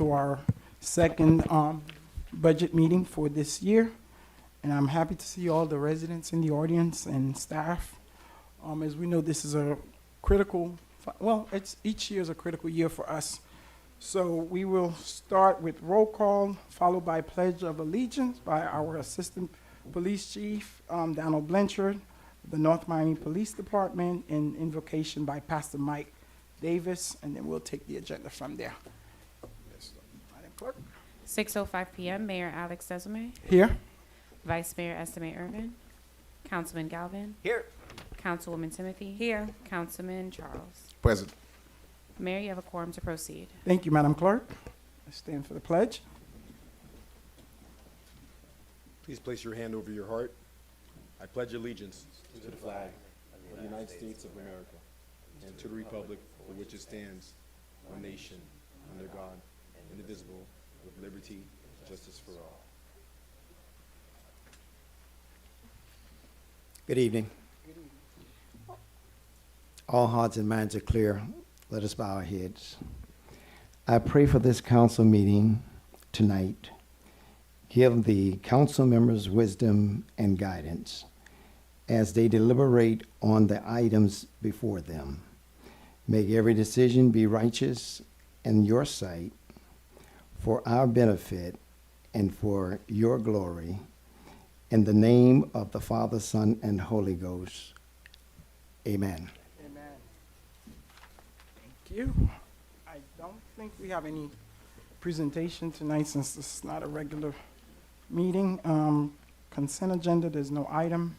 to our second budget meeting for this year. And I'm happy to see all the residents in the audience and staff. As we know, this is a critical, each year is a critical year for us. So we will start with roll call, followed by pledge of allegiance by our Assistant Police Chief, Donald Blanchard, the North Miami Police Department, and invocation by Pastor Mike Davis, and then we'll take the agenda from there. Yes, Madam Clerk. 6:05 p.m. Mayor Alex Desame, Here. Vice Mayor Estime Irvin, Councilman Galvin, Here. Councilwoman Timothy. Here. Councilman Charles. Present. Mayor, you have a quorum to proceed. Thank you, Madam Clerk. I stand for the pledge. Please place your hand over your heart. I pledge allegiance to the flag of the United States of America and to the republic for which it stands, one nation, under God, indivisible, with liberty and justice for all. Good evening. All hearts and minds are clear. Let us bow our heads. I pray for this council meeting tonight. Give the council members wisdom and guidance as they deliberate on the items before them. Make every decision be righteous in your sight, for our benefit and for your glory. In the name of the Father, Son, and Holy Ghost. Amen. Amen. Thank you. I don't think we have any presentation tonight since this is not a regular meeting. Consent agenda, there's no item.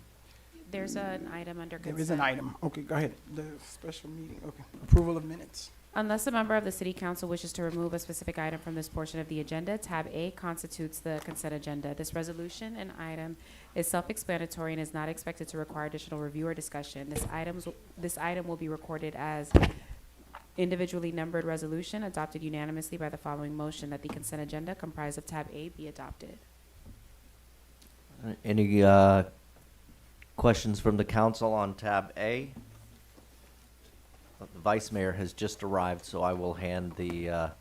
There's an item under consent. There is an item. Okay, go ahead. The special meeting, okay. Approval of minutes. Unless a member of the City Council wishes to remove a specific item from this portion of the agenda, tab A constitutes the consent agenda. This resolution and item is self-explanatory and is not expected to require additional review or discussion. This item will be recorded as individually numbered resolution adopted unanimously by the following motion: that the consent agenda comprised of tab A be adopted. Any questions from the council on tab A? The vice mayor has just arrived, so I will hand the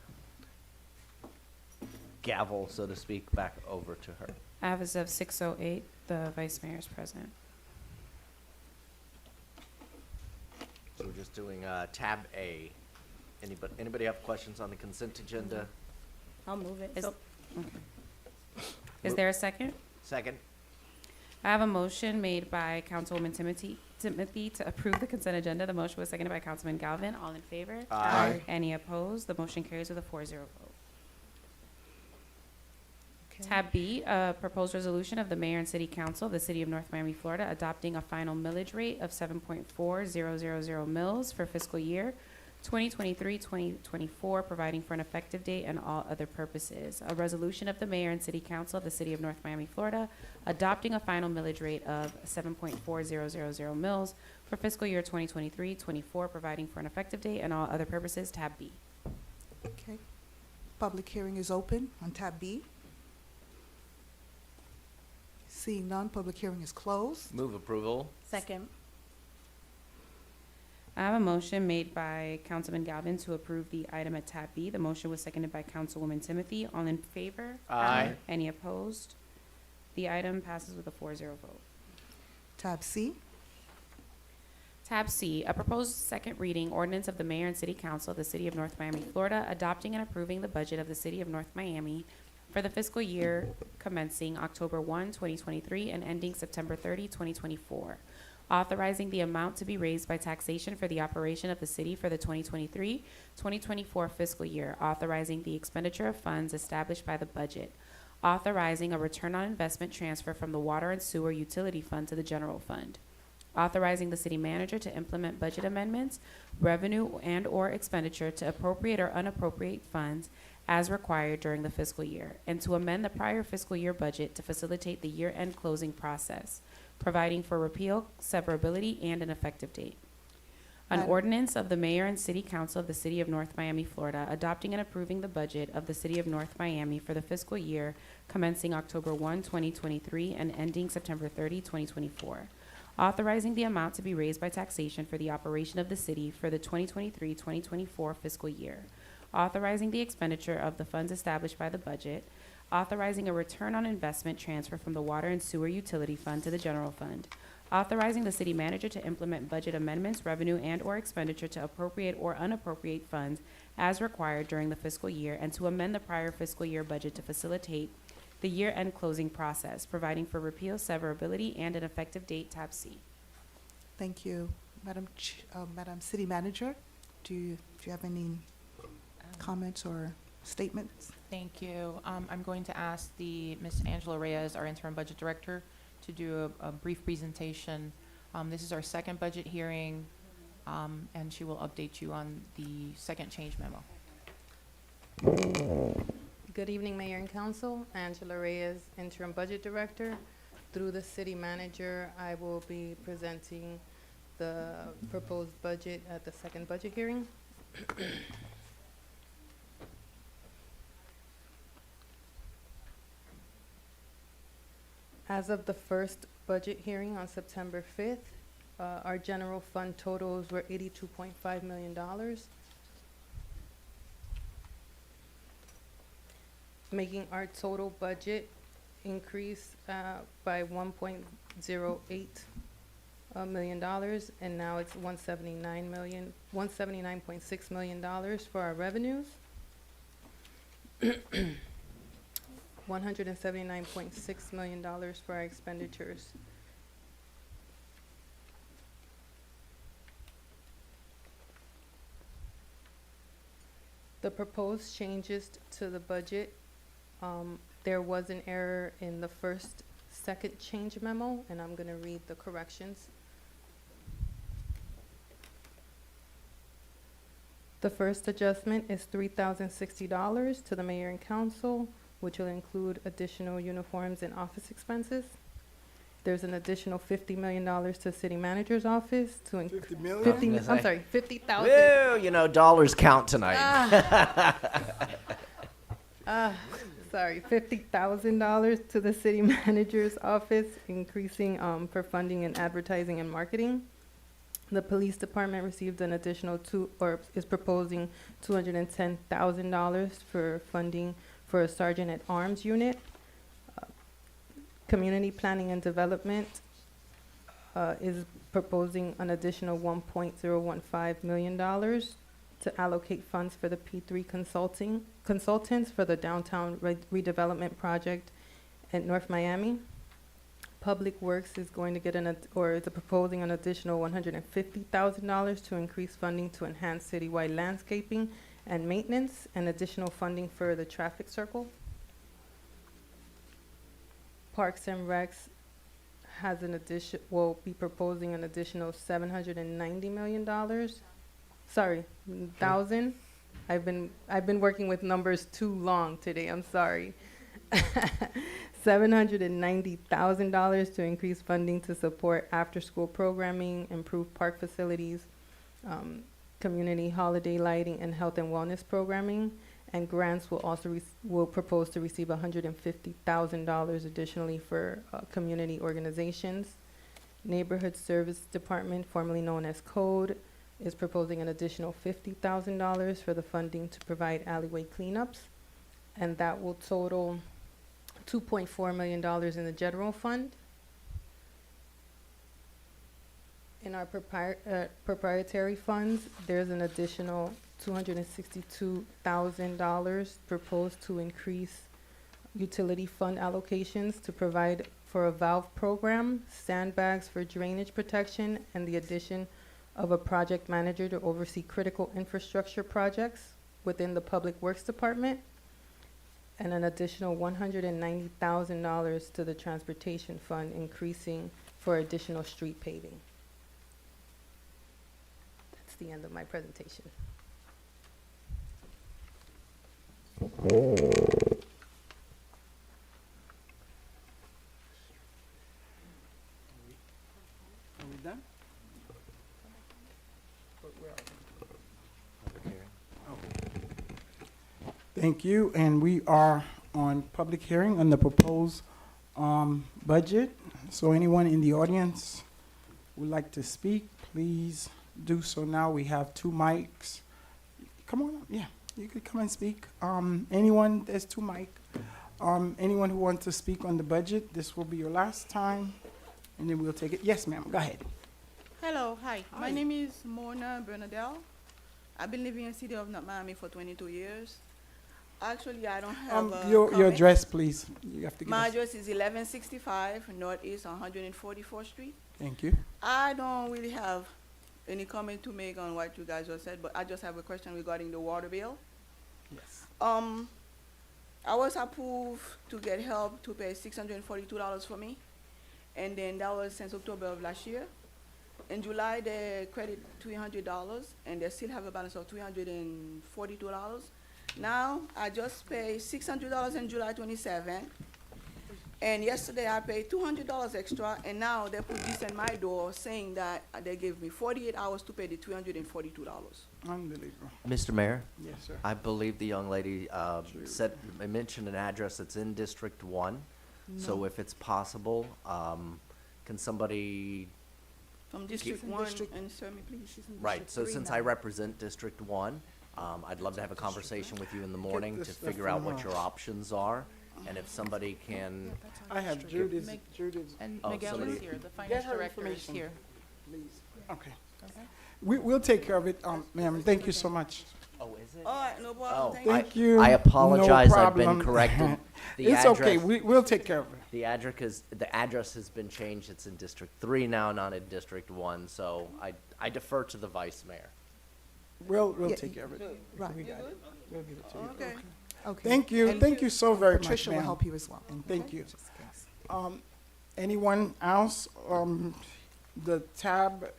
gavel, so to speak, back over to her. As of 6:08, the vice mayor is present. So we're just doing tab A. Anybody have questions on the consent agenda? I'll move it. Is there a second? Second. I have a motion made by Councilwoman Timothy to approve the consent agenda. The motion was seconded by Councilman Galvin. All in favor? Aye. Any opposed? The motion carries with a 4-0 vote. Tab B, a proposed resolution of the Mayor and City Council of the City of North Miami, Florida, adopting a final millage rate of 7.4000 mils for fiscal year 2023-2024, providing for an effective date and all other purposes. A resolution of the Mayor and City Council of the City of North Miami, Florida, adopting a final millage rate of 7.4000 mils for fiscal year 2023-24, providing for an effective date and all other purposes. Tab B. Okay. Public hearing is open on tab B. Seeing none, public hearing is closed. Move approval. Second. I have a motion made by Councilman Galvin to approve the item at tab B. The motion was seconded by Councilwoman Timothy. All in favor? Aye. Any opposed? The item passes with a 4-0 vote. Tab C. Tab C, a proposed second reading ordinance of the Mayor and City Council of the City of North Miami, Florida, adopting and approving the budget of the City of North Miami for the fiscal year commencing October 1, 2023 and ending September 30, 2024. Authorizing the amount to be raised by taxation for the operation of the city for the 2023-2024 fiscal year. Authorizing the expenditure of funds established by the budget. Authorizing a return on investment transfer from the Water and Sewer Utility Fund to the General Fund. Authorizing the city manager to implement budget amendments, revenue and/or expenditure to appropriate or unappropriate funds as required during the fiscal year, and to amend the prior fiscal year budget to facilitate the year-end closing process, providing for repeal, severability, and an effective date. An ordinance of the Mayor and City Council of the City of North Miami, Florida, adopting and approving the budget of the City of North Miami for the fiscal year commencing October 1, 2023 and ending September 30, 2024. Authorizing the amount to be raised by taxation for the operation of the city for the 2023-2024 fiscal year. authorizing the expenditure of the funds established by the budget, authorizing a return on investment transfer from the Water and Sewer Utility Fund to the General Fund, authorizing the city manager to implement budget amendments, revenue and/or expenditure to appropriate or unappropriate funds as required during the fiscal year, and to amend the prior fiscal year budget to facilitate the year-end closing process, providing for repeal, severability, and an effective date, tab C. Thank you. Madam City Manager, do you have any comments or statements? Thank you. I'm going to ask Ms. Angela Reyes, our interim budget director, to do a brief presentation. This is our second budget hearing, and she will update you on the second change memo. Good evening, Mayor and Council. Angela Reyes, Interim Budget Director. Through the City Manager, I will be presenting the proposed budget at the second budget hearing. As of the first budget hearing on September 5th, our general fund totals were $82.5 million. Making our total budget increase by $1.08 million, and now it's $179.6 million for our revenues. $179.6 million for our expenditures. The proposed changes to the budget, there was an error in the second change memo, and I'm gonna read the corrections. The first adjustment is $3,060 to the mayor and council, which will include additional uniforms and office expenses. There's an additional $50 million to city manager's office to 50 million? 50, I was gonna I'm say. sorry, 50,000. Woo, you know, dollars count tonight. Sorry, $50,000 to the city manager's office, increasing for funding and advertising and marketing. The police department received an additional is proposing $210,000 for funding for a sergeant at arms unit. Community planning and development is proposing an additional $1.015 million to allocate funds for the P3 consultants for the downtown redevelopment project at North Miami. Public Works is going to get is proposing an additional $150,000 to increase funding to enhance citywide landscaping and maintenance, and additional funding for the traffic circle. Parks and Recs will be proposing an additional $790 million. Sorry, thousand. I've been working with numbers too long today. I'm sorry. $790,000 to increase funding to support after-school programming, improve park facilities, community holiday lighting, and health and wellness programming. And grants will also will propose to receive $150,000 additionally for community organizations. Neighborhood Service Department, formerly known as Code, is proposing an additional $50,000 for the funding to provide alleyway cleanups, and that will total $2.4 million in the general fund. In our proprietary funds, there's an additional $262,000 proposed to increase utility fund allocations to provide for a valve program, sandbags for drainage protection, and the addition of a project manager to oversee critical infrastructure projects within the Public Works Department, and an additional $190,000 to the transportation fund, increasing for additional street paving. That's the end of my presentation. Are we done? Thank you, and we are on public hearing on the proposed budget. So anyone in the audience would like to speak, please do so now. We have two mics. Come on up, yeah. you could come and speak. Anyone, there's two mic. Anyone who wants to speak on the budget, this will be your last time, and then we'll take it. Yes, ma'am, go ahead. Hello, hi. Hi. My name is Mona Bernadelle. I've been living in the city of North Miami for 22 years. Actually, I don't have a Your comment. address, please. You have to give My us. address is 1165 Northeast 144th Street. Thank you. I don't really have any comment to make on what you guys just said, but I just have a question regarding the water bill. Yes. I was approved to get help to pay $642 for me, and then that was since October of last year. In July, they credit $300, and they still have a balance of $342. Now, I just paid $600 in July 27, and yesterday I paid $200 extra, and now they put this in my door saying that they gave me 48 hours to pay the $342. Unbelievable. Mr. Mayor, Yes, sir. I believe the young lady mentioned an address that's in District 1. So No. if it's possible, can somebody, From District in 1, District- answer me, please. right, so since I represent District 1, I'd love to have a conversation with you in the morning to this stuff figure out from what her. your options are. And if somebody can, I have Judith, Judith, And Oh, Miguel somebody- is here, the finance her director is information. here. please. Okay. Okay. We'll take care of it, ma'am. Thank you so much. oh, is it? All right, no Oh, problem, thank you. Thank you. I apologize, No I've been problem. corrected. The It's okay. address- We'll take care of it. The address has been changed. It's in District 3 now, not in District 1, so I defer to the Vice Mayor. We'll Yeah, take care of it. Right. We got it. We'll give it to you. Okay. Okay. Thank you. And Thank you so very much, Patricia will ma'am. help you as well. And thank Okay? you. Just in case. Anyone else? The tab,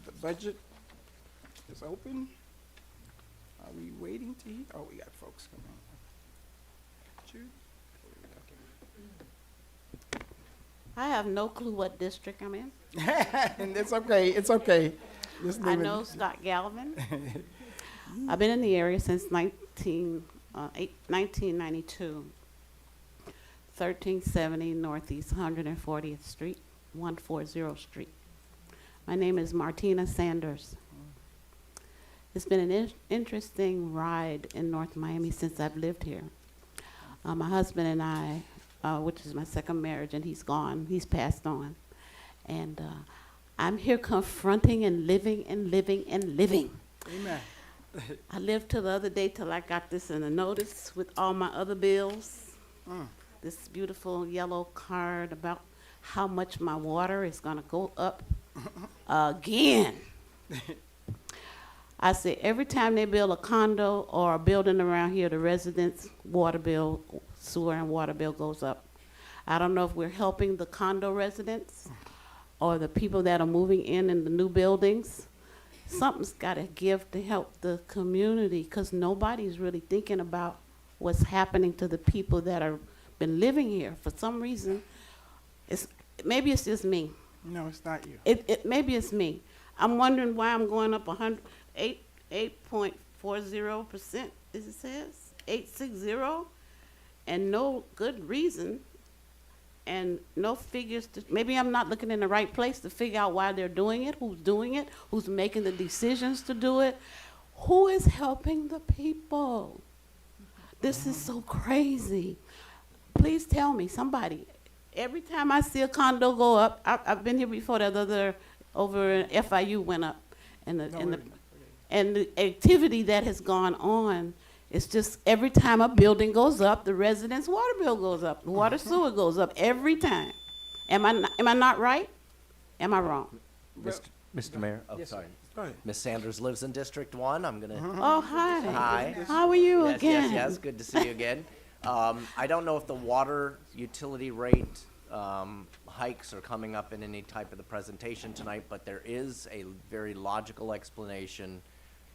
the budget is open. Are we waiting to hear? Oh, we got folks coming. Jude? I have no clue what district I'm in. And it's okay. It's okay. Just I leave it. know Scott Galvin. I've been in the area since 1992. 1370 Northeast 140th Street, 140 Street. My name is Martina Sanders. It's been an interesting ride in North Miami since I've lived here. My husband and I, which is my second marriage, and he's gone, he's passed on. And I'm here confronting and living and living and living. Amen. I lived till the other day till I got this in a notice with all my other bills. This beautiful yellow card about how much my water is gonna go up again. I say every time they build a condo or a building around here, the residents' water bill, sewer and water bill goes up. I don't know if we're helping the condo residents or the people that are moving in the new buildings. Something's gotta give to help the community, because nobody's really thinking about what's happening to the people that are been living here. For some reason, maybe it's just me. No, it's not you. Maybe it's me. I'm wondering why I'm going up 8.40%, as it says, 860, and no good reason, and no figures. Maybe I'm not looking in the right place to figure out why they're doing it, who's making the decisions to do it, who is helping the people. This is so crazy. Please tell me, somebody. Every time I see a condo go up, I've been here before. That other over in FIU went up, and the activity that has gone on. It's just every time a building goes up, the residents' water bill goes up, the water sewer goes up every time. Am I not right? Am I wrong? Mr. Mayor, oh, Yes, sir. sorry. Go ahead. Ms. Sanders lives in District 1. I'm gonna, Oh, hi. hi. How are you Yes, again? yes, good to see you again. I don't know if the water utility rate hikes are coming up in any type of the presentation tonight, but there is a very logical explanation.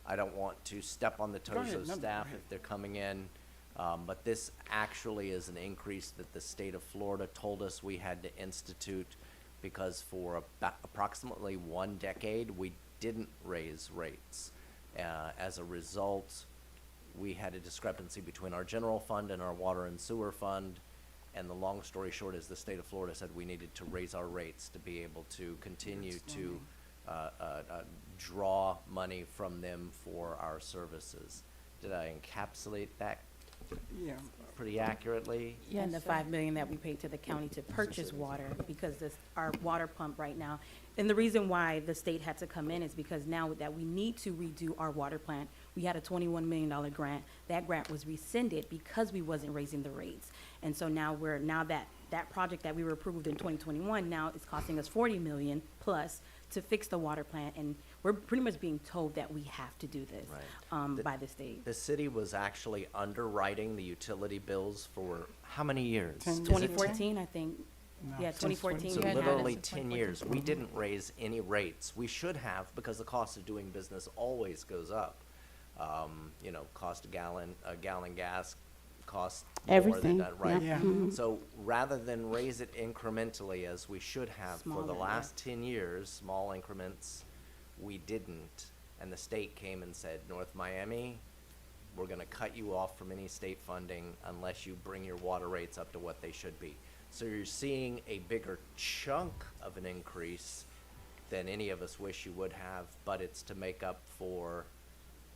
I don't want to step on the toes ahead, of no, go staff ahead. if they're coming in, but this actually is an increase that the state of Florida told us we had to institute, because for approximately 1 decade, we didn't raise rates. As a result, we had a discrepancy between our general fund and our water and sewer fund. And the long story short is the state of Florida said we needed to raise our rates to be able to continue to draw money from them for our services. Did I encapsulate that Yeah. pretty accurately? And the 5 million that we paid to the county to purchase water, because this, our water pump right now. And the reason why the state had to come in is because now that we need to redo our water plant, we had a $21 million grant. That grant was rescinded because we wasn't raising the rates. And so now that project that we were approved in 2021, now it's costing us 40 million plus to fix the water plant. And we're pretty much being told that we have to do this, Right. by the state. The city was actually underwriting the utility bills for how many years? 10 Is it 2014, I think. No, Yeah, since 2014. So we had it. literally 10 years. We didn't raise any rates. We should have, because the cost of doing business always goes up. You know, cost a gallon gas costs more than Everything, that, right? Yeah. So rather than raise it incrementally as we should have for the Smaller, last 10 years, small increments, we didn't. And the state came and said, North Miami, we're gonna cut you off from any state funding unless you bring your water rates up to what they should be. So you're seeing a bigger chunk of an increase than any of us wish you would have, but it's to make up for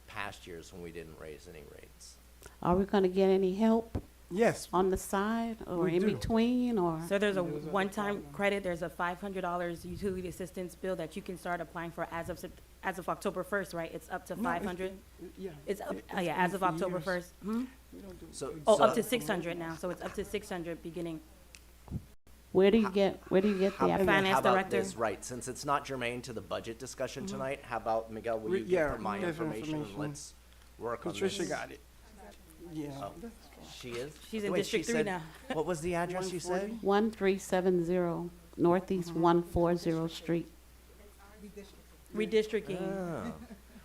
past years when we didn't raise any rates. Are we gonna get any help Yes. on the side or We in do. between or? So there's a There's a one-time problem. credit, there's a $500 utility assistance bill that you can start applying for as of October 1st, right? It's up to No, 500? Yeah. It's up, it's yeah, as been of for October years. 1st. Hmm? We don't do So- good Oh, So- up to 600 now, so it's up to 600 beginning. Where do you get How the about- Finance how about director. this, right, since it's not germane to the budget discussion tonight, how about, Miguel, will you Yeah, give her my give her information and information. let's work on this? Patricia got it. Yeah. Oh. She is? She's in Wait, she District 3 said- now. What was the address you said? 1370 Northeast 140 Street. Redistricting. Oh.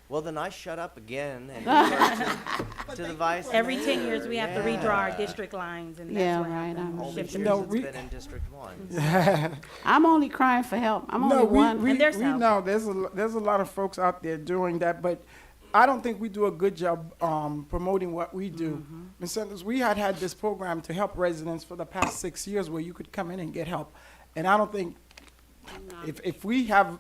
Well, then I shut up again and defer to the vice Every 10 mayor. years, we have to redraw our Yeah. district lines, and Yeah, that's what right, happened. All these Shifted. years No, it's we- been in District 1. I'm only crying for help. I'm only No, one. we And there's help. know there's a lot of folks out there doing that, but I don't think we do a good job promoting what we do. Ms. Sanders, we had this program to help residents for the past 6 years where you could come in and get help. And I don't think, if we have,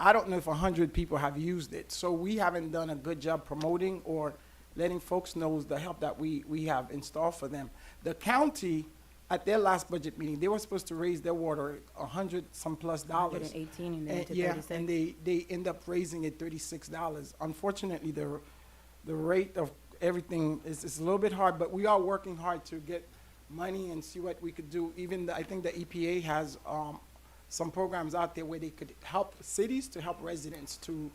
I don't know if 100 people have used it. So we haven't done a good job promoting or letting folks know the help that we have in store for them. The county, at their last budget meeting, they were supposed to raise their water $100-some plus dollars. 118 and then to Yeah, 36. and they end up raising it $36. Unfortunately, the rate of everything is a little bit hard, but we are working hard to get money and see what we could do. Even I think the EPA has some programs out there where they could help cities to help residents to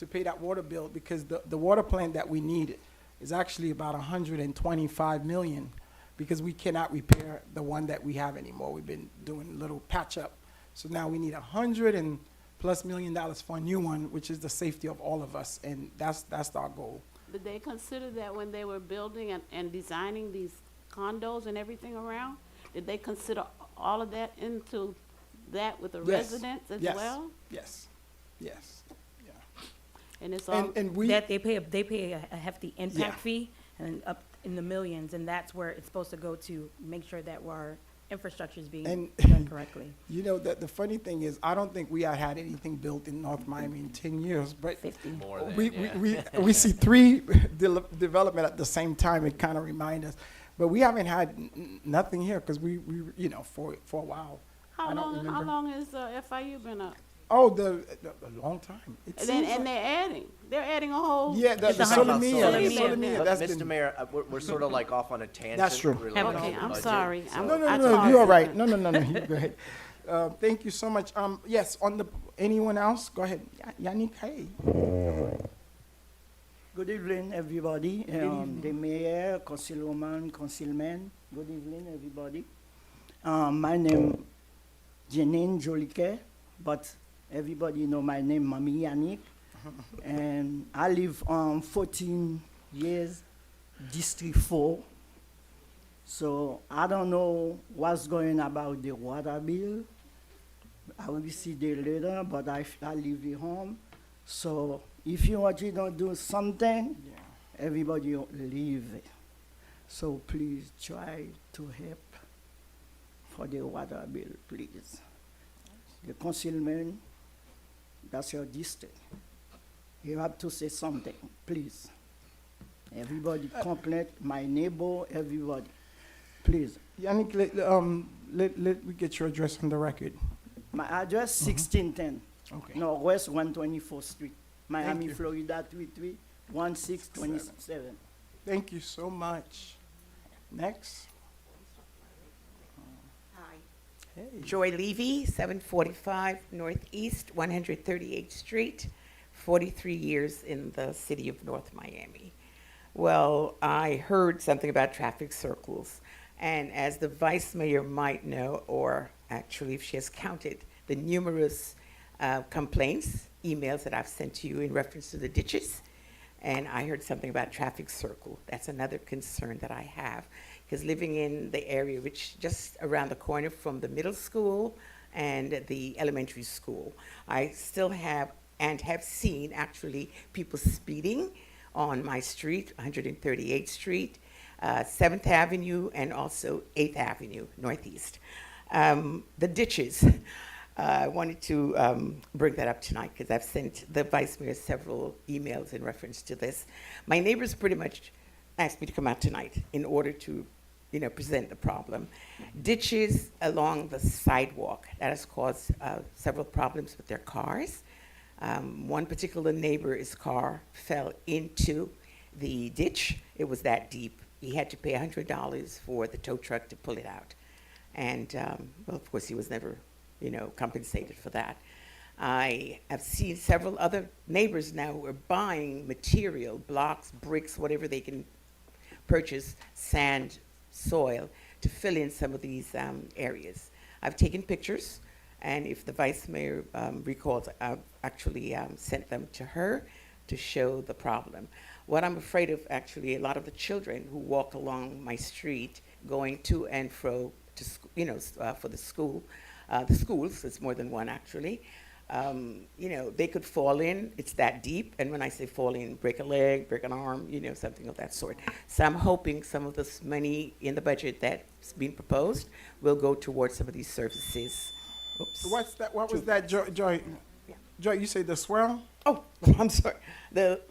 pay that water bill, because the water plant that we need is actually about 125 million, because we cannot repair the one that we have anymore. We've been doing a little patch up. So now we need $100+ million for a new one, which is the safety of all of us, and that's our goal. Did they consider that when they were building and designing these condos and everything around? Did they consider all of that into that with the Yes. residents as Yes. well? Yes, yes, yeah. And it's all, And we, That they pay a hefty Yeah. impact fee, and up in the millions, and that's where it's supposed to go to make sure that our infrastructure is being And- done correctly. you know, the funny thing is, I don't think we had anything built in North Miami in 10 years, but 50. More than, we, yeah. we see three development at the same time. It kind of reminds us, but we haven't had nothing here because we you know for a while. I how don't long remember. has FIU been up? Oh, a long time. It And seems then, like- they're adding a whole. yeah, the It's a hundred- Solomia, Solomia. Solomia, But, that's Mr. been. Mayor, we're sort of like off on a tangent. That's true. related to Okay, the I'm budget. sorry. So- No, I no, thought- you're all right. No, you go ahead. Thank you so much. Yes, anyone else? Go ahead. Yannick, hey. Good evening, everybody. evening. The mayor, councilwoman, councilman. Good evening, everybody. My name Janine Joliquet, but everybody know my name, Mami Yannick. And I live 14 years, District 4. So I don't know what's going about the water bill. I will see the later, but I live at home. So if you want to don't do something, Yeah. everybody leave. So please try to help for the water bill, please. The councilman, That's your district. You have to say something, please. Everybody complain, my neighbor, everybody. Please. Yannick, let me get your address on the record. My address 1610 Okay. Northwest 124th Street, Miami, you. Florida 331627. Thank you so much. Next. Hi. Hey. Joy Levy, 745 Northeast 138th Street, 43 years in the city of North Miami. Well, I heard something about traffic circles, and as the vice mayor might know, or actually if she has counted the numerous complaints, emails that I've sent to you in reference to the ditches, and I heard something about traffic circle. That's another concern that I have, because living in the area which just around the corner from the middle school and the elementary school, I still have and have seen actually people speeding on my street, 138th Street, 7th Avenue, and also 8th Avenue, Northeast. The ditches, I wanted to bring that up tonight because I've sent the Vice Mayor several emails in reference to this. My neighbors pretty much asked me to come out tonight in order to, present the problem. Ditches along the sidewalk, that has caused several problems with their cars. One particular neighbor's car fell into the ditch. It was that deep. He had to pay $100 for the tow truck to pull it out. And, well, of course, he was never, compensated for that. I have seen several other neighbors now who are buying material, blocks, bricks, whatever they can purchase, sand, soil, to fill in some of these areas. I've taken pictures. And if the vice mayor recalls, I've actually sent them to her to show the problem. What I'm afraid of, actually, a lot of the children who walk along my street going to and fro to, for the schools, it's more than one actually, they could fall in, it's that deep, and when I say fall in, break a leg, break an arm, something of that sort. So I'm hoping some of this money in the budget that's being proposed will go towards some of these services. Oops. What's that? What was that, Joy? Joy, Yeah. Joy, you say the swell? Oh, I'm sorry. The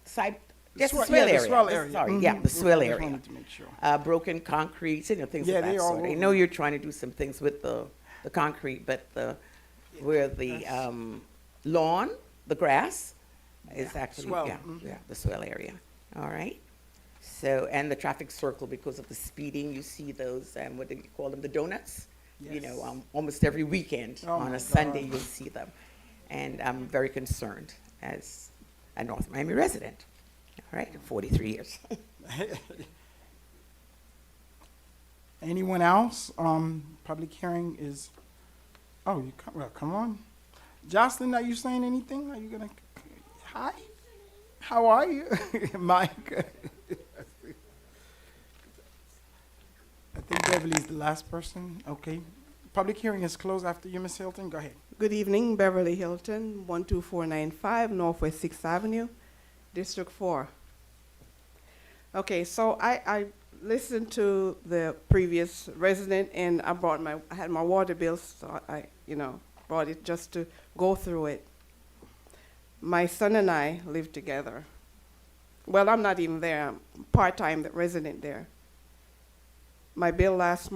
side, yes, the swell- swell yeah, the area. swell area. Sorry, Mhm. yeah, the swell Just area. wanted to make sure. Broken concrete, things Yeah, of they that all sort. I over. know you're trying to do some things with the concrete, but where the lawn, the grass is actually, Swell, the swell area. All right. So, and the traffic circle, because of the speeding, you see those, what do you call them, the donuts? Yes. Almost every weekend Oh on my a Sunday, God. you'll see them. And I'm very concerned as a North Miami resident. All right, 43 years. Anyone else? Public hearing is, come on. Jocelyn, are you saying anything? Are you gonna, hi? How are you? Mike? I think Beverly's the last person. Okay. Public hearing is closed after you, Ms. Hilton. Go ahead. Good evening, Beverly Hilton, 12495 Northwest 6th Avenue, District 4. Okay, so I listened to the previous resident, and I had my water bill, so I brought it just to go through it. My son and I live together. Well, I'm not even there. I'm part-time resident there. My bill last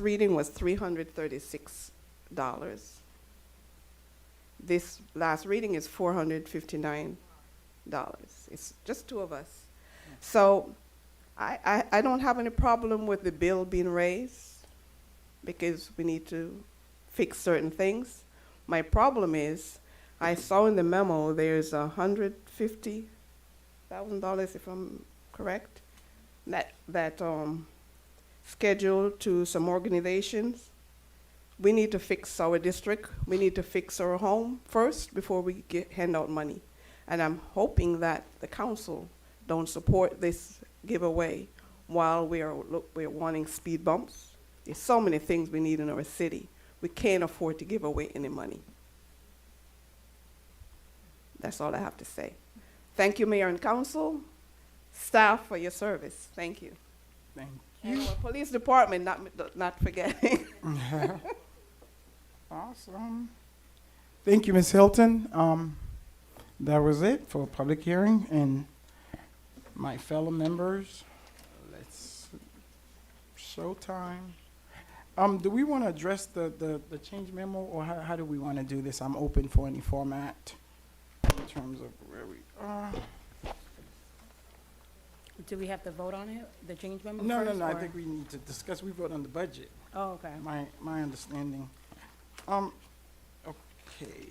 reading was $336. This last reading is $459. It's just two of us. So I don't have any problem with the bill being raised because we need to fix certain things. My problem is I saw in the memo there's $150,000, if I'm correct, that scheduled to some organizations. We need to fix our district. We need to fix our home first before we hand out money. And I'm hoping that the council don't support this giveaway while we're wanting speed bumps. There's so many things we need in our city. We can't afford to give away any money. That's all I have to say. Thank you, Mayor and Council, staff, for your service. Thank you. Thank And our police department, not forgetting. Awesome. Thank you, Ms. Hilton. That was it for public hearing, and my fellow members, let's, showtime. Do we want to address the change memo, or how do we want to do this? I'm open for any format in terms of where we are. Do we have to vote on it, the change memo No, first? I or- think we need to discuss, we vote on the budget, Oh, okay. my understanding. Okay.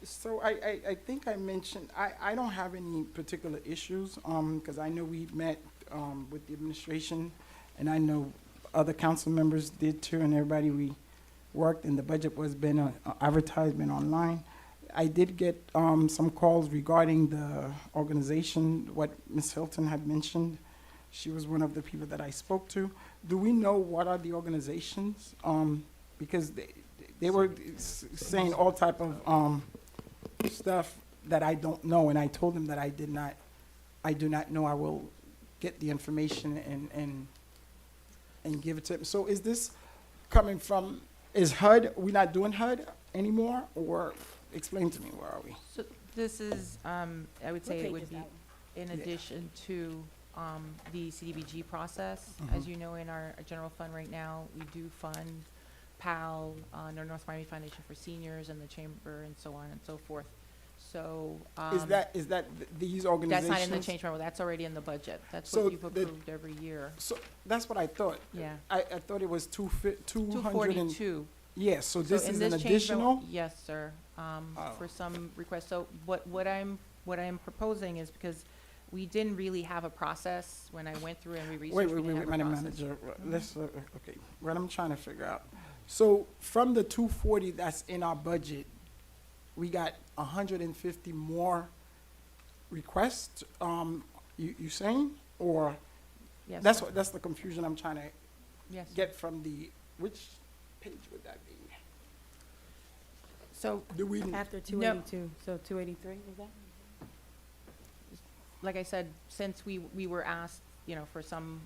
So I think I mentioned, I don't have any particular issues, because I know we met, with the administration, and I know other council members did too, and everybody, we worked, and the budget was been advertisement online. I did get, some calls regarding the organization, what Ms. Hilton had mentioned. She was one of the people that I spoke to. Do we know what are the organizations? Because they were saying all type of, stuff that I don't know, and I told them that I do not know. I will get the information and give it to them. So is this coming from, is HUD, we not doing HUD anymore, or explain to me, where are we? So this is, I would say page it would is be that in addition to the CDBG process. Mhm. As you know, in our general fund right now, we do fund PAL, North Miami Foundation for Seniors, and the Chamber, and so on and so forth. So. Is that these That's organizations? not in the change memo, that's already in the budget. That's So what you've the- approved every year. So, that's what I thought. Yeah. I thought it was 200 and. 242. Yes, so So this in is an this change memo- additional? Yes, sir, Oh. for some requests. So what I'm proposing is, because we didn't really have a process when I went through and we researched. Wait, we didn't have a Madam process. Manager, let's, okay, what I'm trying to figure out. So from the 240 that's in our budget, we got 150 more requests, you saying? Or, Yes, that's sir. what, that's the confusion I'm trying to Yes, sir. get from the, which page would that be? So, Do we, After 282, so 283, is that? like I said, since we were asked, for some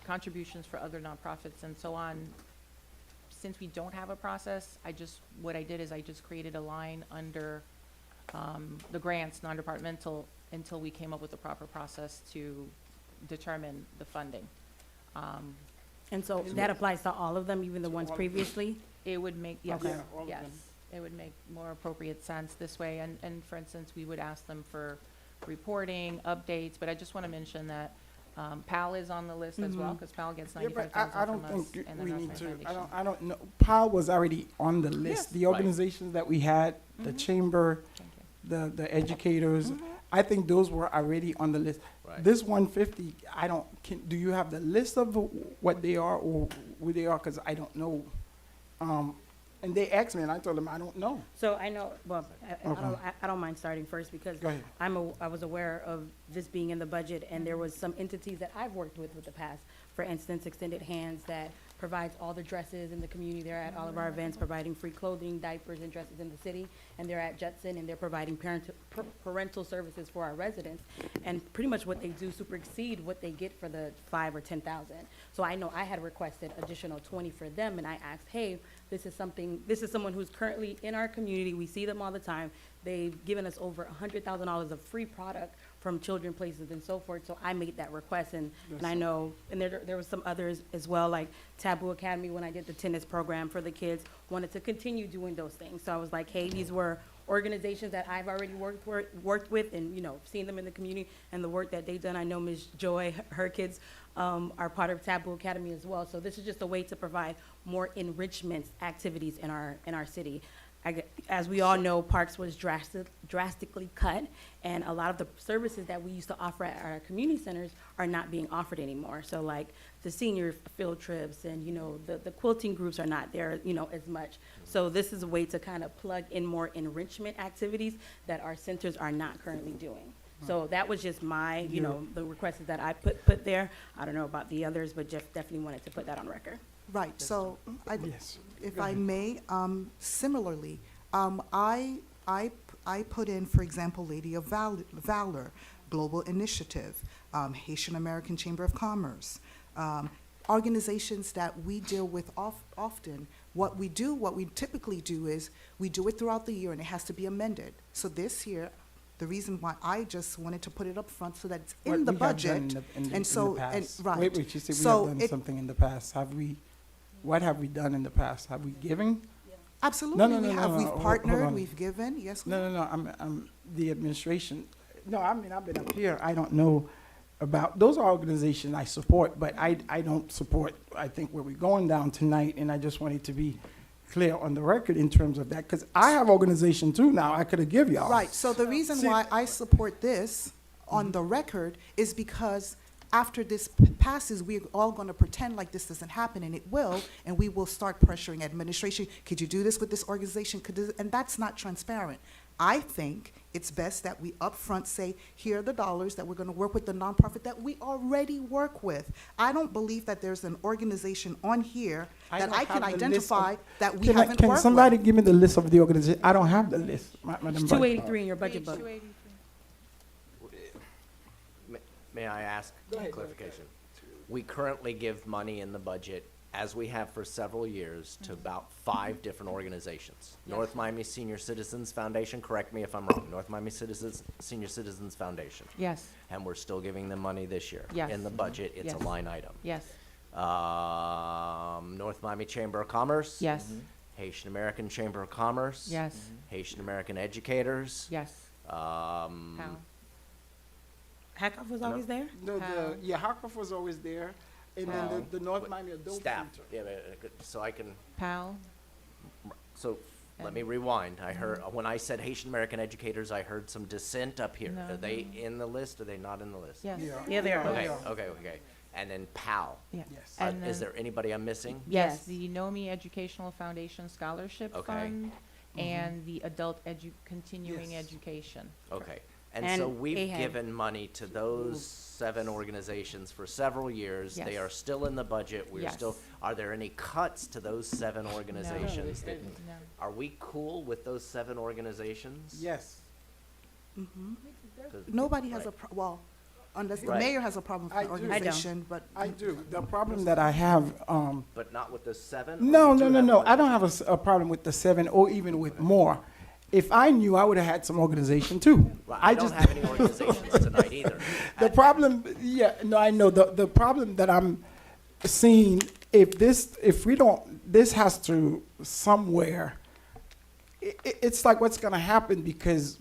contributions for other nonprofits and so on, since we don't have a process, what I did is I just created a line under the grants, non-departmental, until we came up with a proper process to determine the funding. And so that applies to all of them, even the ones previously? It would make, yes, Okay. Yeah, all of yes, them. it would make more appropriate sense this way. And for instance, we would ask them for reporting, updates, but I just want to mention that PAL is on the list as well, Mhm. because PAL gets yeah, but 95,000 I don't from us think and the we North need Miami to, Foundation. I don't know. POW was already on the list. Yes. The Right. organizations that we had, the Mhm. chamber, Thank you. the educators, Mhm. I think those were already on the list. Right. This 150, do you have the list of what they are or who they are? Because I don't know. And they asked me, and I told them, I don't know. So I know, well, Okay. I don't mind starting first, because Go ahead. I was aware of this being in the budget, and there was some entities that I've worked with the past. For instance, Extended Hands, that provides all the dresses in the community. They're at all of our events, providing free clothing, diapers, and dresses in the city. And they're at Judson, and they're providing parental services for our residents. And pretty much what they do supersede what they get for the 5 or 10,000. So I know I had requested additional 20 for them, and I asked, hey, this is someone who's currently in our community. We see them all the time. They've given us over $100,000 of free product from children places and so forth. So I made that request, and I know, and there was some others as well, like Taboo Academy, when I did the tennis program for the kids, wanted to continue doing those things. So I was like, hey, these were organizations that I've already worked with, and seen them in the community and the work that they've done. I know Ms. Joy, her kids are part of Taboo Academy as well. So this is just a way to provide more enrichment activities in our city. As we all know, Parks was drastically cut, and a lot of the services that we used to offer at our community centers are not being offered anymore. So like the senior field trips and, the quilting groups are not there, as much. So this is a way to kind of plug in more enrichment activities that our centers are not currently doing. So that was just my, the requests that I put there. I don't know about the others, but Jeff definitely wanted to put that on record. Right, so Yes. if Go I ahead. may, similarly, I put in, for example, Lady of Valor, Global Initiative, Haitian American Chamber of Commerce, organizations that we deal with often, what we typically do is, we do it throughout the year and it has to be amended. So this year, the reason why I just wanted to put it up front so that it's What in the we have done budget. in the- in the And so, and, past. right. Wait, you said we So have done it- something in the past. What have we done in the past? Have we given? Absolutely, no, we no, have, no, we've hold partnered, on. we've given, yes, we No, I'm the administration. No, I mean, I've been up here. I don't know about, those are organizations I support, but I don't support, I think, where we're going down tonight, and I just wanted to be clear on the record in terms of that, because I have organization too now. I could have give y'all. Right, so the reason See- why I support this on the record is because after this passes, we're all gonna pretend like this doesn't happen, and it will, and we will start pressuring administration, could you do this with this organization, and that's not transparent. I think it's best that we upfront say, here are the dollars that we're gonna work with the nonprofit that we already work with. I don't believe that there's an organization on here that don't I can have the list of- identify that we Can haven't worked with. Can somebody give me the list of the organization? I don't have the list, Madam It's Vice- 283 in your budget book. May I ask clarification? We currently give money in the budget, as we have for several years, to about 5 different organizations. North Miami Senior Citizens Foundation, correct me if I'm wrong, North Miami Senior Citizens Foundation. Yes, And we're still giving them money this year. Yes. In the budget, it's a Yes. line item. yes, North Miami Chamber of Commerce. yes, Haitian American Chamber of Commerce. yes, Haitian American Educators. yes. Um, How? Hackoff was always there? No, How? Harkoff was always there, and then How? the North Miami Adult Staff, Center. yeah, so I can, PAL? so let me rewind. I heard, when I said Haitian American Educators, I heard some dissent up here. No. Are they in the list? Are they not in the list? Yes. Yeah, they are. Okay, okay. And then PAL. Yeah. Yes. And Is then- there anybody I'm missing? Yes, Yes. the Nomi Educational Foundation Scholarship Okay. Fund and the Adult Continuing Yes. Education. Okay. And so And we've AHAB. given money to those 7 organizations for several years. They Yes. are still in the budget. We're Yes. still, are there any cuts to those 7 organizations? that- No. Are we cool with those 7 organizations? Yes. Mhm. 'Cause- Nobody has right. well, unless the Right. mayor has a problem with I the do. I don't. organization, but. I do. The problem that I have, But not with the 7? no. I don't have a problem with the 7 or even with more. If I knew, I would have had some organization too. Well, I don't just have any organizations tonight either. The problem, yeah, no, I know, the problem that I'm seeing, if we don't, this has to somewhere, it's like what's gonna happen, because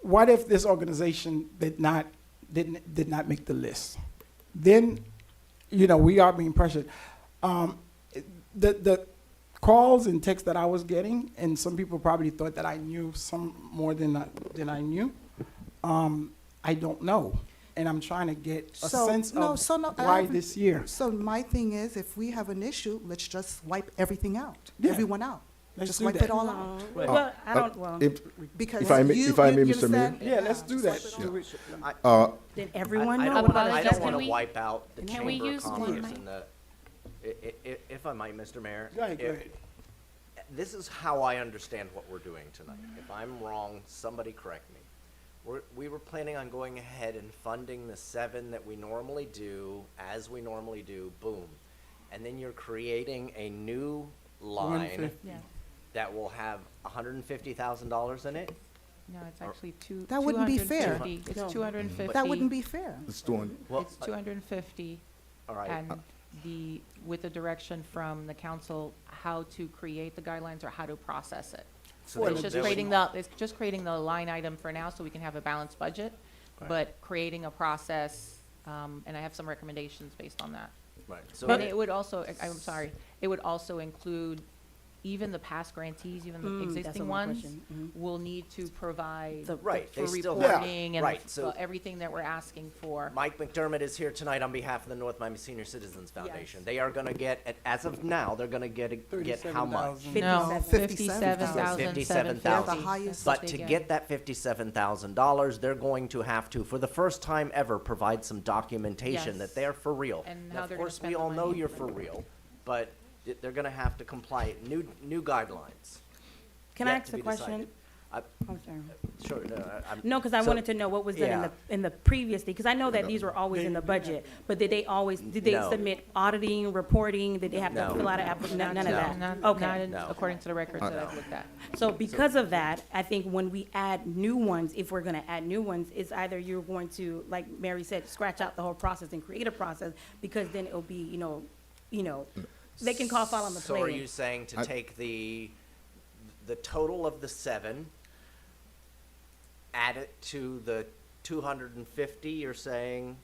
what if this organization did not make the list? Then, we are being pressured. The calls and texts that I was getting, and some people probably thought that I knew some more than I knew. I don't know, and I'm trying to get a sense of why this year. So my thing is, if we have an issue, let's just wipe everything out, Yeah. everyone out. Let's Just do wipe that. it all out. Well, I don't, well, Because If I may- you, if I you- may, you Mr. Mayor? understand? Yeah, let's do that. Just wipe it out. Uh, did everyone I know don't about wanna- I it? don't Can want to we- wipe out the can we Chamber of use Commerce one and the, if I might, Mr. Mayor. Go ahead, go if- ahead. This is how I understand what we're doing tonight. If I'm wrong, somebody correct me. We were planning on going ahead and funding the 7 that we normally do, as we normally do, boom. And then you're creating a new line 150. Yeah. that will have $150,000 in it? No, it's actually two. That wouldn't be fair. 250. It's No. 250. That wouldn't be fair. it's doing, Well, It's 250. all right. And with the direction from the council, how to create the guidelines or how to process it. So It's they- just they would- creating the line item for now so we can have a balanced budget, Right. but creating a process, and I have some recommendations based on that. Right, so But it- it would also, I'm sorry, it would also include even the past grantees, even the that's existing one ones, question. will need to provide The- Right, for they still- reporting and Right, so- everything that we're asking for. Mike McDermott is here tonight on behalf of the North Miami Senior Citizens Foundation. Yes. They are gonna get, as of now, they're gonna get how much? 37,000. No, 57,750. $57,000. They're the highest. But to get that $57,000, they're going to have to, for the first time ever, provide some documentation Yes. that they're for real. And how Of they're gonna course, spend we the all know money. you're for real, but they're gonna have to comply, new guidelines. Can I yet ask to a be question? decided. I'm sorry. Sure, no, I'm. No, because I so- wanted to know what was done Yeah. in the previous, because I know that these were always in the budget, but did they No. submit auditing, reporting, did they have to No. fill out none of No. that? Not Okay. No. according to the records that I've looked at. So because of that, I think when we add new ones, if we're gonna add new ones, it's either you're going to, like Mary said, scratch out the whole process and create a process, because then it'll be, they can call foul on the So are play. you saying to take the total of the 7, add it to the 250, you're saying,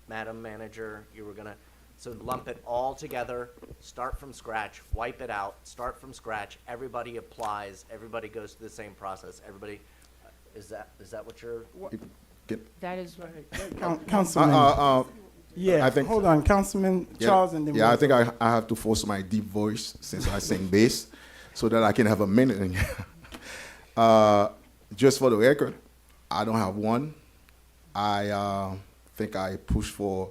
Madam Manager, you were gonna, so lump it all together, start from scratch, wipe it out, start from scratch, everybody applies, everybody goes through the same process, everybody, is that what you're? That is, Councilman, yeah, I think- hold on, Councilman Charles, and then. Yeah, we'll- I think I have to force my deep voice since I sing bass, so that I can have a minute. Just for the record, I don't have one. I think I pushed for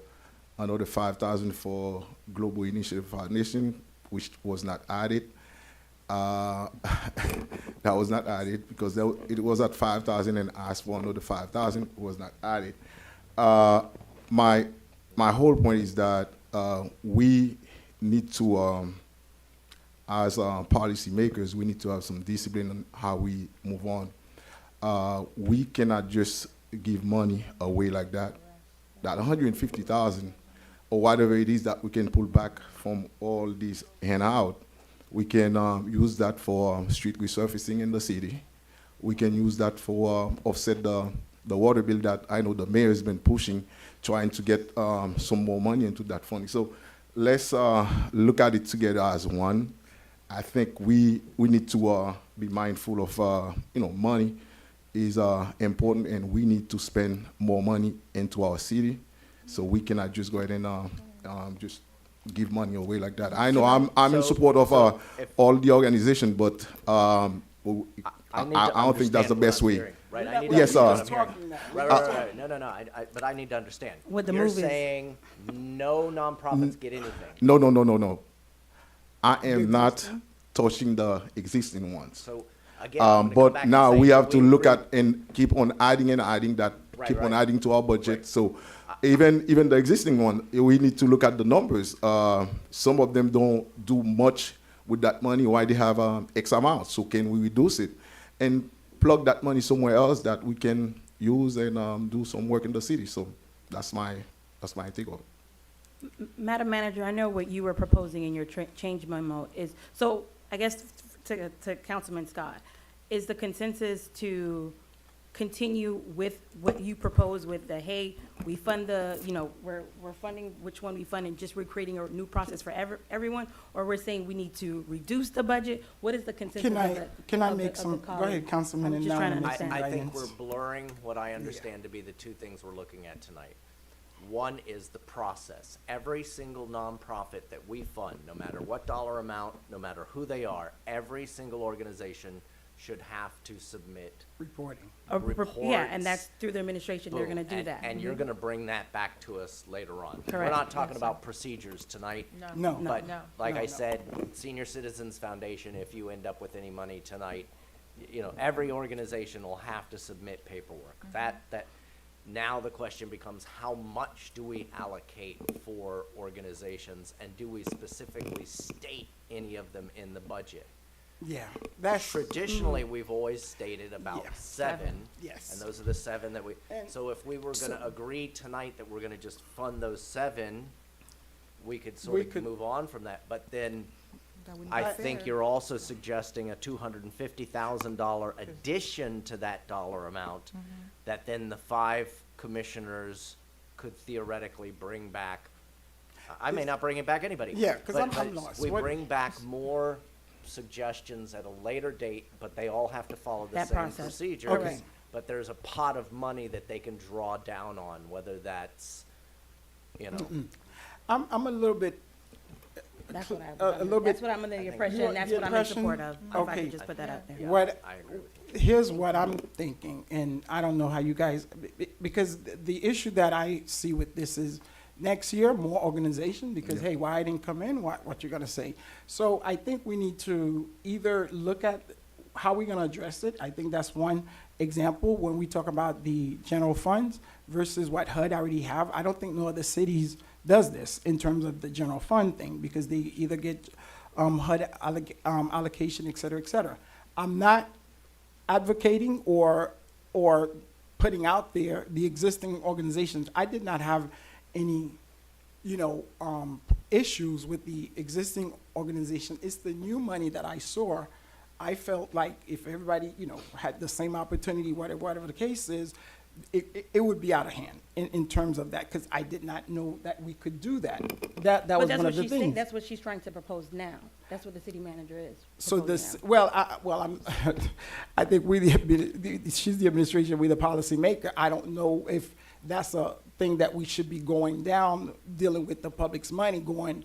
another 5,000 for Global Initiative Foundation, which was not added. That was not added because it was at 5,000 and asked for another 5,000. It was not added. My whole point is that we need to, as policymakers, we need to have some discipline on how we move on. We cannot just give money away like that. That 150,000 or whatever it is that we can pull back from all these handout, we can use that for street resurfacing in the city. We can use that for offset the water bill that I know the mayor has been pushing, trying to get some more money into that funding. So let's look at it together as one. I think we need to be mindful of money is important, and we need to spend more money into our city. So we cannot just go ahead and just give money away like that. I know I'm in So- support of so if- all the organization, but I need to don't think that's the understand best what I'm way. hearing, right? I need to Yes, understand sir. what I'm hearing. Right. No. But I need to understand. What the You're move is. saying no nonprofits get anything. No. I am not touching the existing ones. So again, I'm gonna come back But and now say we have to look agree. at and keep on adding and adding that, Right, keep on right. adding to our budget. So even the existing one, we need to look at the numbers. Some of them don't do much with that money. Why they have X amount? So can we reduce it and plug that money somewhere else that we can use and do some work in the city? So that's my take on it. Madam Manager, I know what you were proposing in your change memo is, so I guess to Councilman Scott, is the consensus to continue with what you propose with the, hey, we fund the, we're funding which one we fund and just we're creating a new process for everyone? Or we're saying we need to reduce the budget? What is the consensus Can of the? can I of the- make of the some, go colleague? ahead, Councilman, I'm and just now trying to I'm gonna make understand. some I think we're guidance. blurring what I understand to be the two things we're looking at tonight. One is the process. Every single nonprofit that we fund, no matter what dollar amount, no matter who they are, every single organization should have to submit Reporting. Yeah, and reports. that's through the administration, they're gonna do And- that. And you're Mhm. gonna bring that back to us later on. We're Correct. not talking about procedures tonight. No. But No. like No, I no. said, Senior Citizens Foundation, if you end up with any money tonight, every organization will have to submit paperwork. That, now the question becomes, how much do we allocate for organizations? And do we specifically state any of them in the budget? Yeah, that's. Traditionally, we've always stated about Yeah. 7. Yes. And those are the 7 that we, And so if we were gonna agree tonight that we're gonna just fund those 7, we could We sort of could- move on from that. But then That wouldn't I be think fair. you're also suggesting a $250,000 addition to that dollar amount that then the 5 commissioners could theoretically bring back. I may not bring it back anybody. Yeah, 'cause but- I'm but lost. We What- bring back more suggestions at a later date, but they all have to follow the That same process. procedures. Okay. But there's a pot of money that they can draw down on, whether that's, I'm a little bit, That's what a little bit. that's what I'm under the think- impression, You- and that's the what I'm in impression- support of. If I okay. could just put that out there. yeah, What- I agree with you. Here's what I'm thinking, and I don't know how you guys, because the issue that I see with this is next year, more organization, because, hey, why I didn't come in, what you gonna say? So I think we need to either look at how we gonna address it. I think that's one example when we talk about the general funds versus what HUD already have. I don't think no other cities does this in terms of the general fund thing, because they either get HUD allocation, et cetera, et cetera. I'm not advocating or putting out there the existing organizations. I did not have any, issues with the existing organization. It's the new money that I saw. I felt like if everybody, had the same opportunity, whatever the case is, it would be out of hand in terms of that, because I did not know that we could do that. That But was that's one what of the she's saying, things. that's what she's trying to propose now. That's what the city manager is So proposing this, now. I'm, I think she's the administration, we the policymaker. I don't know if that's a thing that we should be going down, dealing with the public's money, going,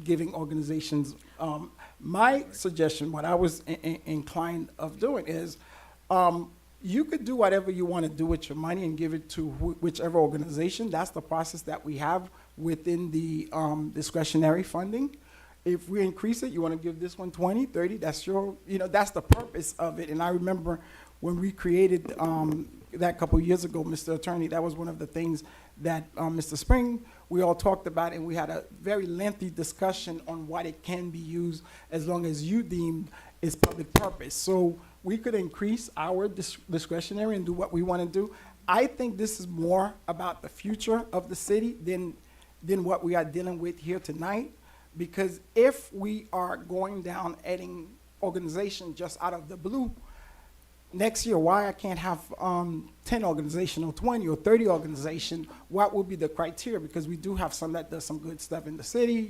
giving organizations. My suggestion, what I was inclined of doing is, you could do whatever you want to do with your money and give it to whichever organization. That's the process that we have within the discretionary funding. If we increase it, you want to give this one 20, 30, that's your, that's the purpose of it. And I remember when we created that a couple of years ago, Mr. Attorney, that was one of the things that Mr. Spring, we all talked about, and we had a very lengthy discussion on what it can be used as long as you deemed is public purpose. So we could increase our discretionary and do what we want to do. I think this is more about the future of the city than what we are dealing with here tonight. Because if we are going down adding organization just out of the blue, next year, why I can't have 10 organization or 20 or 30 organization? What will be the criteria? Because we do have some that does some good stuff in the city,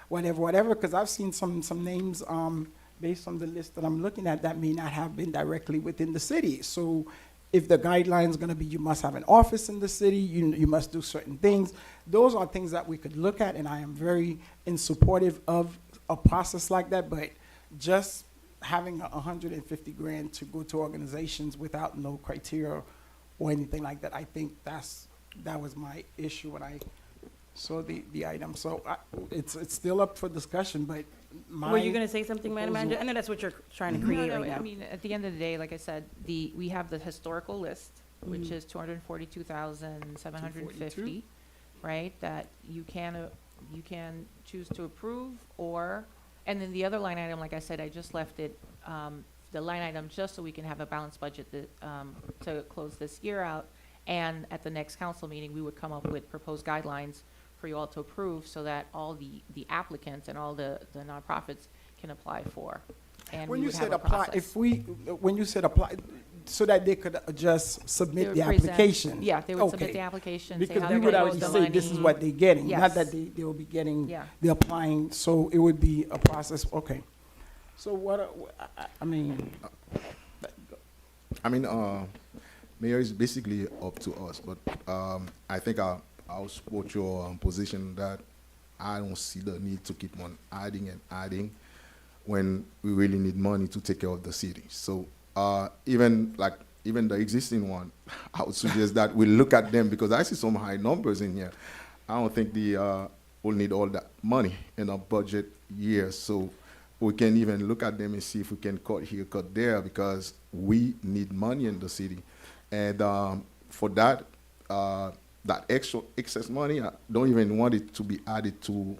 whatever. Because I've seen some names based on the list that I'm looking at that may not have been directly within the city. So if the guideline is going to be you must have an office in the city, you must do certain things, those are things that we could look at, and I am very supportive of a process like that. But just having 150 grand to go to organizations without no criteria or anything like that, I think that was my issue when I saw the item. So it's still up for discussion, but Were you gonna say something, Madam Manager? I know that's what you're trying to create right now. I mean, at the end of the day, like I said, we have the historical list, which is 242,750, right? That you can choose to approve, or, and then the other line item, like I said, I just left it, the line item just so we can have a balanced budget that, to close this year out. And at the next council meeting, we would come up with proposed guidelines for you all to approve, so that all the applicants and all the nonprofits can apply for. And when we you would have said a apply, process. when you said apply, so that they could just They submit would the present- application. Yeah, they would submit Okay. the application, say Because how we they're would gonna already use the say this is money. what they're getting, not Yes. that they will be getting, Yeah. they're applying, so it would be a process, okay. So I mean, Mayor, is basically up to us, but I think I'll support your position that I don't see the need to keep on adding and adding when we really need money to take care of the city. So even the existing one, I would suggest that we look at them, because I see some high numbers in here. I don't think we'll need all that money in a budget year. So we can even look at them and see if we can cut here, cut there, because we need money in the city. And for that, that excess money, I don't even want it to be added to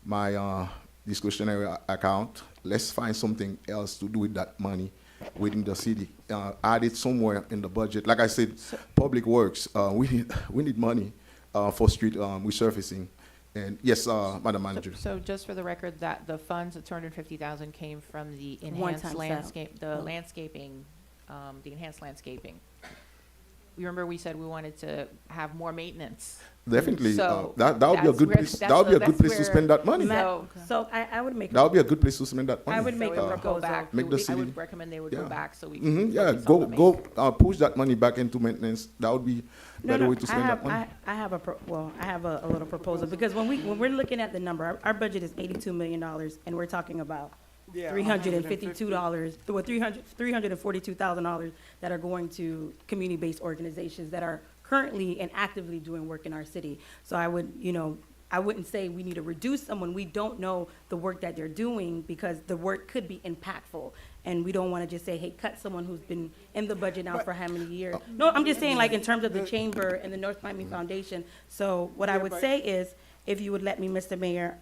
my discretionary account. Let's find something else to do with that money within the city. Add it somewhere in the budget. Like I said, public works, we need money for street resurfacing. And yes, Madam Manager. So just for the record, that the funds of 250,000 came from the One-time enhanced sale. landscape, Oh. the enhanced landscaping. You remember we said we wanted to have more maintenance. Definitely, So that would be a good place. That would be a good place to spend that money. So I would make. That would be a good place to spend that money. I would make a Go proposal. back. Make the I city- would recommend they would go Yeah. back so we can. Yeah, focus on the go push that money back into maintenance. That would be a better way to spend that money. I have a little proposal, because when we're looking at the number, our budget is $82 million, and we're talking about Yeah, $352, $342,000 that are going to community-based organizations that are currently and actively doing work in our city. So I I wouldn't say we need to reduce someone. We don't know the work that they're doing because the work could be impactful. And we don't want to just say, hey, cut someone who's been in the budget now for how many years? No, I'm just saying like in terms of the chamber and the North Miami Foundation. So what I would say is, if you would let me, Mr. Mayor,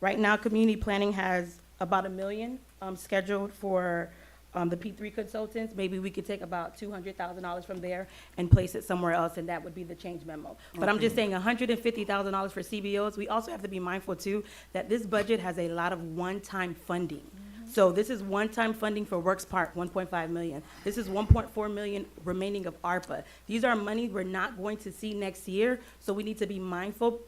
right now, community planning has about $1 million scheduled for the P3 consultants. Maybe we could take about $200,000 from there and place it somewhere else, and that would be the change memo. But I'm just saying $150,000 for CBOs. We also have to be mindful too that this budget has a lot of one-time funding. So this is one-time funding for Works Park, 1.5 million. This is 1.4 million remaining of ARPA. These are money we're not going to see next year, so we need to be mindful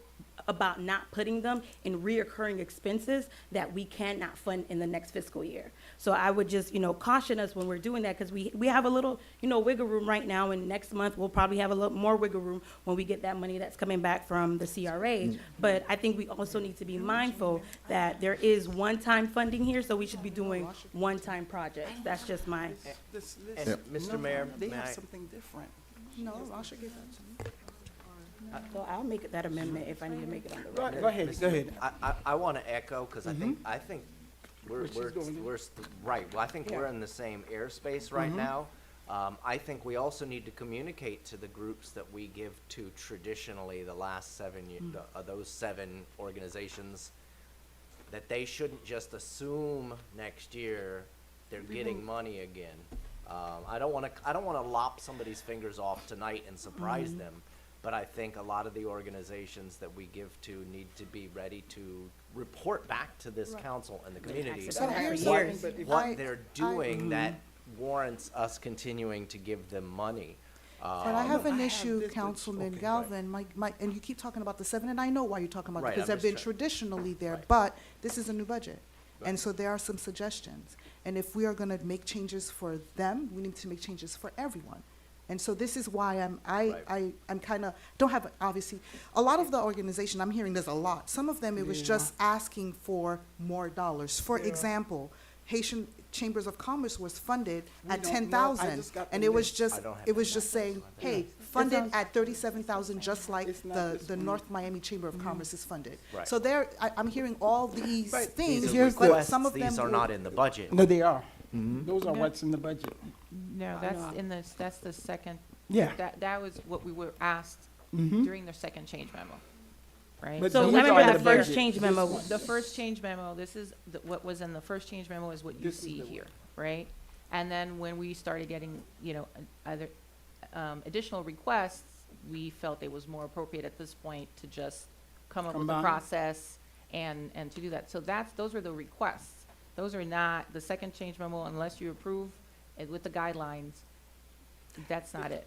about not putting them in reoccurring expenses that we cannot fund in the next fiscal year. So I would just, caution us when we're doing that, because we have a little, wiggle room right now, and next month we'll probably have a little more wiggle room when we get that money that's coming back from the CRA. But I think we also need to be mindful that there is one-time funding here, so we should be doing one-time projects. That's just my. This And list, Mr. Mayor, they may have I- something different. No, Rasha gave that to me. So I'll make that amendment if I need to make it on the record. Go ahead, go ahead. I want to echo, because I think we're, What she's doing. right, well, I think we're in the same airspace right now. I think we also need to communicate to the groups that we give to traditionally the last 7 years, those 7 organizations, that they shouldn't just assume next year they're getting money again. I don't want to lop somebody's fingers off tonight and surprise them. But I think a lot of the organizations that we give to need to be ready to report back to this council and the community So here's what, something, what they're doing that warrants us continuing to give them money. But I have an I have issue, this, Councilman okay, go ahead. Galvin, and you keep talking about the 7, and I know why you're talking about it, Right, because I'm they've been just trying- traditionally there, Right. but this is a new budget. And so there are some suggestions. And if we are gonna make changes for them, we need to make changes for everyone. And so this is why I'm kind of, don't have, obviously, a lot of the organization, I'm hearing there's a lot. Some of them, it was just asking for more dollars. For example, Haitian Chambers of Commerce was funded We at don't know. I 10,000. just got And the it was list. just, I don't have it was that just saying, list. hey, funded sounds- at 37,000, just like It's not the this one. North Miami Chamber of Commerce is funded. Right. So there, I'm hearing all these Right. things, These are Here's the- but requests, some of them these are will- not in the budget. No, they are. Those are No. what's in the budget. No, that's the second. Yeah. That was what we were asked Mhm. during their second change memo, right? But So these I are remember in that the first budget. change memo. The first change memo, this is, what was in the first change memo is what you This is see the here, right? And then when we started getting, other, additional requests, we felt it was more appropriate at this point to just come up with a Combine. process and to do that. So those are the requests. Those are not, the second change memo, unless you approve it with the guidelines, that's not it.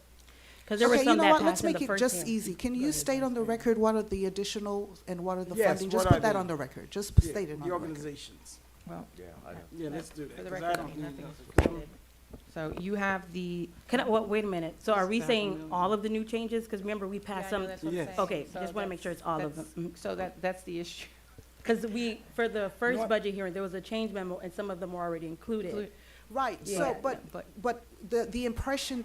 Because there were Okay, you some know that what, let's passed in make the it first just year. easy. Can you state on the record what are the additional and what are the Yes, funding? Just what are put that they? on the record, just Yeah, state it on the the record. organizations. Well, Yeah, I know. Yeah, let's do that. for the 'cause I record, don't nothing need is those. recorded. So you have the, Wait a minute. So are we Staff saying million. all of the new changes? Because remember, we passed some. Yes. Okay, just want to make sure it's all of them. that's- so that's the issue. Because for the first what? budget hearing, there was a change memo, and some of them were already included. Right, Yeah. so, but the impression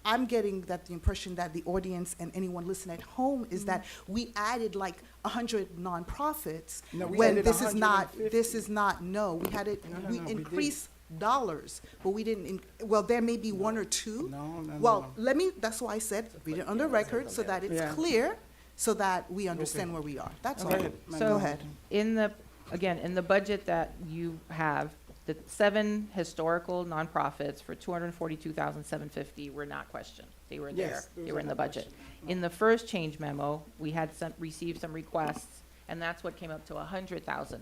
I'm getting that the impression that the audience and anyone listening at home is that we added like 100 nonprofits. No, we When added this is not, 150. no, we had it, No, we we increased dollars, but we didn't, well, there may be one or two. No, no, Well, no. that's why I said, read it on the record so that it's Yeah. clear, so that we understand where we are. That's all. Go ahead, Go Madam. ahead. In the budget that you have, the 7 historical nonprofits for $242,750 were not questioned. They were there. Yes, those They were are in the not budget. In the first change memo, we had received some requests, and that's what came up to $100,000.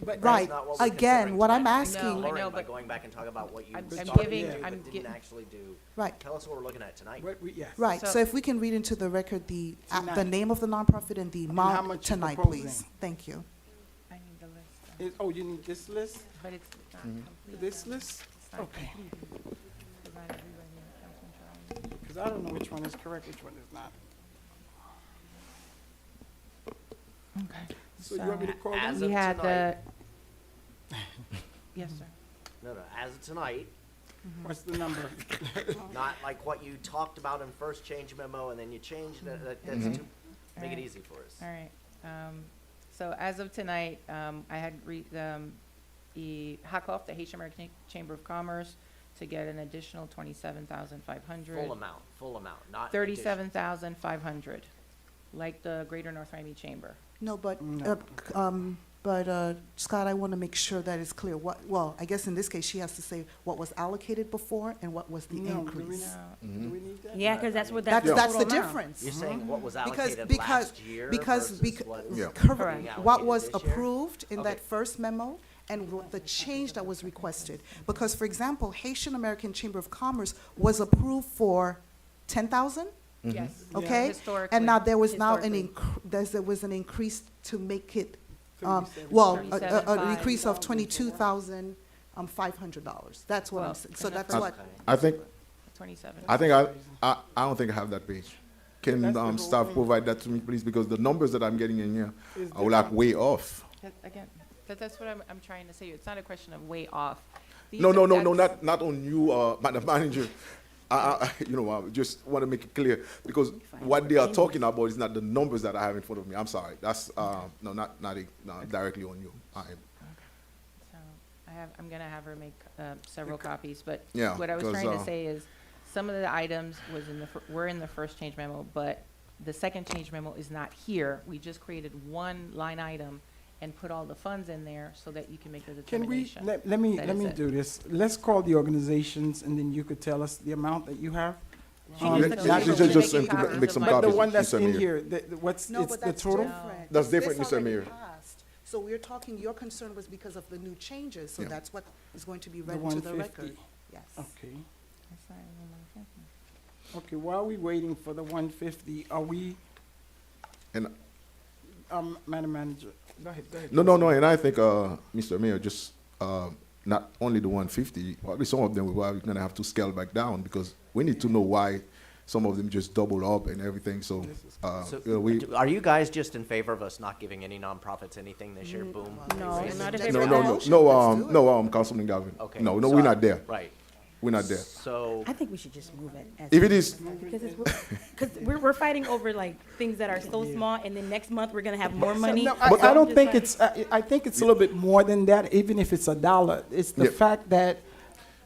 But Right, not what we're again, considering what I'm tonight. asking. No, I Lorraine, know, by but going back and talk about what you I'm started giving- to do I'm but gi- didn't actually do. Right. Tell us what we're looking at tonight. Yes. Right, So- so if we can read into the record the Tonight. name of the nonprofit and the how amount much you're tonight, proposing. please. Thank you. I need the list, Oh, you need this list? but it's not complete. This list? It's not Okay. complete. Provide everybody, Councilman Charles. Because I don't know which one is correct, which one is not. Okay. So you want me to call As them? We of had tonight. yes, sir. No, as of tonight, What's the number? not like what you talked about in first change memo and then you changed it. That's too, Make it Alright. easy for us. All right. So as of tonight, I had Hakoff, the Haitian American Chamber of Commerce, to get an additional 27,500. Full amount, not. 37,500, like the Greater North Miami Chamber. No, but, No. Scott, I want to make sure that it's clear what, well, I guess in this case, she has to say what was allocated before and what was the No, do we increase. not- do we need that? Yeah, because that's That's the total amount. difference. You're saying what was Because- allocated because- last year Because, versus bec- what's Yeah. correct, being what was allocated this year? approved in that Okay. first memo and the change that was requested. Because, for example, Haitian American Chamber of Commerce was approved for 10,000, Yes. okay? Historically. And now there was now Historically. there was an increase to make it, 37. well, an 37,500. increase of $22,500. That's what I'm Well, saying. So and that's that's what, I think, 27. I don't think I have that page. Can, That's the whole staff thing. provide that to me, please? Because the numbers that I'm getting in here Is are like different. way off. Again, that's what I'm trying to say. It's not a question of way off. No, That's- not on you, Madam Manager. I just want to make it clear, because what they are talking about is not the numbers that I have in front of me. I'm sorry. That's, no, not directly on you. So I'm gonna have her make several copies, but Yeah, what I was 'cause, trying to say is, some of the items were in the first change memo, but the second change memo is not here. We just created one line item and put all the funds in there so that you can make a Can we, determination. let That me is it. do this. Let's call the organizations, and then you could tell us the amount that you have. She Um, needs not to just- make just copies make of some my- But the copies, one that's Mr. in Mayor. here, what's, no, it's but the that's total? different. That's This different, Mr. already Mayor. passed. So we're talking, your concern was because of the new changes, so Yeah. that's what is going to be The read into the 150. record. Yes. Okay. That's not even 150. Okay, while we waiting for the 150, are we, And Madam Manager, go ahead. no, and I think, Mr. Mayor, just, not only the 150, probably some of them we're gonna have to scale back down, because we need to know why some of them just double up and everything, so, So, we, are you guys just in favor of us not giving any nonprofits anything this year? Boom. No, Raise not it. if no, it's no, all- Councilman Galvin. Okay. No, so we're not there. Right. We're not there. So, I think we should just move it. as If it is. is, Because we're fighting over like things that are so small, and then next month we're gonna have more money. No, But- I don't Just think like- it's, I think it's a little bit more than that, even if it's $1. It's the Yeah. fact that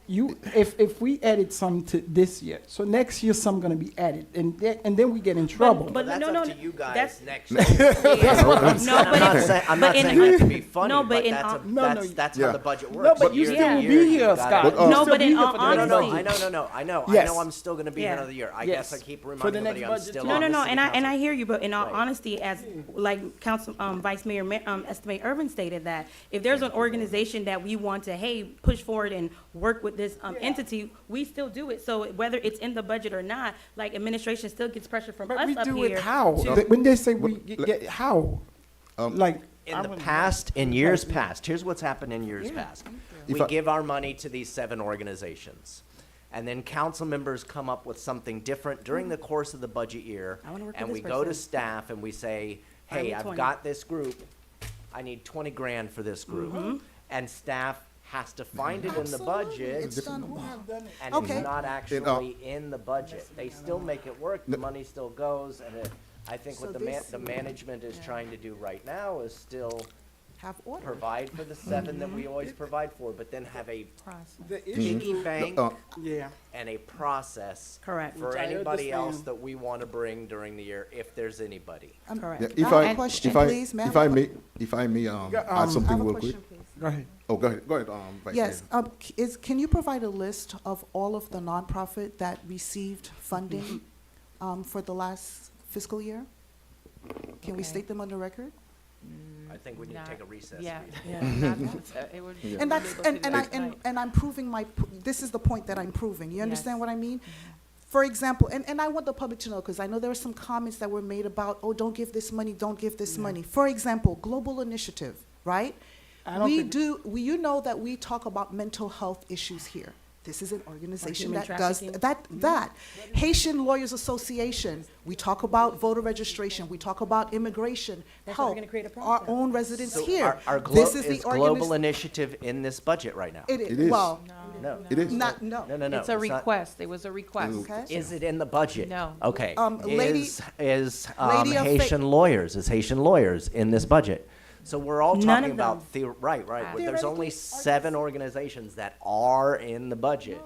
if we added some to this year, so next year some gonna be added, and then we get in trouble. but that's no, up no, to you guys that's- next No, I'm not but saying, I'm but not in- saying that to be funny, No, but but in that's, all- that's Yeah. how the budget No, works. but you Year to still will year, be you here, gotta- Scott. But, You No, still but be in here all for the No, next no, honesty- budget. I know. Yes. I'm still gonna be Yeah. another year. I Yes. guess I keep For the reminding next everybody I'm budget, still too. No, on no, the no, city and I council. hear you, but in all Right. honesty, as like Council Vice Mayor Estimate Urban stated, that if there's an organization that we want to, hey, push forward and work with this entity, we still do it. So whether it's in the budget or not, like administration still gets pressure from But us we up do here. it how? to- When they say we But- get, how? Like. In I the wouldn't- past, in years past, here's what's happened in years Yeah. past. If We I- give our money to these 7 organizations. And then council members come up with something different during the course of the budget year. I wanna work with And this we go to person. staff and we say, I hey, need I've 20. got this group. I need 20 grand for this group. Mm-hmm. And staff has to find it in the Absolutely, budget. it's done well. And Okay. it's not actually in the budget. They still make it work, the money still goes, and I think So what this- the management is trying to do right now is still Have order. provide for the 7 that we always provide for, but then have a The piggy issue, bank yeah. and a process Correct. for Which I anybody else understand. that we want to bring during the year, if there's anybody. Correct. yeah, I have a question, please, ma'am. if I may, add I something have a real quick. question, please. Go ahead. Oh, go ahead, Vice Yes, Mayor. can you provide a list of all of the nonprofit that received funding for the last fiscal year? Can we Okay. state them on the record? I think we need to take a recess. Yeah. Yeah. It would. And that's, able to and, do and I, that and, tonight. and I'm proving this is the point that I'm proving. You understand Yes. what I mean? For example, and I want the public to know, because I know there were some comments that were made about, oh, don't give this money, don't give this money. For example, Global Initiative, right? I don't think- You know that we talk about mental health issues here. This is an organization human that does trafficking? that. Haitian Lawyers Association, we talk about voter registration, we talk about immigration, That's why we're help gonna create a our process. own residents So here. our This is is the global organiz- initiative in this budget right now? It It is, is. well, No. It is. not, no. No, It's a not. request. It was a request. Okay. Is it in the budget? No. Okay. Lady- Is Lady of Fa- Haitian lawyers, is Haitian lawyers in this budget? So we're all None talking of about, right. There's only 7 organizations that are in the budget.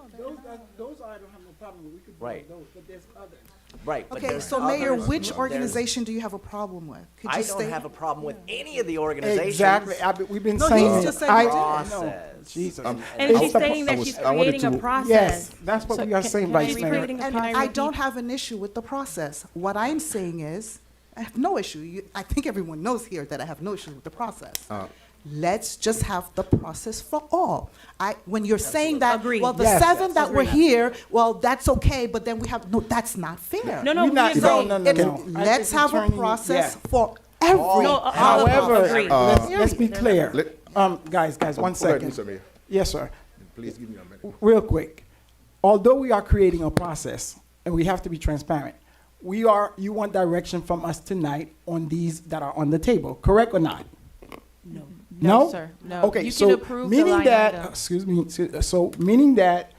Those I don't have no problem with. We could Right. those, but there's others. Right, but Okay, there's so Mayor, others. which There's- organization do you have a problem with? Could I you don't state- have a problem with any of the organizations. Exactly. We've been No, saying he's it. just saying you did. No, Process. Jesus. And It's she's the- saying that I she's was- I wanted creating a to- process. Yes, that's what So we are can- saying, can Vice I Mayor. repeat? And Can I I repeat? don't have an issue with the process. What I'm saying is, I have no issue. I think everyone knows here that I have no issue with the process. Let's just have the process for all. When you're saying that, Agreed. well, the Yes. 7 that were Agreed. here, well, that's okay, but then we have, no, that's not fair. No, We're not- we're no, saying, no, no, It's- no. I Let's think have a attorney- process yeah. for every. No, all of them. However, Agreed. let's be clear. Guys, Go one ahead, second. Mr. Mayor. Yes, sir. Please give me a minute. Real quick. Although we are creating a process, and we have to be transparent, you want direction from us tonight on these that are on the table, correct or not? No. No, sir. No. Okay, You so can approve the meaning line that, item. excuse me, so meaning that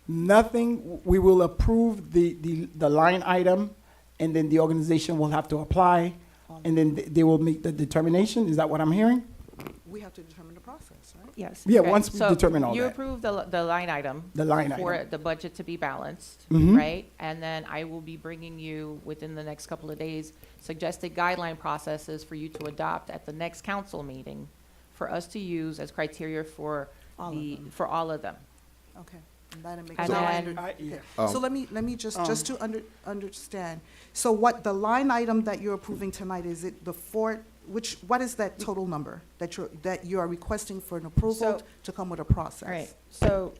nothing, we will approve the line item, and then the organization will have to apply, and then they will make the determination? Is that what I'm hearing? We have to determine the process, right? Yes. Yeah, Okay, once we so determine all you that. approve the line item. The line For item. the budget to be balanced, Mhm. right? And then I will be bringing you, within the next couple of days, suggested guideline processes for you to adopt at the next council meeting for us to use as criteria for All of them. for all of them. Okay. And that makes And now I then- under- Yeah. okay. So let me just to understand. So what the line item that you're approving tonight, is it the what is that total number that you are requesting for an approval So- to come with a process? All right, so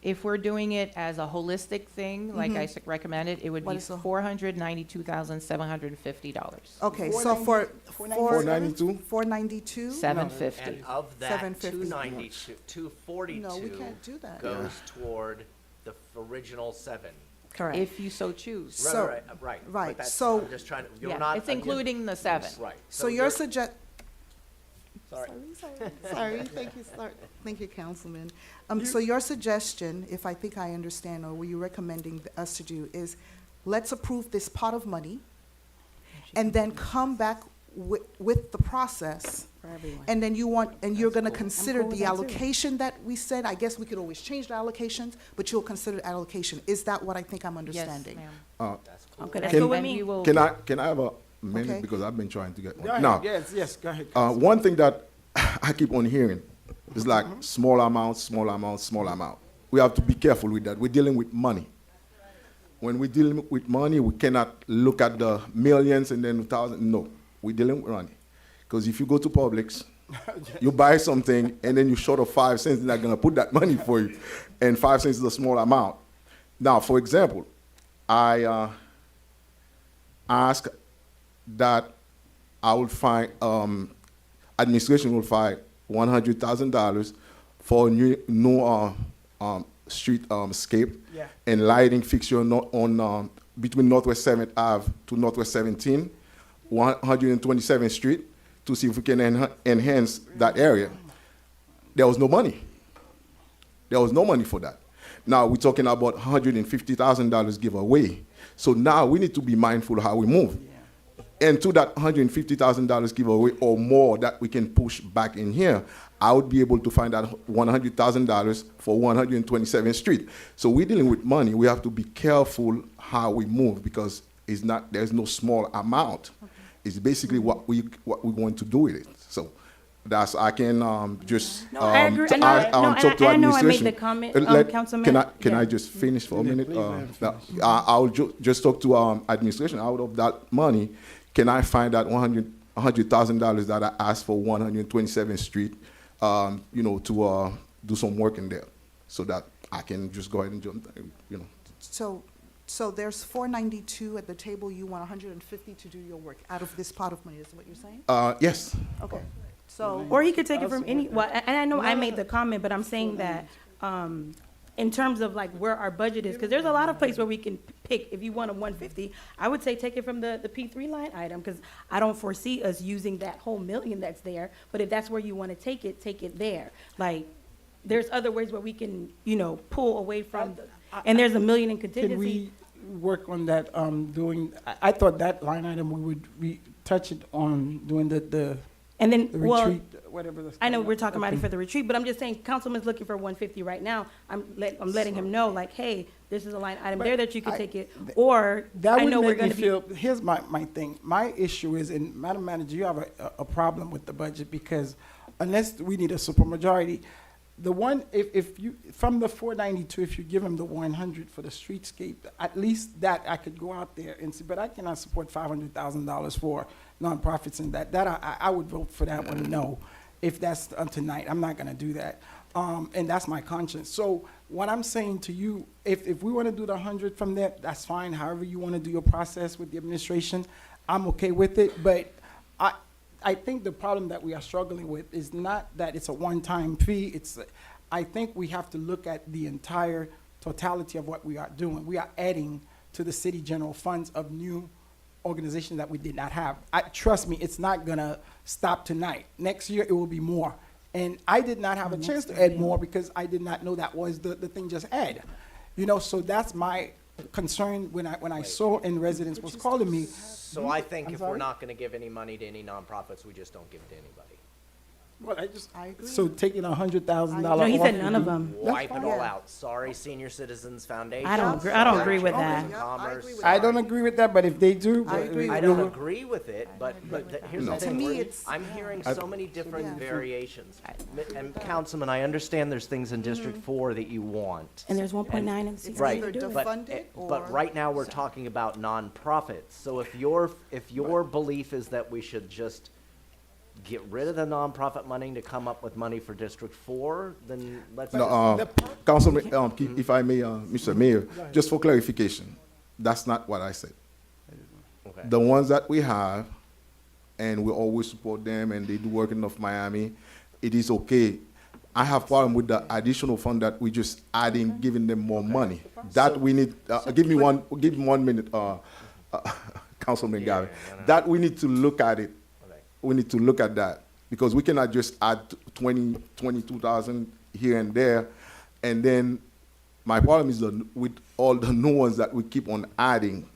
if we're doing it as a holistic thing, like I recommended, it would What be is the- $492,750. Okay, so for 492? 492? $750. And of that, 750. 242, No, we 242 can't do that. goes toward the original 7. Correct. If you so choose. So- Right. But right, that's- so- I'm just trying to, you're Yeah, not. it's including the 7. Right. So you're you're- sorry, thank you, Councilman. So your suggestion, if I think I understand, or were you recommending us to do, is let's approve this pot of money, and then come back with the process, For everyone. and then you're gonna consider cool with the that too. allocation that we said. I guess we could always change the allocations, but you'll consider allocation. Is that what I think I'm Yes, understanding? ma'am. Okay, that's Can- good with And me. you will- Can I have a minute, Okay. because I've been trying to get Go one. ahead. Now, Yes, go ahead. one thing that I keep on hearing is like small amount, small amount, small amount. We have to be careful with that. We're dealing with money. When we're dealing with money, we cannot look at the millions and then thousands. No, we're dealing with money. Because if you go to Publix, you buy something and then you're short of 5 cents, they're not going to put that money for you. And 5 cents is a small amount. Now, for example, I ask that I will find, administration will find $100,000 for new street scape Yeah. and lighting fixture on between Northwest 7th Ave to Northwest 17, 127th Street, to see if we can enhance that area. There was no money. There was no money for that. Now we're talking about $150,000 giveaway. So now we need to be mindful how we move. And to that $150,000 giveaway or more that we can push back in here, I would be able to find that $100,000 for 127th Street. So we're dealing with money. We have to be careful how we move, because there's no small amount. It's basically what we're going to do with it. So I can just No, I agree. t- And I- no, and talk to I know I made administration. the comment, Councilman. Can I Yeah. just finish for a minute? please, I'll just talk to administration. Out of that money, can I find that $100,000 that I asked for 127th Street, to do some work in there, so that I can just go ahead and jump. So there's 492 at the table. You want 150 to do your work out of this pot of money. Is what you're saying? Yes. Okay. So Or he could take it from any, well, and I know I made the comment, but I'm saying that, in terms of like where our budget is, because there's a lot of places where we can pick, if you want a 150, I would say take it from the P3 line item, because I don't foresee us using that whole million that's there, but if that's where you want to take it there. Like, there's other ways where we can, you know, pull away from, and there's a million in Can contingency. we work on that, I thought that line item, we would touch it on doing the And then, well, retreat, whatever the. I know we're talking about it for the retreat, but I'm just saying, Councilman's looking for 150 right now. I'm letting him know, like, hey, this is a line item But there that you can I- take it, or That I would know we're make me gonna be. feel, here's my thing. My issue is, and Madam Manager, you have a problem with the budget because unless we need a supermajority, the one, if you, from the 492, if you give him the 100 for the streetscape, at least that I could go out there and see, but I cannot support $500,000 for nonprofits and that I would vote for that one, no. If that's tonight, I'm not gonna do that. And that's my conscience. So what I'm saying to you, if we wanna do the 100 from there, that's fine, however you wanna do your process with the administration, I'm okay with it, but I think the problem that we are struggling with is not that it's a one-time fee, I think we have to look at the entire totality of what we are doing. We are adding to the city general funds of new organizations that we did not have. Trust me, it's not gonna stop tonight. Next year, it will be more. And I did not have a chance to add more because I did not know that was the thing just add. You know, so that's my concern when I saw and residents was calling me. So I think I'm if we're sorry? not gonna give any money to any nonprofits, we just don't give it to anybody. Well, I agree. so taking $100,000 No, he said none of them. Wipe it all fine. out. Sorry, Senior Citizens Foundation. I don't agree with Sorry, that. Chamber of Yeah, I Commerce. agree with I don't agree with that, but if they do. I agree I with don't that. agree with it, but here's the To thing, me, we're- it's- I'm hearing so many different Yeah. variations. And Councilman, I understand there's things in District 4 that you want. And there's 1.9 in the It's Right, either to do it. but, defunded but or- right now, we're talking about nonprofits. So if your belief is that we should just get rid of the nonprofit money to come up with money for District 4, then let's. No, Councilman, if I may, Mr. Mayor, just for clarification, that's not what I said. Okay. The ones that we have, and we always support them, and they do work in North Miami, it is okay. I have problem with the additional fund that we just adding, giving them more money. That we need, give me 1 minute, Councilman Gavin. That we need to look at it. Okay. We need to look at that, because we cannot just add 22,000 here and there. And then my problem is with all the new ones that we keep on adding.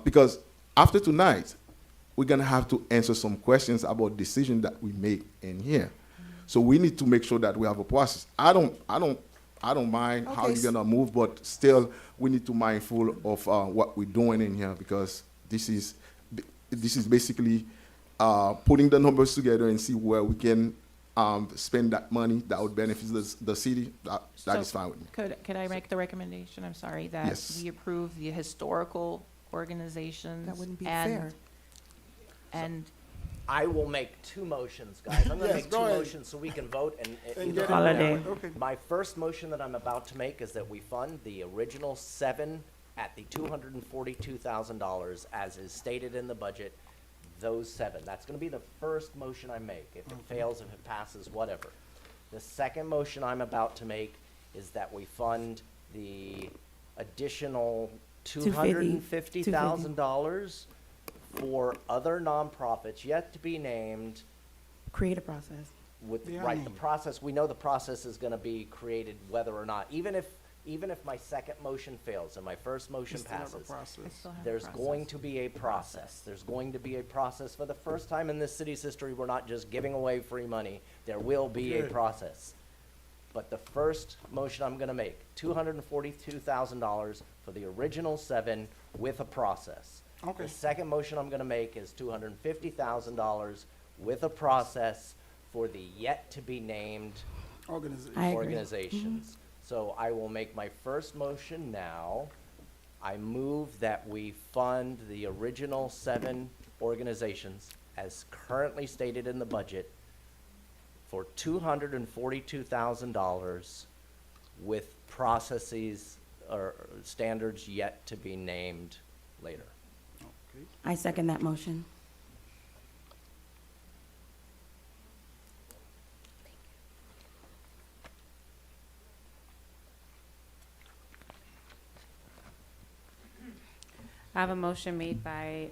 Because after tonight, we're gonna have to answer some questions about decisions that we make in here. So we need to make sure that we have a process. I don't mind how Okay, you're gonna move, but still, we need to mindful of what we're doing in here, because this is basically putting the numbers together and see where we can spend that money that would benefit the city. That So is fine with me. Could I make the recommendation, I'm sorry, that Yes. we approve the historical organizations? That wouldn't be and- fair. And I will make two motions, guys. I'm gonna Yes, make two go ahead. motions so we can vote and And either get it Holiday. done. Okay. My first motion that I'm about to make is that we fund the original 7 at the $242,000 as is stated in the budget, those 7. That's gonna be the first motion I make. If it fails, if it passes, whatever. The second motion I'm about to make is that we fund the additional $250,000 for other nonprofits yet to be named Create a process. with, Yeah. right, the process, we know the process is gonna be created whether or not, even if my second motion fails and my first motion Still have a passes, process. I still have a there's process. going to be a process. There's going to be a process. For the first time in this city's history, we're not just giving away free money. There will be a Good. process. But the first motion I'm gonna make, $242,000 for the original 7 with a process. Okay. The second motion I'm gonna make is $250,000 with a process for the yet-to-be-named Organization. I agree. organizations. So I will make my first motion now. I move that we fund the original 7 organizations as currently stated in the budget for $242,000 with processes or standards yet to be named later. I second that motion. I have a motion made by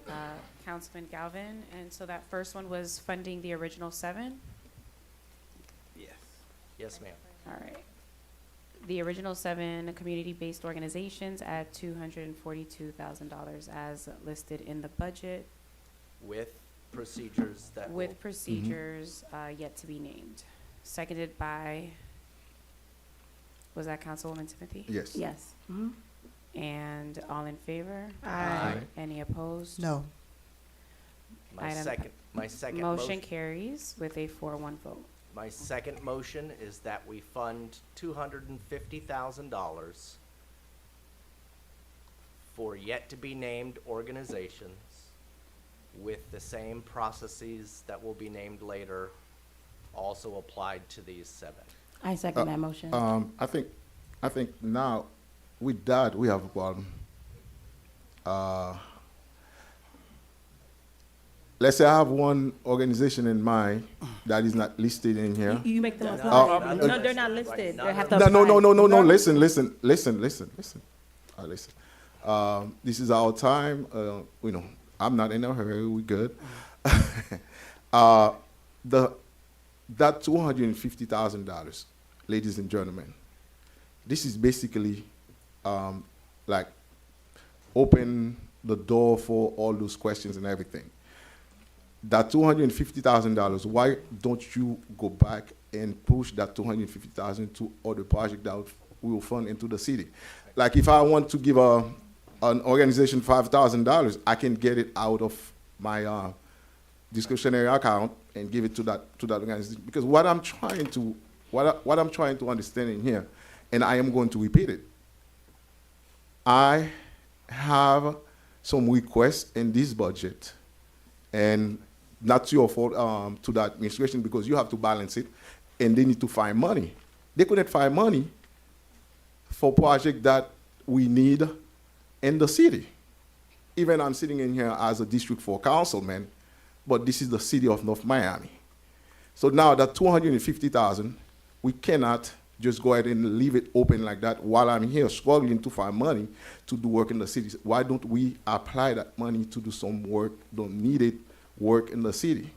Councilman Galvin, and so that first one was funding the original 7? Yes, ma'am. All right. The original 7 community-based organizations at $242,000 as listed in the budget, With procedures that will. with procedures yet to be named. Seconded by, was that Councilwoman Timothy? Yes. Yes. And all in favor? Aye. Any opposed? No. My Item- second Motion carries with a 4-1 vote. My second motion is that we fund $250,000 for yet-to-be-named organizations with the same processes that will be named later also applied to these 7. I second that motion. I think now with that we have a problem. Let's say I have one organization in mind that is not listed in here. You make them No, apply. no, No, they're not listed. They have to No, apply. no. Listen. Listen. This is our time. I'm not in a hurry. We good. That $250,000, ladies and gentlemen, this is basically like open the door for all those questions and everything. That $250,000, why don't you go back and push that $250,000 to other projects that we will fund into the city? Like if I want to give an organization $5,000, I can get it out of my discretionary account and give it to that organization. Because what I'm trying to understand in here, and I am going to repeat it, I have some requests in this budget, and not your fault to the administration, because you have to balance it, and they need to find money. They couldn't find money for projects that we need in the city. Even I'm sitting in here as a District 4 councilman, but this is the city of North Miami. So now that $250,000, we cannot just go ahead and leave it open like that while I'm here struggling to find money to do work in the city. Why don't we apply that money to do some work, don't need it, work in the city?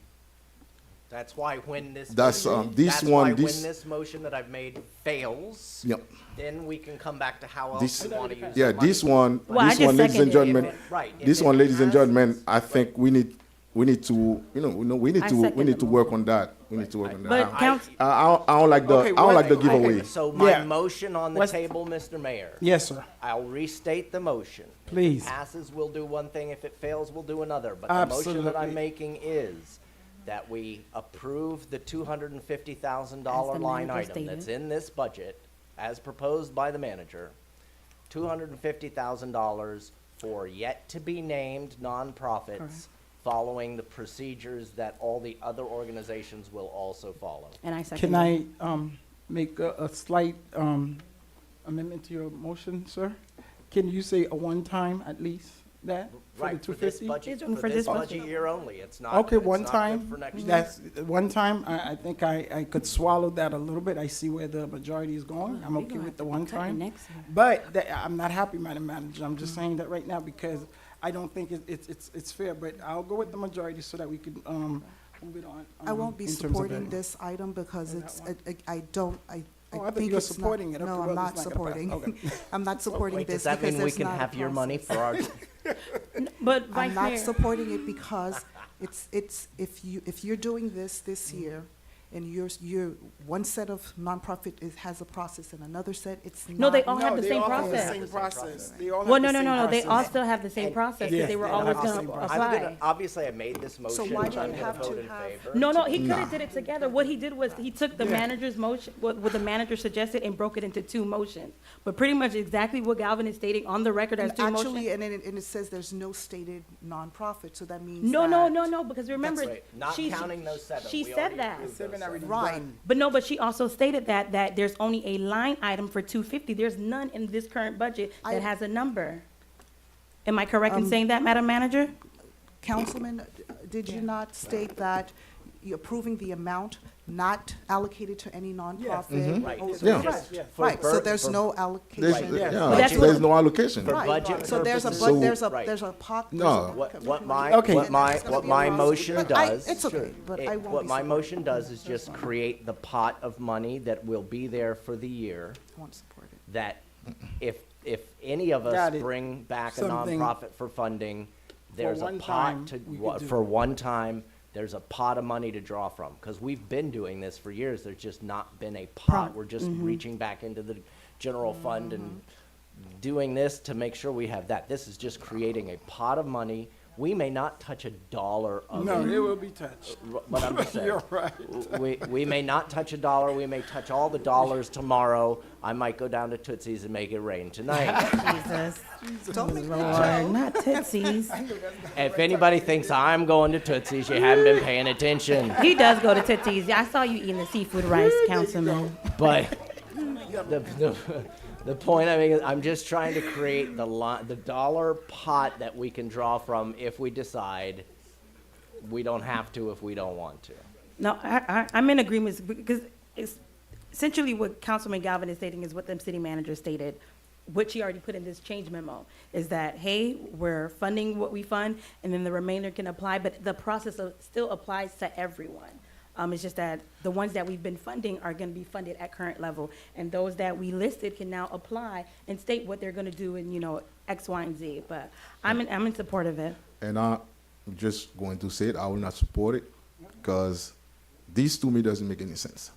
That's why when this. That's, motion- this that's one- why this- when this motion that I've made fails. Yep. Then we can come back to how else This, we want to use yeah, the money. this one, Well, I this just one, ladies and seconded it. gentlemen, Right. if this it one, ladies and has- gentlemen, I think we need to, we need I to second the work on that. We need to work on that. But count, I don't like the, Okay, I don't like the what- giveaway. So my Yeah. motion on the What's- table, Mr. Mayor. Yes, sir. I'll restate the motion. If Please. it passes, we'll do one thing. If it fails, we'll do another. But the motion that I'm Absolutely. making is that we approve the $250,000 As the line manager item that's stated. in this budget, as proposed by the manager, $250,000 for yet-to-be-named nonprofits, following the procedures that all the other organizations will also follow. and I second. Can it. I make a slight amendment to your motion, sir? Can you say a one-time at least, that, for the Right, for this 250? budget, For for this this budget. budget year only. It's not. Okay, it's one not good time, for next year. that's, one time, I think I could swallow that a little bit. I see where the majority is going. I'm We okay gonna with the have one to cut it time. next year. But I'm not happy, Madam Manager. I'm just saying that right now because I don't think it's fair. But I'll go with the majority so that we can move it on. I won't be in terms of supporting that. this item because On it's, that I don't, I Oh, I thought think you were it's not. supporting it. Okay, No, well, I'm not it's not gonna pass. supporting. Okay. I'm not supporting Wait, this does that because mean we there's can not a have your money process. for our? But Vice I'm not Mayor, supporting it because it's, if you're doing this year, and you're, one set of nonprofit has a process and another set, it's not. No, they all have No, the they same all have the process. same process. They all have well, the no, same they all process. still have the same And- process, Yeah, because they were they all always have the gonna same apply. process. I'm gonna, obviously, I made this motion. why do I'm you gonna have vote to in have- favor. No, he could have did it together. What he did was he took the Yeah. manager's motion, what the manager suggested, and broke it into 2 motions. But pretty much exactly what Galvin is stating on the record as And 2 motions. actually, and it says there's no stated nonprofit, so that means No, that. because remember, Wait, not she, counting those 7. she We said already that. approved those Seven already 7. Right. done. But she also stated that there's only a line item for 250. There's none in this current budget I- that has a number. Am I correct in Um, saying that, Madam Manager? Councilman, did you not state that, you're approving the amount not allocated to any nonprofit. Mhm. Right. or- So Right, just for right, so bur- there's for- no There's, allocation. yeah, That's there's what- no allocation. For Right. budget So there's a, purposes. but there's a, Right. there's a pot. No. there's a What commitment. my, Okay. what my, It's gonna what be my a lot. motion But does. it's okay, but I won't What be my supporting motion it. does is just create the pot of money that will be there for the year, I won't support it. that if any of us Got it. bring back a Something nonprofit for funding, there's a one pot time to, we could do. for one time, there's a pot of money to draw from. Because we've been doing this for years, there's just not been a pot. We're just reaching back into the general fund and doing this to make sure we have that. This is just creating a pot of money. We may not touch a dollar of No, it. it will be touched. But I'm just saying. You're right. We may not touch a dollar, we may touch all the dollars tomorrow. I might go down to Tootsie's and make it rain tonight. Jesus. Don't make me Lord, not Tootsies. If anybody thinks I'm going to Tootsie's, you haven't been paying attention. He does go to Tootsies. I saw you eating the seafood rice, Councilman. But the point I make is I'm just trying to create the dollar pot that we can draw from if we decide. We don't have to if we don't want to. No, I'm in agreement because it's essentially what Councilman Galvin is stating is what the city manager stated, what she already put in this change memo, is that, hey, we're funding what we fund, and then the remainder can apply, but the process still applies to everyone. It's just that the ones that we've been funding are gonna be funded at current level, and those that we listed can now apply and state what they're gonna do in, X, Y, and Z, but I'm in support of it. And I'm just going to say it, I will not support it, because this to me doesn't make any sense.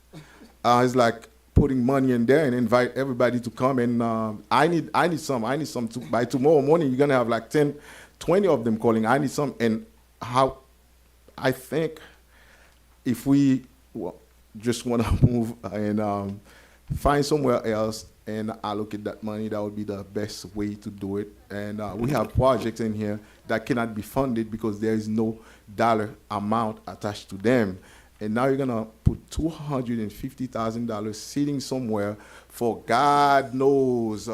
It's like putting money in there and invite everybody to come and I need some by tomorrow morning you're gonna have like 10, 20 of them calling, I need some. And how I think if we just want to move and find somewhere else and allocate that money, that would be the best way to do it. And we have projects in here that cannot be funded because there is no dollar amount attached to them. And now you're gonna put $250,000 sitting somewhere for God knows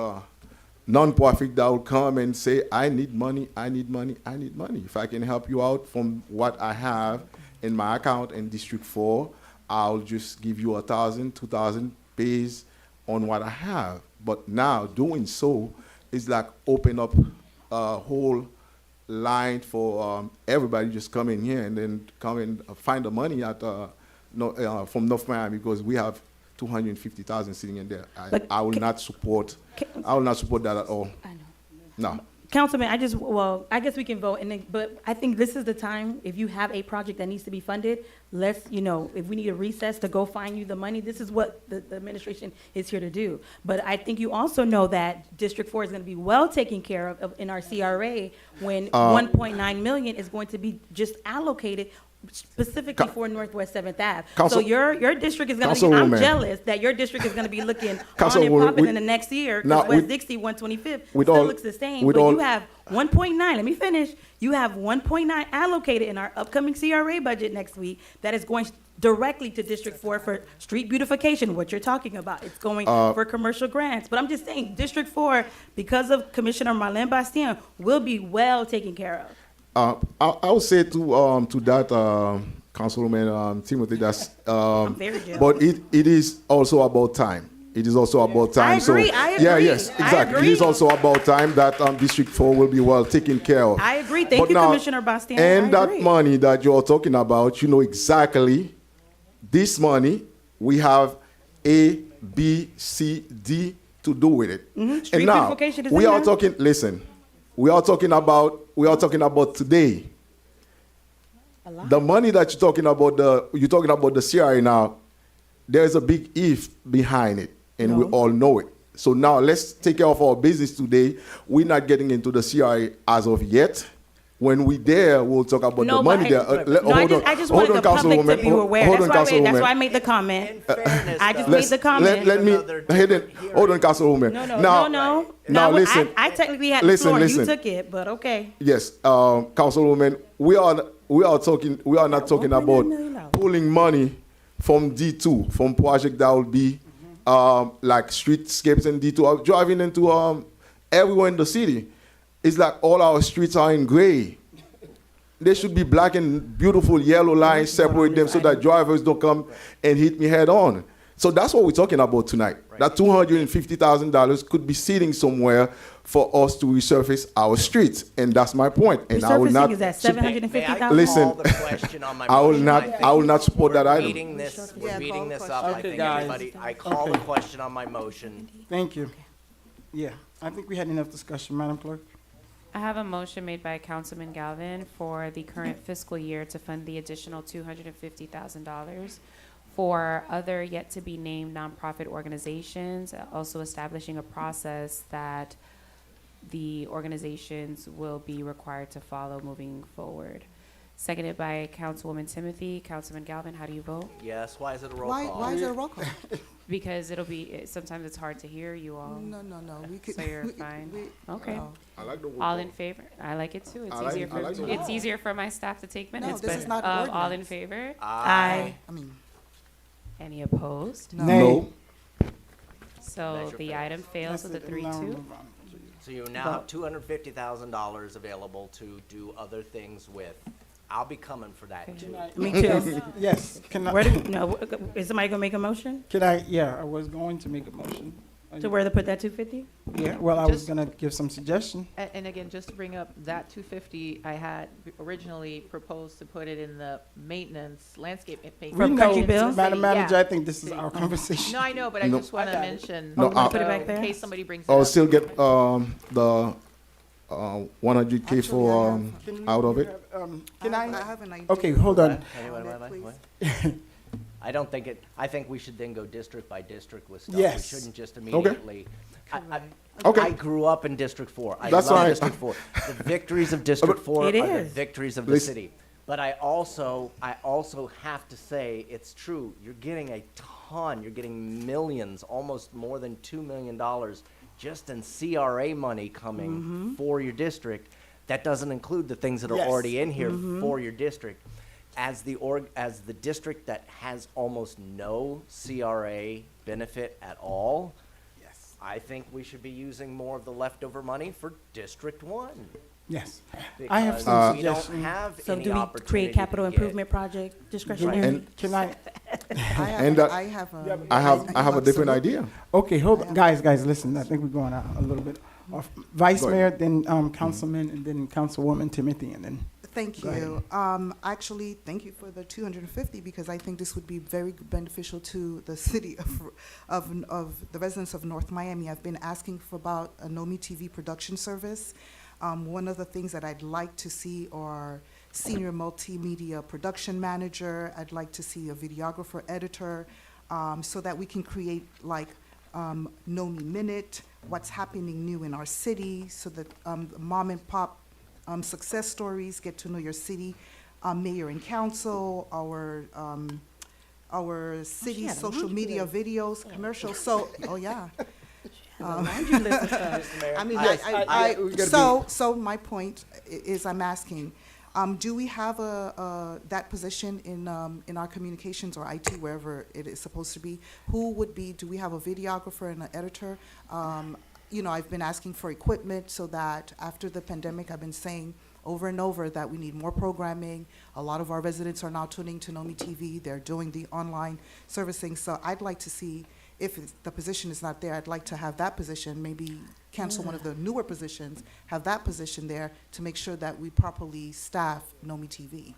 nonprofit that will come and say, I need money, I need money, I need money. If I can help you out from what I have in my account in District 4, I'll just give you 1,000, 2,000 based on what I have. But now doing so is like open up a whole line for everybody just come in here and then come and find the money at from North Miami, because we have 250,000 sitting in there. I will not support that at all. I know. No. Councilman, I guess we can vote, but I think this is the time, if you have a project that needs to be funded, let's, if we need a recess to go find you the money, this is what the administration is here to do. But I think you also know that District 4 is going to be well taken care of in our CRA when 1.9 million is going to be just allocated specifically for Northwest 7th Ave. So your district is going to be, I'm jealous that your district is going to be looking on and popping in the next year, because West Dixie 125th still looks the same, but you have 1.9, let me finish, you have 1.9 allocated in our upcoming CRA budget next week that is going directly to District 4 for street beautification, what you're talking about. It's going for commercial grants. But I'm just saying, District 4, because of Commissioner Marlene Bastien, will be well taken care of. I would say to that, Councilwoman Timothy, that's, very jealous. but it is also about time. It is also about time. I agree. Yeah, yes, exactly. It is also about time that District 4 will be well taken care of. I agree. Thank But you, now, Commissioner Bastien. And I that agree. money that you're talking about, you know exactly this money, we have A, B, C, D to do with it. Street And now, beautification is we in are there? talking, listen, we are talking about today. The money that you're talking about, the CRA now, there's a big if behind it, and we all know it. So now let's take care of our business today. We're not getting into the CRA as of yet. When we there, we'll talk about the money there. I just want the public to be aware. That's why I made the comment. I just made the comment. Let me, hold on, Councilwoman. No. Now listen. I technically had the floor. You took it, but okay. Yes, Councilwoman, we are not talking about pulling money from D2, from project that will be like streetscapes and D2, driving into everywhere in the city. It's like all our streets are in gray. There should be black and beautiful yellow lines separate them so that drivers don't come and hit me head on. So that's what we're talking about tonight. That $250,000 could be sitting somewhere for us to resurface our streets, and that's my point. And I will not. Resurfacing is at May I call Listen, the question on my I will motion? not. think I will not support that we're item. beating this, we're Yeah, beating call this the up. I question. think Okay, guys. everybody, I call the Okay. question on my motion. Thank you. Yeah, I think we had enough discussion, Madam Clerk. I have a motion made by Councilman Galvin for the current fiscal year to fund the additional $250,000 for other yet-to-be-named nonprofit organizations, also establishing a process that the organizations will be required to follow moving forward. Seconded by Councilwoman Timothy. Councilman Galvin, how do you vote? Yes, why is it a roll Why, call? why is there a roll call? Because sometimes it's hard to hear you all. No, we could. So you're fine? Okay. no. I like the All in favor? I like it too. I like- Easier I like for, the it's vote. easier for my staff to take minutes, this but, is not all in ordinance. favor? Aye. I mean, Any opposed? no. No. So Measure the fails. item fails with a That's it. Now 3-2. move on. So you now have $250,000 available to do other things with. I'll be coming for that too. Me too. Yes, Where do, no, is somebody gonna make a motion yeah, I was going to make a motion. to where to put that 250? Yeah, well, I was Just- gonna give some suggestion. And again, just to bring up that 250, I had originally proposed to put it in the maintenance, landscape maintenance. We From know, Country Bill? Madam Yeah. Manager, I think this is City. our conversation. No, I know, but I No. just want I to got it. mention. No, wanna put it back there? In case somebody brings it I'll up. still get the 100K for Actually, out of it. Can I I? have an idea. Okay, hold on. Please. I don't think I think we should then go district by district with stuff. Yes. We shouldn't just immediately. I Okay. grew up in District 4. I That's love right. District 4. The victories of District 4 It are the is. victories of the Listen. city. But I also have to say it's true. You're getting a ton. You're getting millions, almost more than $2 million just in CRA money coming for your district. That doesn't include the things that are Yes. already in here for your district. As the district that has almost no CRA benefit at all, Yes. I think we should be using more of the leftover money for District 1. Yes. I have because some we don't suggestions. have So any do we opportunity create capital to get- improvement project discretionary? And can I? And, I have a. I have a different idea. Okay, hold on, guys, listen, I think we're going out a little bit off. Vice Go Mayor, ahead. then Councilman, and then Councilwoman Timothy, and then. Thank Go you. Actually, thank you for the 250 because I think this would be very beneficial to the city of the residents of North Miami. I've been asking for about a NOMI TV production service. One of the things that I'd like to see are senior multimedia production manager. I'd like to see a videographer, editor, so that we can create like NOMI Minute, what's happening new in our city, so that mom and pop success stories, get to know your city, mayor and council, our city had a social laundry media list. videos, commercials. So, oh yeah. Laundry list of stuff. I mean, Yes, we gotta so my point is, I'm asking, do we have that position in our communications or IT, wherever it is supposed to be? Who would be? Do we have a videographer and an editor? You know, I've been asking for equipment so that after the pandemic, I've been saying over and over that we need more programming. A lot of our residents are now tuning to NOMI TV. They're doing the online servicing. So I'd like to see, if the position is not there, I'd like to have that position, maybe cancel one of the newer positions, have that position there to make sure that we properly staff NOMI TV.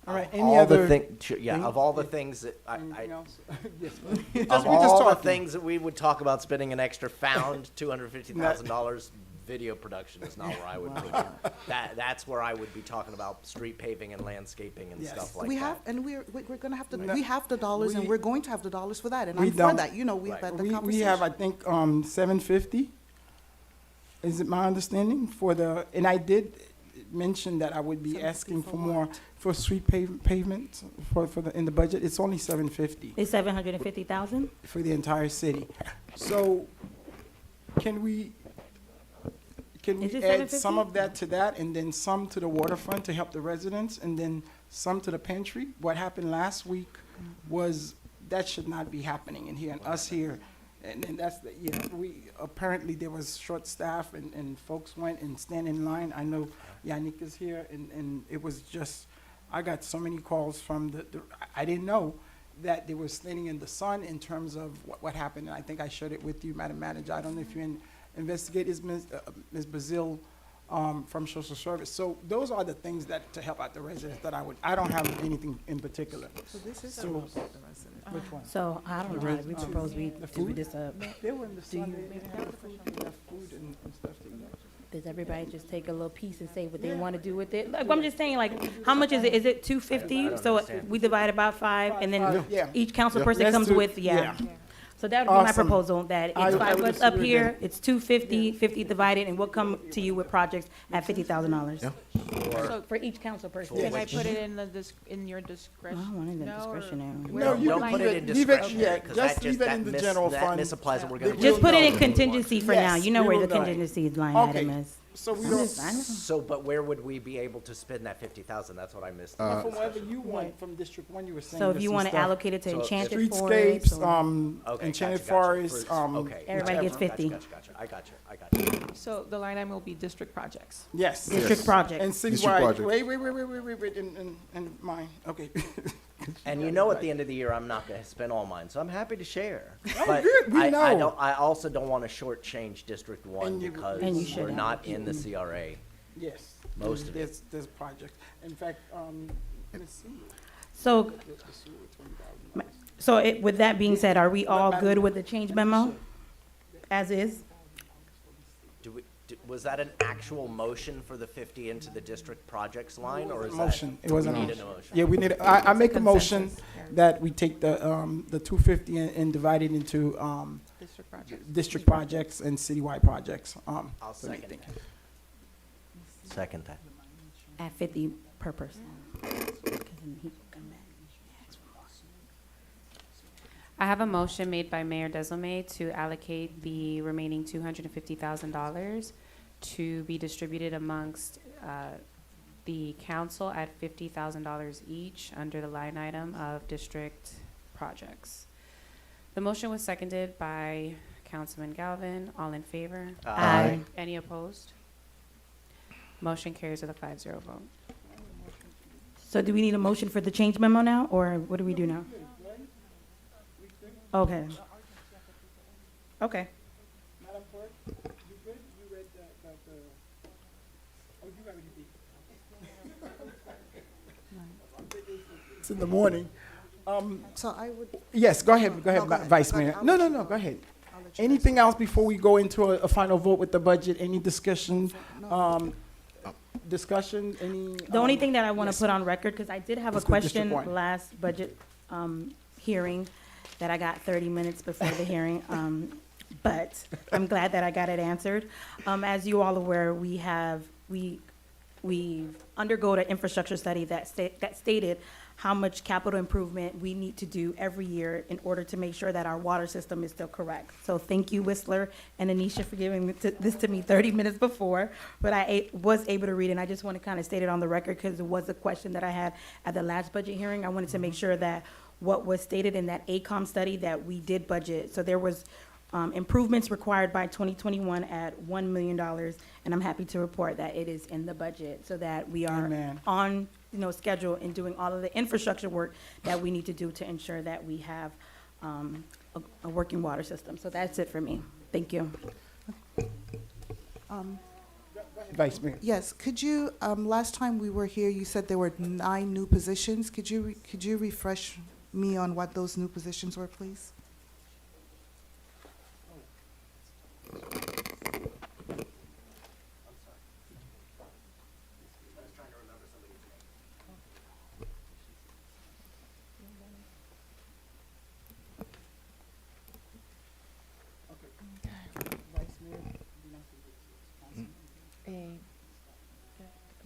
All right, any All the other? yeah, thing? of all the things that Anything else? Yes. of we're just all the talking. things that we would talk about spending an extra found $250,000, video production is not where I would put it. That's where I would be talking about street paving and landscaping and Yes. stuff like We that. have, and we're going to have No, we have the dollars and we- we're going to have the dollars for that, and We I'm for don't. that, you know, we've Right. had the We conversation. have, I think, 750. Is it my understanding for the, and I did mention that I would be 750 asking for for more, what? for street pavement for the, in the budget. It's only 750 It's 750,000? for the entire city. So can we Is it add some 750? of that to that and then some to the waterfront to help the residents and then some to the pantry? What happened last week was, that should not be happening in here, and us here and that's, apparently there was short staff and folks went and stand in line. I know Yannick is here and it was just, I got so many calls from I didn't know that they were standing in the sun in terms of what happened. And I think I shared it with you, Madam Manager. I don't know if you investigate is Ms. Brazil, from social service. So those are the things that, to help out the residents that I don't have anything in particular. So this is So, which one? So I don't know, we propose we The do food? this up. They were in the Do sun, you- they have food, they have food and stuff to eat. Does everybody just take a little piece and say what they want to do with it? Like, I'm just saying, like, how much is it? Is it $250? So understand. we divide about 5, and then Yeah. each council Yeah. person Let's comes do- with, yeah. So that would be my Awesome. proposal, that I it's would 5 bucks up disagree here, again. it's 250, 50 divided, and we'll come to you with projects at $50,000 Yeah. So for each council person. can I which- put it in in your I discretion? don't want it in No, or discretionary. where- No, you Don't can put leave it in it- leave it- discretionary, yeah, 'cause just that leave it in the general that fund. misapplies what we're They gonna will Just put it in know. contingency for now, Yes, you know we where will the know. contingency line Okay. item is. So we I don't, know. So, but where would we be able to spend that 50,000? That's what I missed. from wherever you want, from District One, you were saying. So if there's you some want to stuff. allocate it to So Enchanted Forest, Streetscapes, or Okay, Enchanted gotcha. Forest, Okay. Everybody gets Gotcha, 50. Gotcha. I got you. So the line item will be district projects. yes. district Yes. project. And District citywide, project. wait, and mine, okay. And you know, at the end of the year, I'm not going to spend all mine, so I'm happy to share. Oh, But good, we know. I also don't want to shortchange District One And you- because And you we're shouldn't. not in the CRA. Yes. Most of it. There's projects. In fact, let's see. So, The sewer, $20,000. so with that being said, are we all Madam- good with the change memo? As is? Was that an actual motion for the 50 into the district projects line, or is that? Motion, it was a We need motion. an motion. Yeah, we need, I make a motion consensus. that we take the 250 and divide it into, District projects. district projects and citywide projects. I'll What do you second think? that. Second that. At 50 per person. I have a motion made by Mayor Deslame to allocate the remaining $250,000 to be distributed amongst the council at $50,000 each under the line item of district projects. The motion was seconded by Councilman Galvin. All in favor? Aye. Any opposed? Motion carries with a 5-0 vote. So do we need a motion for the change memo now, or what do we do now? Okay. Okay. Madam Clerk, you good? You read oh, you already did. It's in the morning. So I would, Yes, go ahead, No, go ahead. Vice Go ahead. Mayor. I'll No, let no, you no, go. go ahead. I'll let you Anything else before we go into a final vote with the budget? Any discussion? Discussion, any? The only thing that I want yes. to put on record, because I did have a Let's go District question one. last budget hearing that I got 30 minutes before the hearing, but I'm glad that I got it answered. As you all aware, we've undergone an infrastructure study that stated how much capital improvement we need to do every year in order to make sure that our water system is still correct. So thank you, Whistler and Anisha, for giving this to me 30 minutes before, but I was able to read it, and I just want to kind of state it on the record because it was a question that I had at the last budget hearing. I wanted to make sure that what was stated in that ACOM study that we did budget. So there was improvements required by 2021 at $1 million, and I'm happy to report that it is in the budget so that we are Amen. on schedule in doing all of the infrastructure work that we need to do to ensure that we have a working water system. So that's it for me. Thank you. Vice Mayor. yes, could you, last time we were here, you said there were 9 new positions. Could you refresh me on what those new positions were, please?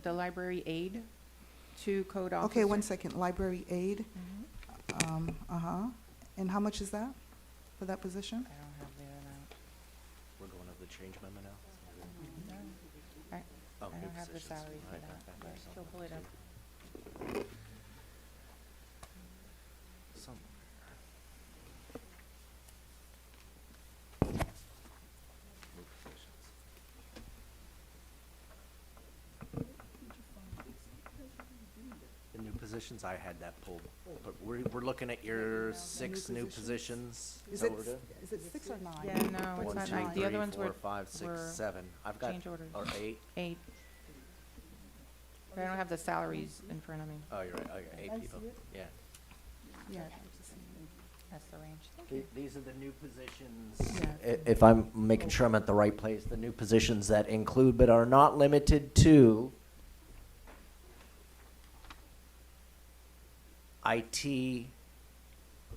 The library aide, 2 code officers. Okay, 1 second, library aide, and how much is that for that position? I don't have their amount. We're going over the change memo now? I Oh, new don't have the positions. salary for Right, that, right, but right. she'll pull it up. Somewhere. positions? I had that pulled. But we're looking at your 6 new positions. Is that it, what we're doing? is it 6 or 9? Yeah, no, it's 1, not 2, nine. The 3, other ones 4, were 5, 6, were 7. I've got, change orders. or 8. 8. But I don't have the salaries in front of me. Oh, you're right. I got 8 people. Yeah. Yeah. That's the range. Thank you. These are the new positions. Yeah. If I'm making sure I'm at the right place, the new positions that include but are not limited to IT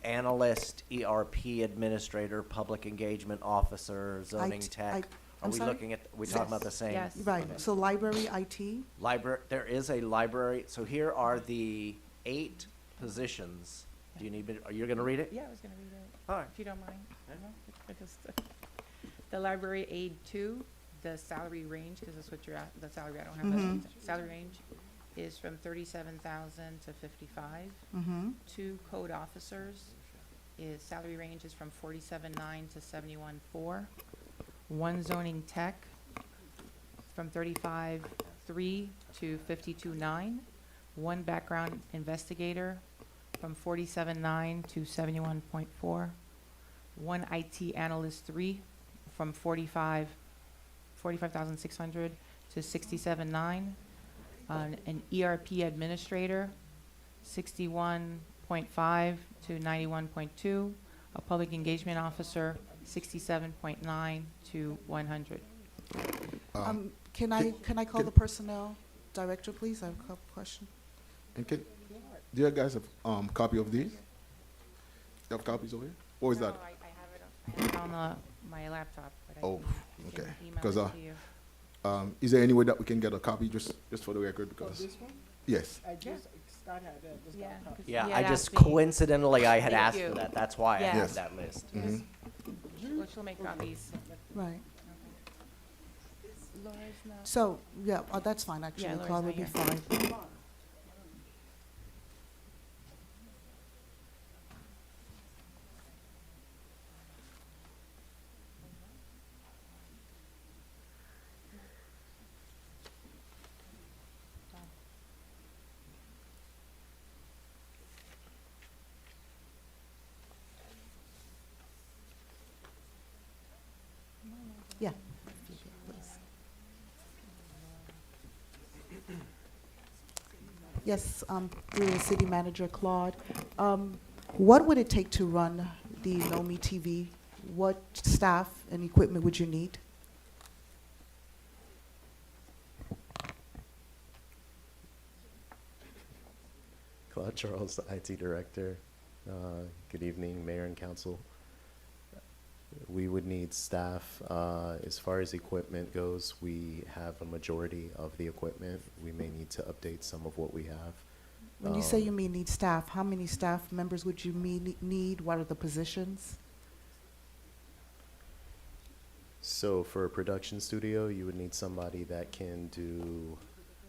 analyst, ERP administrator, public engagement officer, zoning IT tech. Are I'm we sorry? looking at, we talking about the same? Yes. Right, Okay. so library, IT, Library, there is a library, so here are the 8 positions. Do you need me, are you gonna read it? Yeah, I was gonna read it. All right. If you don't mind. I just, the library aid 2, the salary range, because that's what you're at, the salary, I don't have Mhm. that. Salary range is from 37,000 to 55. mm-hmm, 2 code officers is, salary range is from 47,900 to 71,400. 1 zoning tech from 35,300 to 52,900. 1 background investigator from 47,900 to 71.4. 1 IT analyst 3 from 45,600 to 67,900. An ERP administrator, 61.5 to 91.2. A public engagement officer, 67.9 to 100. Can I call can- the personnel director, please? I have a couple questions. And do you guys have copy of these? You have copies over here? Or is No, that? I have it on my laptop, but I Oh, can okay. email Because it to you. is there any way that we can get a copy just for the record? For Because this one, yes. I just started, I just Yeah, got a copy. 'cause Yeah, you I had just asked me. coincidentally, I had Thank asked you. for that. That's why I Yeah. have Yes. that list. Mhm. Well, she'll make copies. Right. Laura's not. So, yeah, that's fine, actually. Laura's Claude not would be here. fine. Yeah. Yes, through the city manager, Claude. What would it take to run the NOMI TV? What staff and equipment would you need? Claude Charles, the IT director. Good evening, Mayor and Council. We would need staff. As far as equipment goes, we have a majority of the equipment. We may need to update some of what we have. When you say you may need staff, how many staff members would you need? What are the positions? So for a production studio, you would need somebody that can do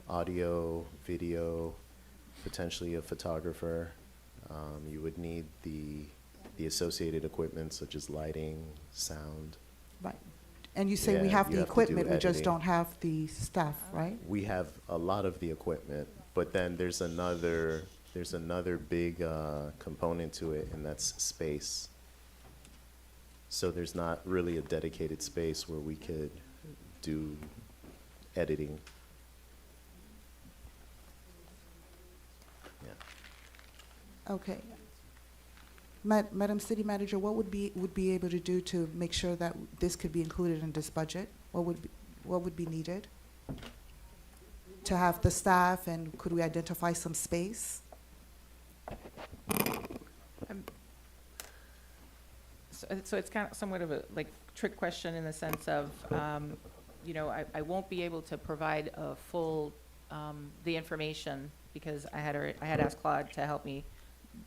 audio, video, potentially a photographer. You would need the associated equipment such as lighting, sound. Right. And you say we Yeah, have you the have to do equipment, we just editing. don't have the staff, right? We have a lot of the equipment, but then there's another big component to it, and that's space. So there's not really a dedicated space where we could do editing. Yeah. Okay. Madam City Manager, what would be able to do to make sure that this could be included in this budget? What would be needed? To have the staff, and could we identify some space? So it's kind of somewhat of a like trick question in the sense of, you know, I won't be able to provide a full, the information because I had asked Claude to help me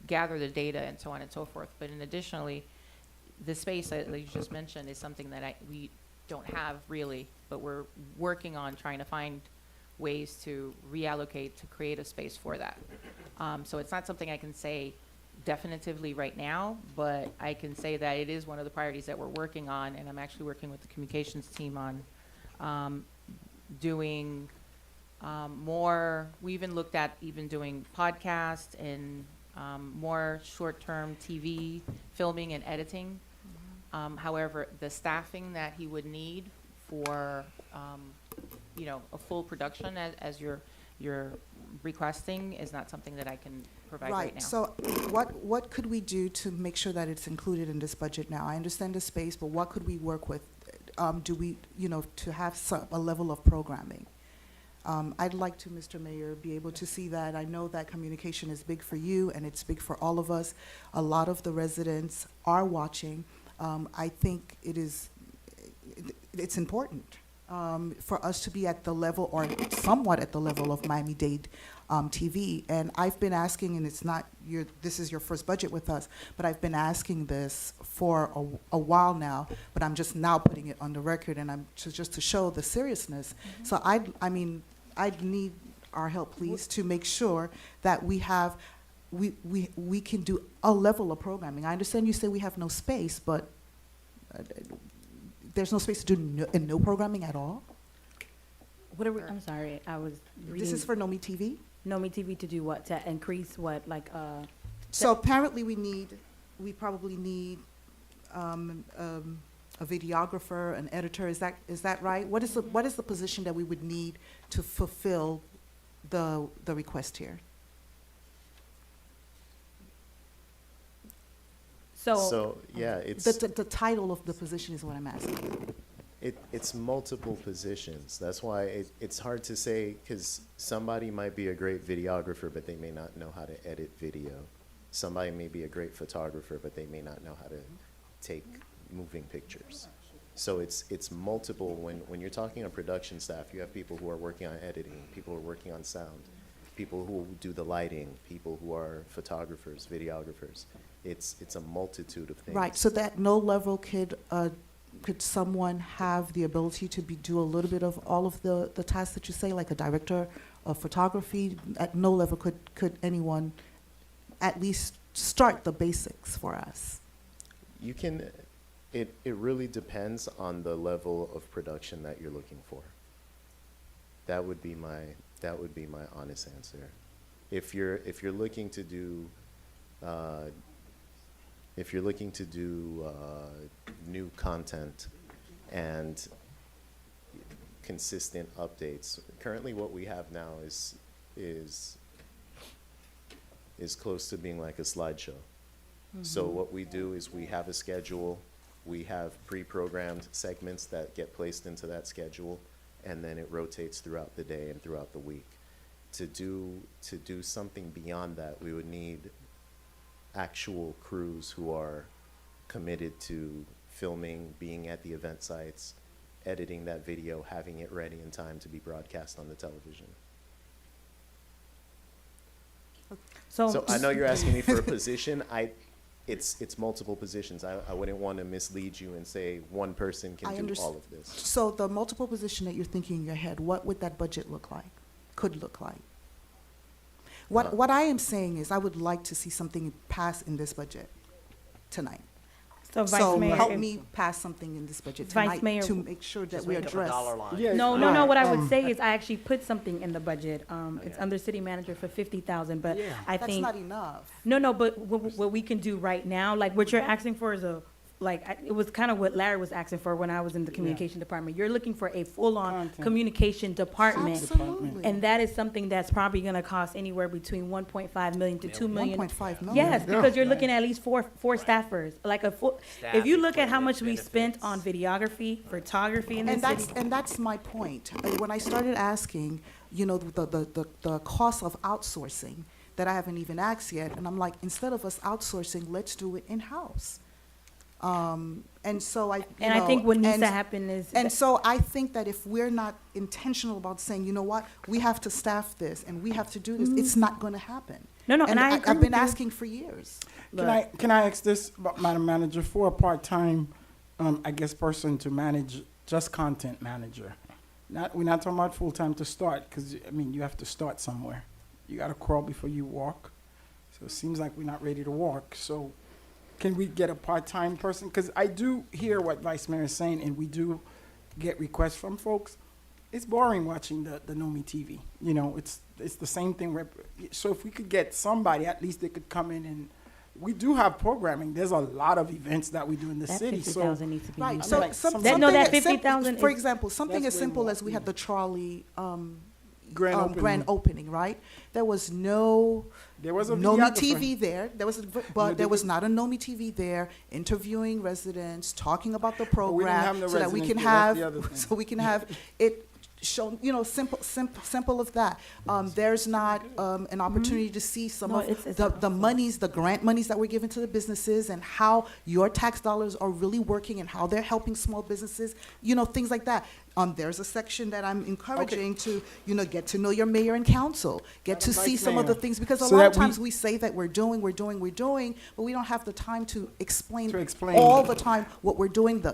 gather the data and so on and so forth. But in additionally, the space that you just mentioned is something that we don't have really, but we're working on trying to find ways to reallocate to create a space for that. So it's not something I can say definitively right now, but I can say that it is one of the priorities that we're working on, and I'm actually working with the communications team on doing more, we even looked at even doing podcasts and more short-term TV filming and editing. However, the staffing that he would need for, you know, a full production as you're requesting is not something that I can provide right now. So what could we do to make sure that it's included in this budget now? I understand the space, but what could we work with? Do we, you know, to have a level of programming? I'd like to, Mr. Mayor, be able to see that. I know that communication is big for you and it's big for all of us. A lot of the residents are watching. I think it's important for us to be at the level or somewhat at the level of Miami-Dade TV. And I've been asking, and it's not this is your first budget with us, but I've been asking this for a while now, but I'm just now putting it on the record, and I'm just to show the seriousness. So I'd need our help, please, to make sure that we have, we can do a level of programming. I understand you say we have no space, but there's no space to do no programming at all? What are we, I'm sorry, I was reading. This is for Nomi TV? Nomi TV to do what? To increase what, like, So apparently we probably need a videographer, an editor, is that right? What is the position that we would need to fulfill the request here? So, yeah, it's. The title of the position is what I'm asking. It's multiple positions. That's why it's hard to say, because somebody might be a great videographer, but they may not know how to edit video. Somebody may be a great photographer, but they may not know how to take moving pictures. So it's multiple. When you're talking on production staff, you have people who are working on editing, people who are working on sound, people who do the lighting, people who are photographers, videographers. It's a multitude of things. Right, so that no level could someone have the ability to do a little bit of all of the tasks that you say, like a director of photography? At no level could anyone at least start the basics for us? You can, it really depends on the level of production that you're looking for. That would be my honest answer. If you're looking to do new content and consistent updates, currently what we have now is close to being like a slideshow. So what we do is we have a schedule, we have pre-programmed segments that get placed into that schedule, and then it rotates throughout the day and throughout the week. To do something beyond that, we would need actual crews who are committed to filming, being at the event sites, editing that video, having it ready in time to be broadcast on the television. So I know you're asking me for a position. It's multiple positions. I wouldn't want to mislead you and say one person can do all of this. So the multiple position that you're thinking in your head, what would that budget look like, could look like? What I am saying is I would like to see something pass in this budget tonight. So Vice Mayor, help me pass something in this budget Vice tonight Mayor, to make sure that we address. No, what I would say is I actually put something in the budget. It's under city manager for 50,000, but I think. That's not enough. No, but what we can do right now, like what you're asking for is it was kind of what Larry was asking for when I was in the communication department. You're looking for a full-on communication department. Absolutely. And that is something that's probably gonna cost anywhere between 1.5 million to 2 million. 1.5 million. Yes, because you're looking at least four staffers, like if you look at how much we spent on videography, photography in the city. And that's my point. When I started asking, the cost of outsourcing that I haven't even asked yet, and I'm like, instead of us outsourcing, let's do it in-house. And so I think what needs to happen is. And so I think that if we're not intentional about saying, you know what, we have to staff this and we have to do this, it's not going to happen. No, and I agree I've been with you. asking for years. Can I ask this, Madam Manager, for a part-time, person to manage, just content manager? We're not talking about full-time to start, because, you have to start somewhere. You got to crawl before you walk. So it seems like we're not ready to walk. So can we get a part-time person? Because I do hear what Vice Mayor is saying, and we do get requests from folks. it's boring watching the Nomi TV. You know, it's the same thing. So if we could get somebody, at least they could come in and, we do have programming. There's a lot of events that we do in the That city. 50,000 needs to be Right, used. so like some, that- no, something that as simple- 50,000 For is- example, something That's as way simple more, as we had the Charlie, Grand grand opening, right? There was no There was a Nomi videographer. TV there. There was, but there was not a Nomi TV there interviewing residents, talking about the But we didn't have program, no so that we can residents there. That's the have, other thing. so we can have it shown. You know, simple of that. There's not an opportunity to see some No, of it's the monies, the grant monies that we're giving to the businesses, and how your tax dollars are really working, and how they're helping small businesses. You know, things like that. There's a section that I'm encouraging to, you know, get to know your mayor and council, get to Madam see Vice some of the Mayor, things, because a so lot of that we- times we say that we're doing, but we don't have the time to explain, To explain. all the time what we're doing, the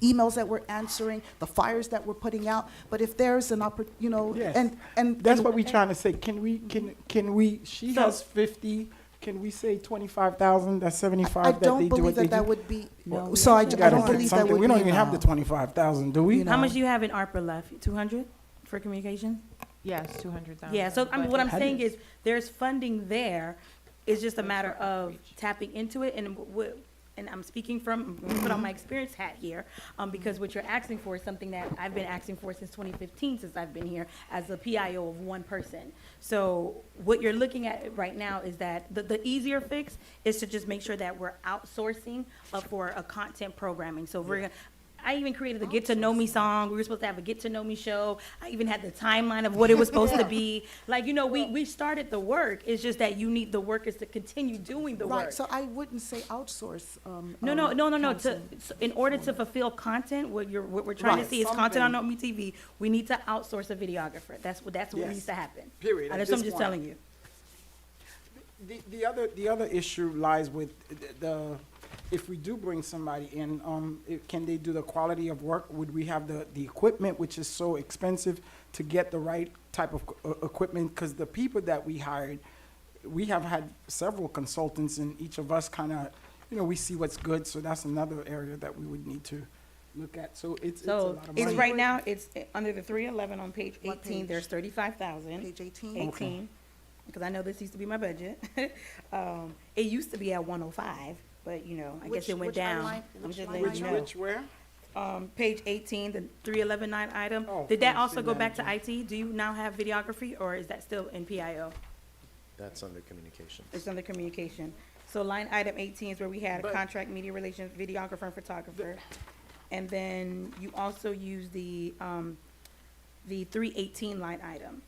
emails that we're answering, the fires that we're putting out. But if there's an you know, Yes. and That's what we're trying to say. Can we, she So- has 50, can we say 25,000, that's 75 I that they don't do what believe they that do? would be. No, So I we don't Gotta get believe that something. would We don't be even have the enough. 25,000, do we? You know. How much do you have in ARPA left? 200 for communication? Yes, 200,000. Yeah, so I mean, but- what I'm saying is, there's funding there. It's just a matter of tapping into it, and and I'm speaking from, put on my experience hat here, because what you're asking for is something that I've been asking for since 2015, since I've been here as a PIO of one person. So what you're looking at right now is that the easier fix is to just make sure that we're outsourcing for a content programming. So we're gonna, I even created a Get to Know Me song. We were supposed to have a Get to Know Me show. I even had the timeline of what it was supposed to be. Like, you know, we started the work. It's just that you need the workers to continue doing the work. Right, so I wouldn't say outsource. No. council. In order to fulfill content, what we're trying to Right, see is content on something. Nomi TV. We need to outsource a videographer. That's what Yes. needs to happen. Period, at That's what I'm this just point. telling you. The other issue lies with if we do bring somebody in, can they do the quality of work? Would we have the equipment, which is so expensive, to get the right type of equipment? Because the people that we hired, we have had several consultants, and each of us kind of, you know, we see what's good, so that's another area that we would need to look at. So it's a So lot of it's money. right now, it's under the 311 on page What 18, page? there's 35,000. Page 18? 18, because I know this used to be my budget. It used to be at 105, but, you know, I guess it went Which down. line- I'm which just line letting you know. Which where? Page 18, the 311 item. Oh, Did that from also city go back to manager. IT? Do you now have videography, or is that still in PIO? That's under communications. It's under communication. So line item 18 is where we had a But- contract media relations, videographer and photographer. And then you also use the 318 line item.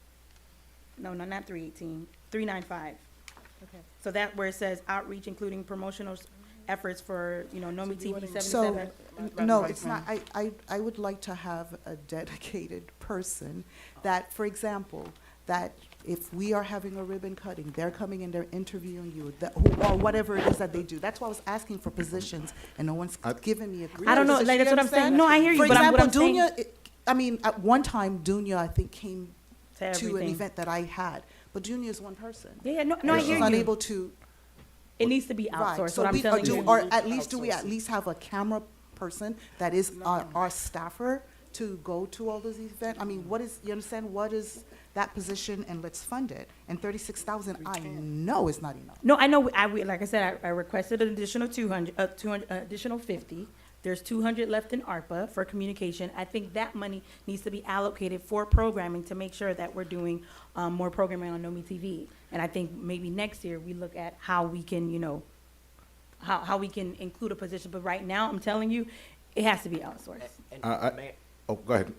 No, not 318, 395. Okay. So that where it says outreach, including promotional efforts for, you know, Nomi do you TV wanna- 77. No, Vice it's not. I would like to have a dedicated person that, for example, that if we are having a ribbon cutting, they're coming in, they're interviewing you, or whatever it is that they do. That's why I was asking for positions, and no one's given me a green. I don't know, position. like, that's You what I'm saying. understand? No, I hear you, For but what I'm example, saying. Dunya, I mean, at one time, Dunya, I think, came To to an everything. event that I had, but Dunya is one person. Yeah, no, I And hear she's you. unable to. It needs to be Right, outsourced, so what I'm we- telling do- you. Or at least, do we at least have a camera person that is our staffer to go to all those events? I mean, you understand, what is that position, and let's fund it? And 36,000, I know is not enough. No, I know, like I said, I requested an additional 200, additional 50. There's 200 left in ARPA for communication. I think that money needs to be allocated for programming to make sure that we're doing more programming on Nomi TV. And I think maybe next year we look at how we can, you know, how we can include a position. But right now, I'm telling you, it has to be outsourced. And may- Oh, go ahead.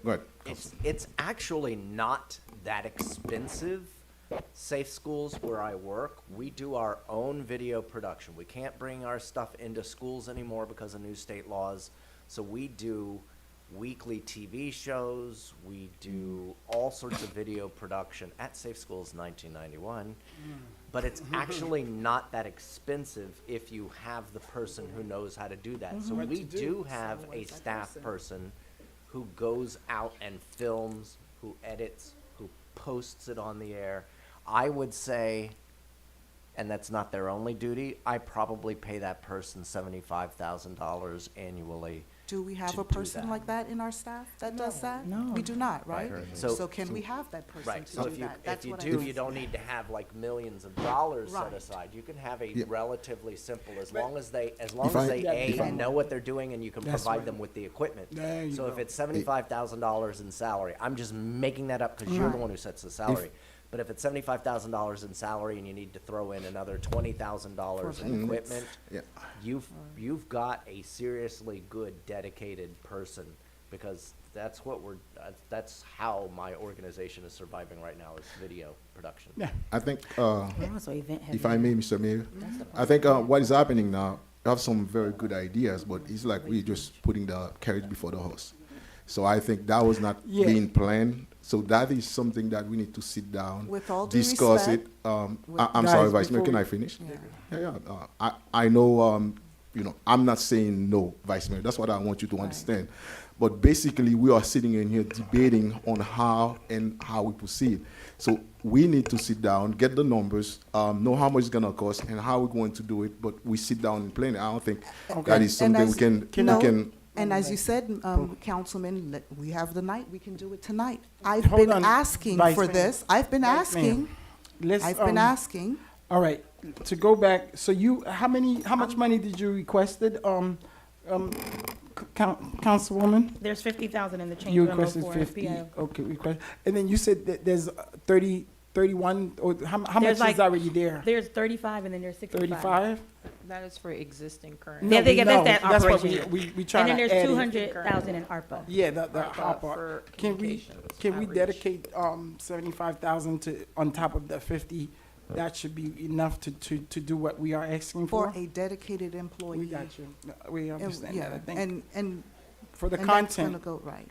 It's actually not that expensive. Safe Schools, where I work, we do our own video production. We can't bring our stuff into schools anymore because of new state laws. So we do weekly TV shows. We do all sorts of video production at Safe Schools 1991. But it's actually not that expensive if you have the person who knows how to do that. So What we to do. do have a staff person who goes out and films, who edits, who posts it on the air. I would say, and that's not their only duty, I probably pay that person $75,000 annually Do we have to a do person that. like that in our staff that does that? No. We do not, right? So- So can we have that person Right, to so do if you, that? if That's you what I do, mean. you don't need to have like millions of dollars set Right. aside. You can have a Yeah. relatively simple, as But- long as they, If I- if I- know what they're doing and you can That's provide right. them with the equipment. There you So if go. it's $75,000 in salary, I'm just making that up because you're the one who sets the salary. But if it's $75,000 in salary and you need to throw in another $20,000 in equipment, Yeah. you've got a seriously good dedicated person, because that's what that's how my organization is surviving right now, is video production. Yeah. I think, We're also event heavy. if I may, Mr. Mayor, I think what is happening now, we have some very good ideas, but it's like we're just putting the carriage before the horse. So I think that was not Yeah. being planned. So that is something that we need to sit down, With all due discuss respect, it. I'm Guys, sorry, Vice Mayor, before can we- I finish? Yeah. Yeah. I know, I'm not saying no, Vice Mayor. That's what I want you to understand. But basically, we are sitting in here debating on how we proceed. So we need to sit down, get the numbers, know how much it's gonna cost, and how we're going to do it. But we sit down and plan it. I don't think that is And something we as- can. no, we can. And as you said, Councilman, we have the night, we can do it tonight. I've Hold been on, asking Vice for Mayor. this. I've been Vice Mayor. asking. Let's, I've been asking. All right, to go back, so how much money did you requested, Councilwoman? There's 50,000 in the change You order requested for 50, PO. okay, and then you said that there's 31, or how much There's is like- already there? There's 35 and then there's 65. 35? That is for existing current. Yeah, No, they we get, that's know. that That's what operation. we try And to then add there's it. 200,000 in ARPA. Yeah, the ARPA hopper. for Can we communications dedicate 75,000 to on top of the 50? That should be enough to do what we are asking For for. a dedicated employee. We got you. We And- understand that. I yeah, think and for the and that's gonna content. go, right.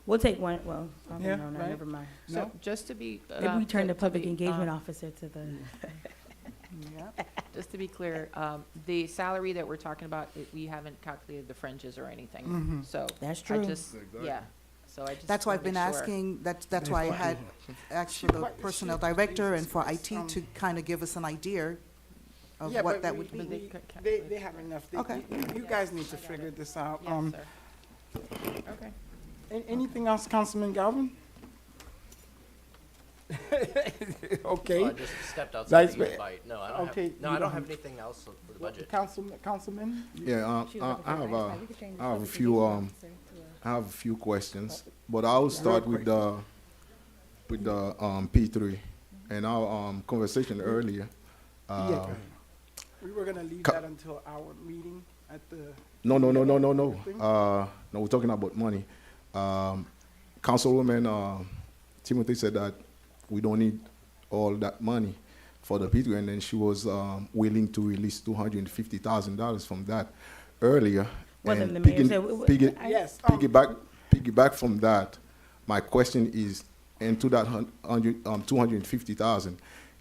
We'll take one, well, probably Yeah, no, no, right. never mind. So No? just to be. Maybe we turn the to public be, engagement officer to the, Yeah. Just to be clear, the salary that we're talking about, we haven't calculated the fringes or anything. Mhm. So. That's I true. just, yeah, so I just. That's why I've wanna been make sure. asking, that's why I had asked for the personnel director and for IT to kind of give us an idea of Yeah, what but that we- would But be. they They have enough. Okay. You guys need to figure this out. Yes, sir. Okay. Anything else, Councilman Galvin? Okay. I just stepped outside Vice to eat a Mayor. bite. No, I don't Okay, have, no, you I don't don't have have- anything else for the budget. Councilman? Yeah. She was looking for I a have nice night. We could change the I have a public few engagement officer to I have a few questions, but I will start with the P3 and our conversation earlier. Yeah, go ahead. We were gonna leave that until our meeting at the. No. Thing? No, we're talking about money. Councilwoman Timothy said that we don't need all that money for the P3, and then she was willing to release $250,000 from that earlier. Wasn't And the mayor said- Yes. piggyback from that. My question is, into that 250,000,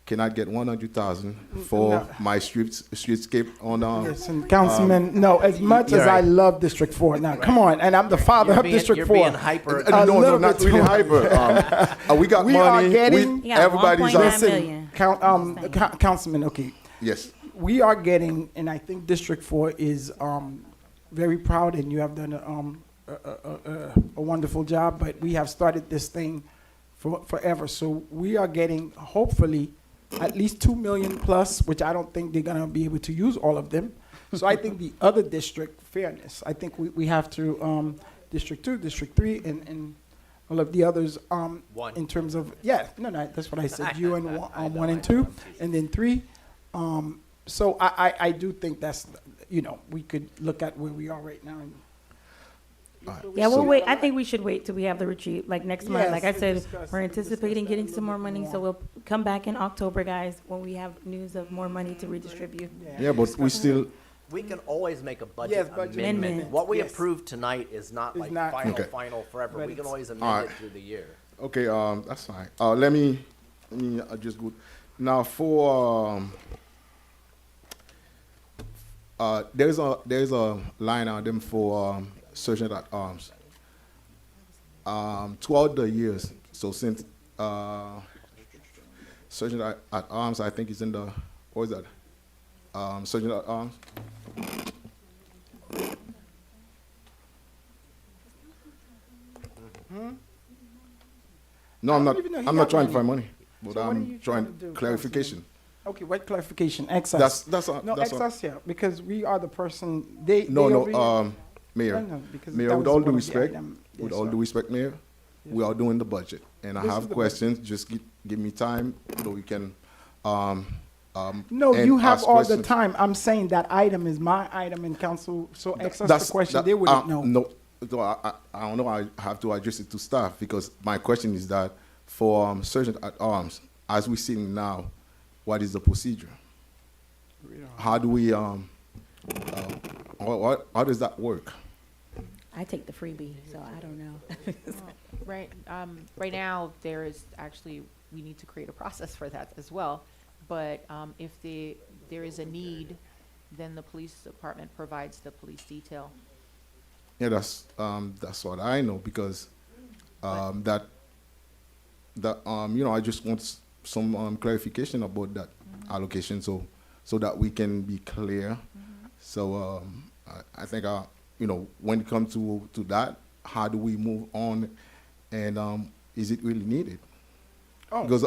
can I get 100,000 for No. my streetscape on? Listen, Councilman, no, as much You're as I right. love District 4, now, come on, and I'm the father of District 4. You're being hyper. No, little not bit really too- hyper. We got We are money. getting- You got Everybody's 1.9 Listen, million. Councilman, okay, Yes. we are getting, and I think District 4 is very proud, and you have done a wonderful job, but we have started this thing forever. So we are getting, hopefully, at least 2 million plus, which I don't think they're gonna be able to use all of them. So I think the other district, fairness, I think we have to, District 2, District 3, and all of the others, One. in terms of, no, that's what I said, you and I know, 1 and 2, and then 3. So I do think that's, we could look at where we are right now. And Yeah, we'll So- wait. I think we should wait till we have the retreat, like next month. Yes, Like I we'll said, discuss- we're we'll discuss anticipating that a getting little some more bit money, more. so we'll come back in October, guys, when we have news of more money to redistribute. Yeah, but we still. We can always make a Yes, budget budget amendment. amendment. What we Yes. approved tonight is not Is like not- final, Okay. final forever. But We can it's- always All amend it right. through the year. Okay, that's fine. Let me just go. Now for there's a line item for Sergeant at Arms. Throughout the years, so since Sergeant at Arms, I think is in the, what is that? Sergeant at Arms. No, I'm I not, don't even know he I'm not got trying to money. find money, but So what are you I'm trying trying to do, clarification. Okay, what clarification? Excess. That's No, that's excess, yeah, because we are the person, they. No, they no, over here- Mayor, No, because Mayor, that with was all one due of the respect, item. with Yes, all sir. due respect, Mayor, we are doing the budget, and I This is have the questions, just give me time so we can, No, and you have ask all the questions. time. I'm saying that item is my item in council, so excess That's the question, that- they wouldn't know. No, so I don't know, I have to address it to staff, because my question is that for Sergeant at Arms, as we see now, what is the procedure? How do we, how does that work? I take the freebie, so I don't know. Right, right now, there is actually, we need to create a process for that as well. But if there is a need, then the police department provides the police detail. Yeah, that's what I know, because that you know, I just want some clarification about that allocation, so that we can be clear. So I think you know, when it comes to that, how do we move on, and is it really needed? Oh. Because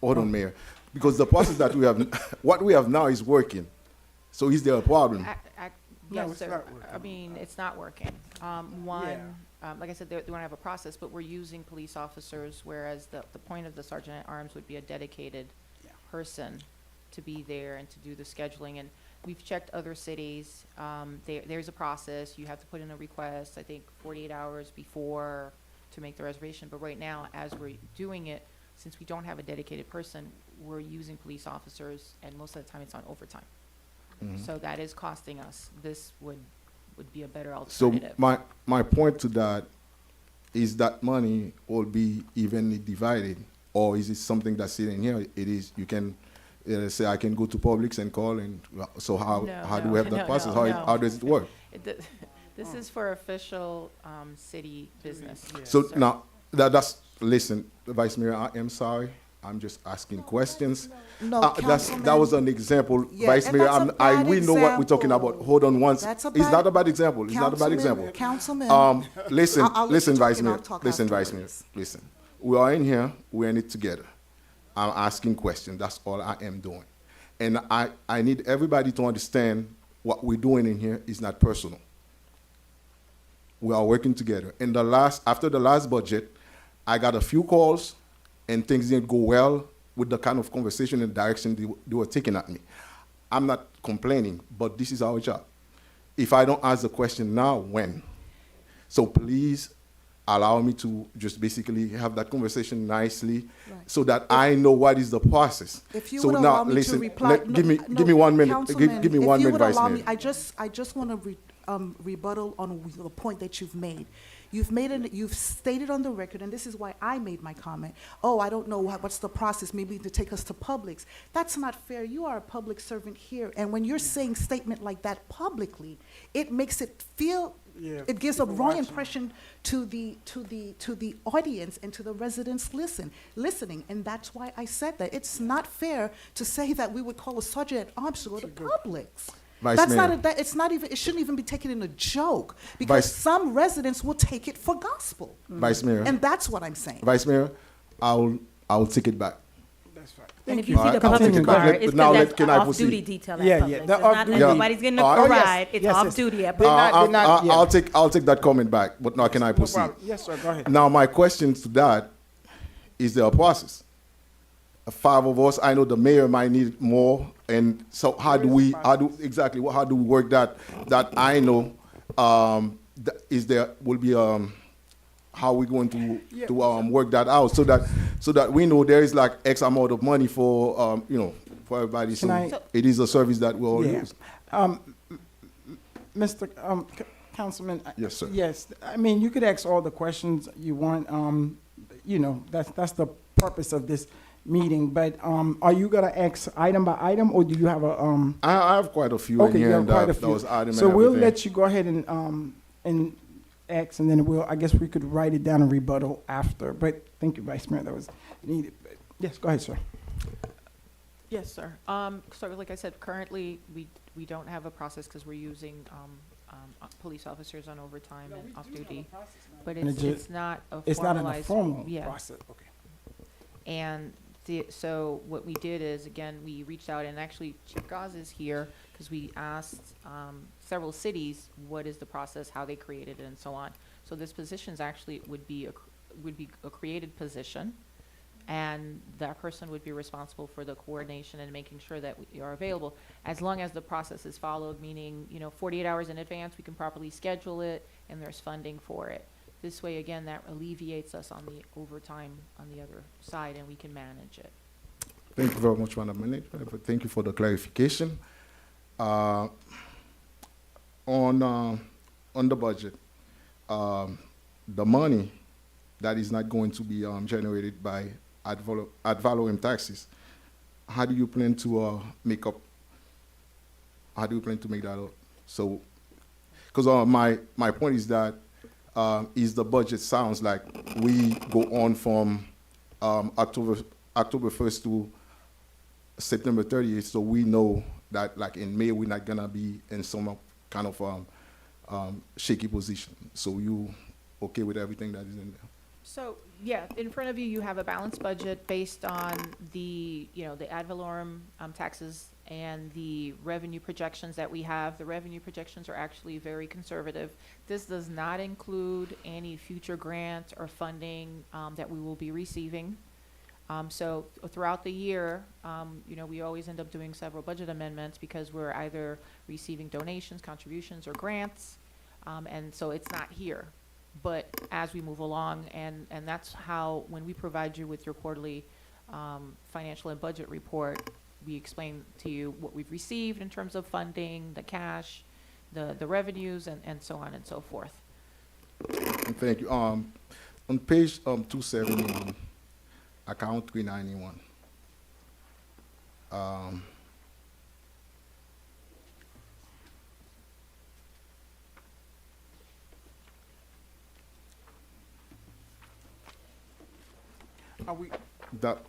hold on, Mayor, because the process that we have, what we have now is working. So is there a problem? No, Yes, it's sir. not working. I mean, it's not working. Like I said, they don't have a process, but we're using police officers, whereas the point of the sergeant at arms would be a dedicated person to be there and to do the scheduling. And we've checked other cities. There's a process. You have to put in a request, I think 48 hours before to make the reservation. But right now, as we're doing it, since we don't have a dedicated person, we're using police officers, and most of the time it's on overtime. So that is costing us. This would be a better So alternative. my point to that is that money will be evenly divided, or is it something that's sitting here? It is, you can say I can go to Publix and call, and so how do we have that process? How does it work? This is for official city business. So sir. now that's, listen, Vice Mayor, I am sorry. I'm just asking questions. No, That Councilman. was an example, Yeah, Vice and Mayor. that's a bad We know what we're talking about. example. Hold on once. That's a It's bad- not a bad example. It's not a bad example. Councilman. Listen, I'll let listen, you talk Vice and Mayor. I'll talk Listen, Vice Mayor. afterwards. Listen. We are in here. We're in it together. I'm asking questions. That's all I am doing. And I need everybody to understand what we're doing in here is not personal. We are working together. After the last budget, I got a few calls, and things didn't go well with the kind of conversation and direction they were taking at me. I'm not complaining, but this is our job. If I don't ask the question now, when? So please allow me to just basically have that conversation nicely, so that I know what is the process. If you So would now, allow me listen, to reply. give me 1 minute. Councilman, Give me 1 minute, Vice If you would allow Mayor. me, I just want to rebuttal on the point that you've made. You've stated on the record, and this is why I made my comment. Oh, I don't know what's the process, maybe to take us to Publix. That's not fair. You are a public servant here, and when you're saying statement like that publicly, it makes it feel, it gives a wrong impression to the audience and to the residents listening, and that's why I said that. It's not fair to say that we would call a sergeant at arms to go to Publix. Vice That's Mayor. not it's not even, it shouldn't even be taken in a joke, because some residents will take it for gospel. Vice Mayor. And that's what I'm saying. Vice Mayor, I'll take it back. That's fine. And if you. you see the Continue. public car, Let- it's now because let- that's can I off-duty proceed? detail Yeah, at yeah, Publix. the It's not off-duty- like nobody's getting a Oh, yes. ride. It's Yes, yes. off-duty at They're Publix. not- yeah. I'll take that comment back, but now can I No proceed? problem. Yes, sir, go ahead. Now, my question to that, is there a process? 5 of us, I know the mayor might need more, and so how do we work that I know, how are we going to work that out, so that we know there is like X amount of money for, for everybody, so it is a service that we all Yeah. use. Mr. Councilman. Yes, sir. Yes, I mean, you could ask all the questions you want. That's the purpose of this meeting. But are you gonna ask item by item, or do you have a I have quite a few in Okay, you here, have and quite a that few. was item So and we'll everything. let you go ahead and ask, and then I guess we could write it down and rebuttal after. But thank you, Vice Mayor, that was needed. But yes, go ahead, sir. Yes, sir. So like I said, currently, we don't have a process because we're using police officers on overtime and off-duty. But And it's not a formalized. It's not in a formal yeah. process, okay. And so what we did is, again, we reached out, and actually Chief Gaz is here, because we asked several cities, what is the process, how they created it, and so on. So this position is actually would be a created position, and that person would be responsible for the coordination and making sure that we are available, as long as the process is followed, meaning, 48 hours in advance, we can properly schedule it, and there's funding for it. This way, again, that alleviates us on the overtime on the other side, and we can manage it. Thank you very much, Madam Manager. Thank you for the clarification. On the budget, the money that is not going to be generated by ad valorem taxes, how do you plan to make up? How do you plan to make that up? So, because my point is that is the budget sounds like we go on from October 1st to September 30th, so we know that like in May we're not gonna be in some kind of shaky position. So you okay with everything that is in there? So, yeah, in front of you, you have a balanced budget based on the, the ad valorem taxes and the revenue projections that we have. The revenue projections are actually very conservative. This does not include any future grant or funding that we will be receiving. So throughout the year, we always end up doing several budget amendments because we're either receiving donations, contributions, or grants, and so it's not here. But as we move along, and that's how, when we provide you with your quarterly financial and budget report, we explain to you what we've received in terms of funding, the cash, the revenues, and so on and so forth. Thank you. On page 271, account 391. Are we, That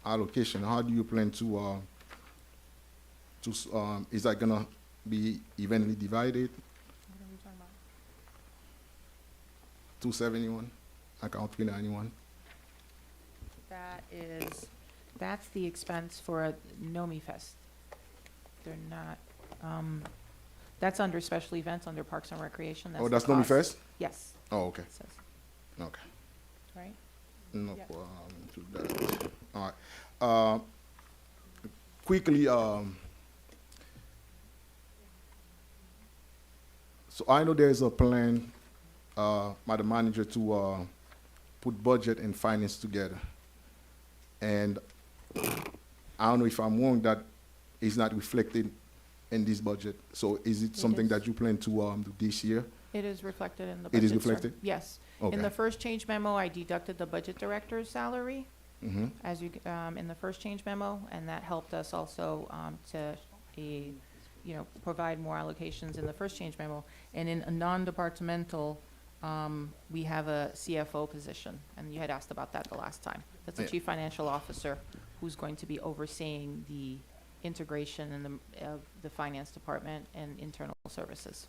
allocation, how do you plan to is that gonna be evenly divided? What are we talking about? 271, account 391. That's the expense for a NOMI Fest. They're not, that's under special events, under Parks and Recreation. Oh, the that's NOMI cost. Fest? Yes. Oh, okay. It says, Okay. right? No Yep. problem to that. All right. Quickly, so I know there's a plan, Madam Manager, to put budget and finance together. And I don't know if I'm wrong that is not reflected in this budget. So is it something is. that you plan to do this year? It is reflected in the It budget, is sir. reflected? Yes. Okay. In the first change memo, I deducted the budget director's salary, Mm-hmm. as you, in the first change memo, and that helped us also, provide more allocations in the first change memo. And in a non-departmental, we have a CFO position, and you had asked about that the last time. That's the Yeah. chief financial officer, who's going to be overseeing the integration and of the finance department and internal services.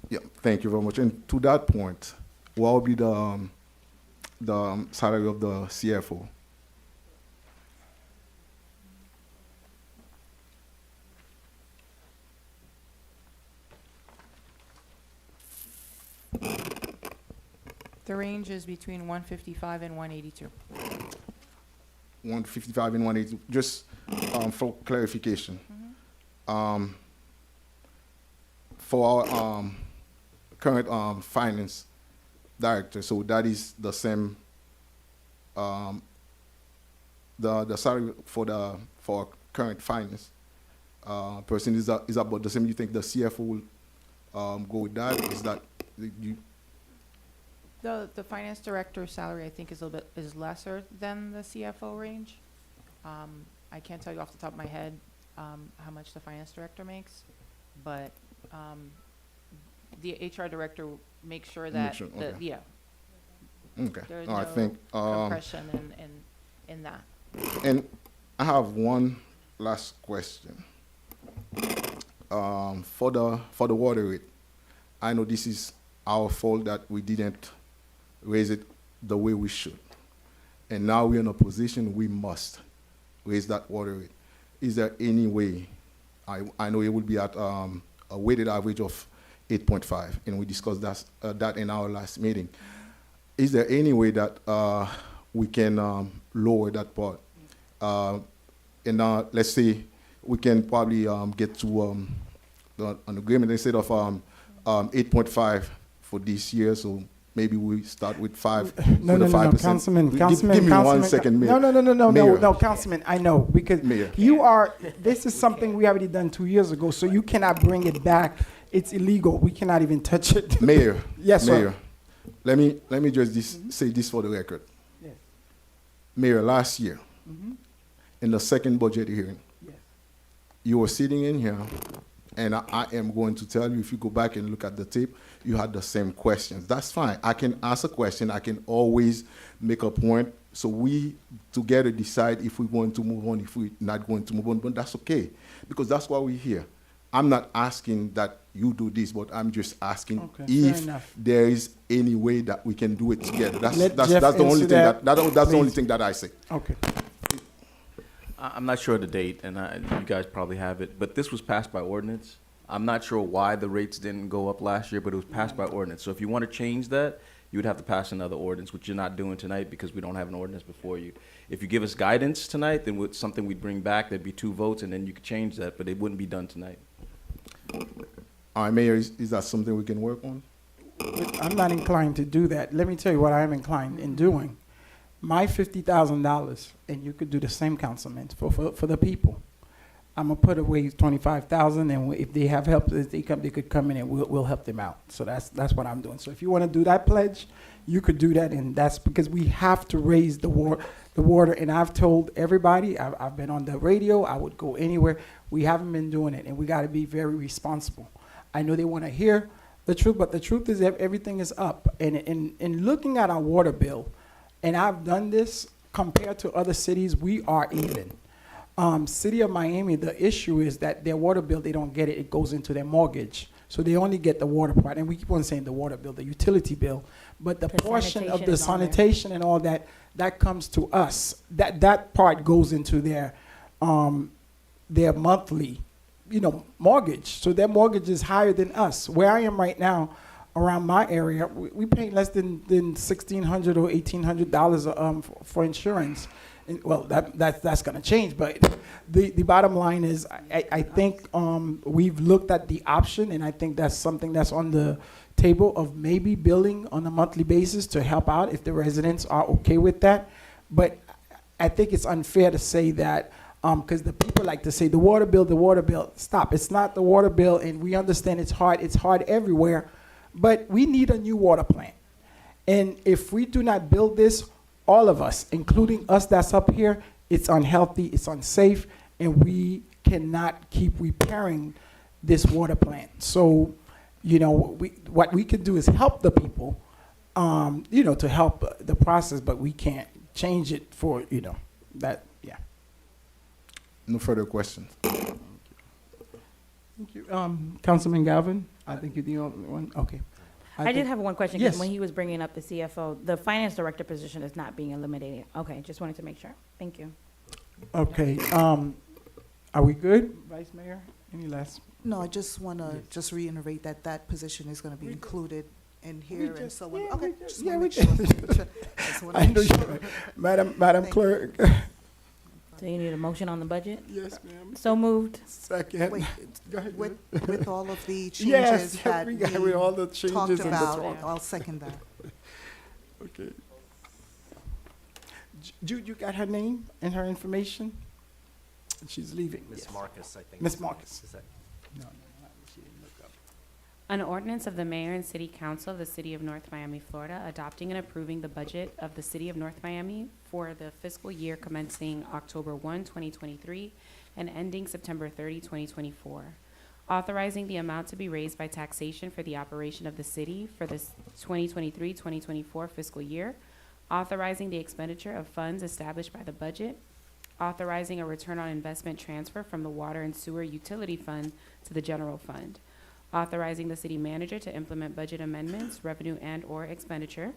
Yeah, thank you very much. And to that point, what will be the salary of the CFO? The range is between 155 and 182. 155 and 180. Just for clarification, for our current finance director, so that is the same. The salary for current finance person is about the same. You think the CFO will go with that? Is that you? The finance director's salary, I think, is lesser than the CFO range. I can't tell you off the top of my head how much the finance director makes, but the HR director makes sure that, okay. yeah, Okay. there's I no think compression in that. And I have one last question. For the water rate, I know this is our fault that we didn't raise it the way we should. and now we're in a position we must raise that water rate. Is there any way, I know it will be at a weighted average of 8.5, and we discussed that in our last meeting. Is there any way that we can lower that part? And let's say we can probably get to an agreement instead of 8.5 for this year, so maybe we start with 5. No, with no, a no, 5%. Councilman, Give me 1 second, Mayor. No, Councilman, I know, because Mayor. this is something we already done 2 years ago, so you cannot bring it back. It's illegal. We cannot even touch it. Mayor. Yes, sir. Mayor. Let me just say this for the record. Yes. Mayor, last year, Mhm. in the second budget hearing, Yes. you were sitting in here, and I am going to tell you, if you go back and look at the tape, you had the same questions. That's fine. I can ask a question. I can always make a point. So we together decide if we're going to move on, if we're not going to move on. But that's okay, because that's why we're here. I'm not asking that you do this, but I'm just asking Okay, fair if enough. there is any way that we can do it together. That's Let that's Jeff that's the only answer thing that, that's the only please. thing that I say. Okay. I'm not sure of the date, and you guys probably have it, but this was passed by ordinance. I'm not sure why the rates didn't go up last year, but it was passed by ordinance. So if you want to change that, you would have to pass another ordinance, which you're not doing tonight because we don't have an ordinance before you. If you give us guidance tonight, then it's something we'd bring back. There'd be 2 votes, and then you could change that, but it wouldn't be done tonight. All right, Mayor, is that something we can work on? I'm not inclined to do that. Let me tell you what I am inclined in doing. My $50,000, and you could do the same, Councilman, for the people. I'm gonna put away 25,000, and if they have help, if they could come in and we'll help them out. So that's what I'm doing. So if you want to do that pledge, you could do that, and that's because we have to raise the water. And I've told everybody, I've been on the radio, I would go anywhere. We haven't been doing it, and we got to be very responsible. I know they want to hear the truth, but the truth is that everything is up. And in looking at our water bill, and I've done this compared to other cities, we are even. City of Miami, the issue is that their water bill, they don't get it. It goes into their mortgage. So they only get the water part. And we keep on saying the water bill, the utility bill. But the portion of sanitation the is on there. sanitation and all that, that comes to us. That part goes into their monthly, mortgage. So their mortgage is higher than us. Where I am right now, around my area, we pay less than $1,600 or $1,800 for insurance. And, well, that's going to change, but the bottom line is, I think we've looked at the option, and I think that's something that's on the table of maybe billing on a monthly basis to help out if the residents are okay with that. But I think it's unfair to say that because the people like to say the water bill. Stop. It's not the water bill, and we understand it's hard. It's hard everywhere, but we need a new water plant. And if we do not build this, all of us, including us that's up here, it's unhealthy, it's unsafe, and we cannot keep repairing this water plant. So, what we can do is help the people, to help the process, but we can't change it for, that, yeah. No further questions. Thank you. Councilman Galvin, I think you're the only one. Okay. I did have one question, because Yes. when he was bringing up the CFO, the finance director position is not being eliminated. Okay, just wanted to make sure. Thank you. Okay, are we good, Vice Mayor? Any last? No, I just want to Yes. just reiterate that position is going to be included in We here, and just- so, yeah, okay, we just- just yeah, want we to make sure. just- Just wanna I make know sure. you're right. Madam Thank Clerk. So you need a motion on the budget? Yes, ma'am. So moved. Second. Wait, Go ahead. with all of the changes Yes, that we got with all the changes talked and the about, talk. I'll second that. Okay. Jude, you got her name and her information? She's leaving. Ms. Yes. Marcus, I think. Ms. Marcus. Is that- No, she didn't look up. An ordinance of the mayor and city council of the city of North Miami, Florida, adopting and approving the budget of the city of North Miami for the fiscal year commencing October 1, 2023, and ending September 30, 2024. Authorizing the amount to be raised by taxation for the operation of the city for the 2023-2024 fiscal year. Authorizing the expenditure of funds established by the budget. Authorizing a return on investment transfer from the water and sewer utility fund to the general fund. Authorizing the city manager to implement budget amendments, revenue and/or expenditure.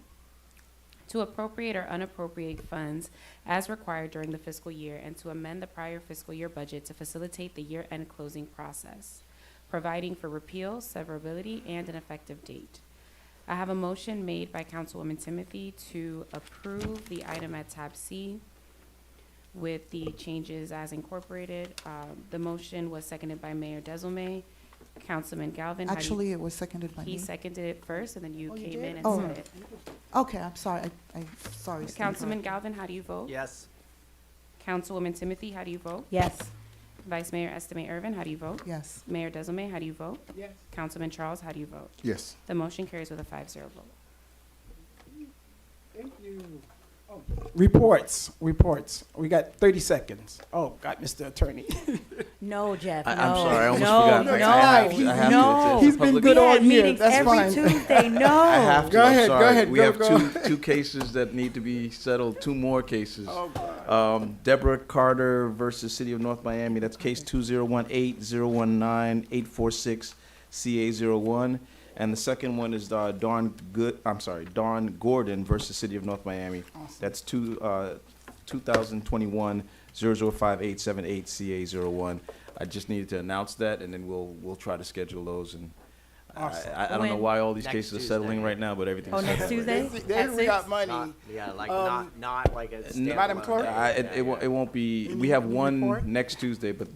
to appropriate or unappropriate funds as required during the fiscal year and to amend the prior fiscal year budget to facilitate the year-end closing process, providing for repeal, severability, and an effective date. I have a motion made by Councilwoman Timothy to approve the item at tab C with the changes as incorporated. The motion was seconded by Mayor Desilme. Councilman Galvin, how do you? Actually, it was seconded by me. He seconded it first, and then you Oh, you came did? in and Oh. said it. Okay, I'm sorry, sorry. Steve. Councilman Galvin, how do you vote? Yes. Councilwoman Timothy, how do you vote? Yes. Vice Mayor Estimate Irvin, how do you vote? Yes. Mayor Desilme, how do you vote? Yes. Councilman Charles, how do you vote? Yes. The motion carries with a 5-0 vote. Thank you. Oh, reports. We got 30 seconds. Oh, God, Mr. Attorney. No, Jeff, no. I'm sorry, I almost no, forgot. No, I have to. no. It's He's been public- good We all had year. meetings That's every fine. Tuesday, no. I have to. Go I'm ahead, go sorry. ahead, We go, have go. two cases that need to be settled, two more cases. Oh, God. Deborah Carter versus City of North Miami, that's case 2018-019-846 CA01. And the second one is Dawn Gordon versus City of North Miami. That's 2021-005878 CA01. I just needed to announce that, and then we'll try to schedule those. And Awesome. I don't know When? why all these Next cases are Tuesday. settling right now, but everything's Oh, next settling. Tuesday? They At we got 6? money. Yeah, like not like a Madam standalone Clerk? day. It won't be. Any- We have any one report? next Tuesday, but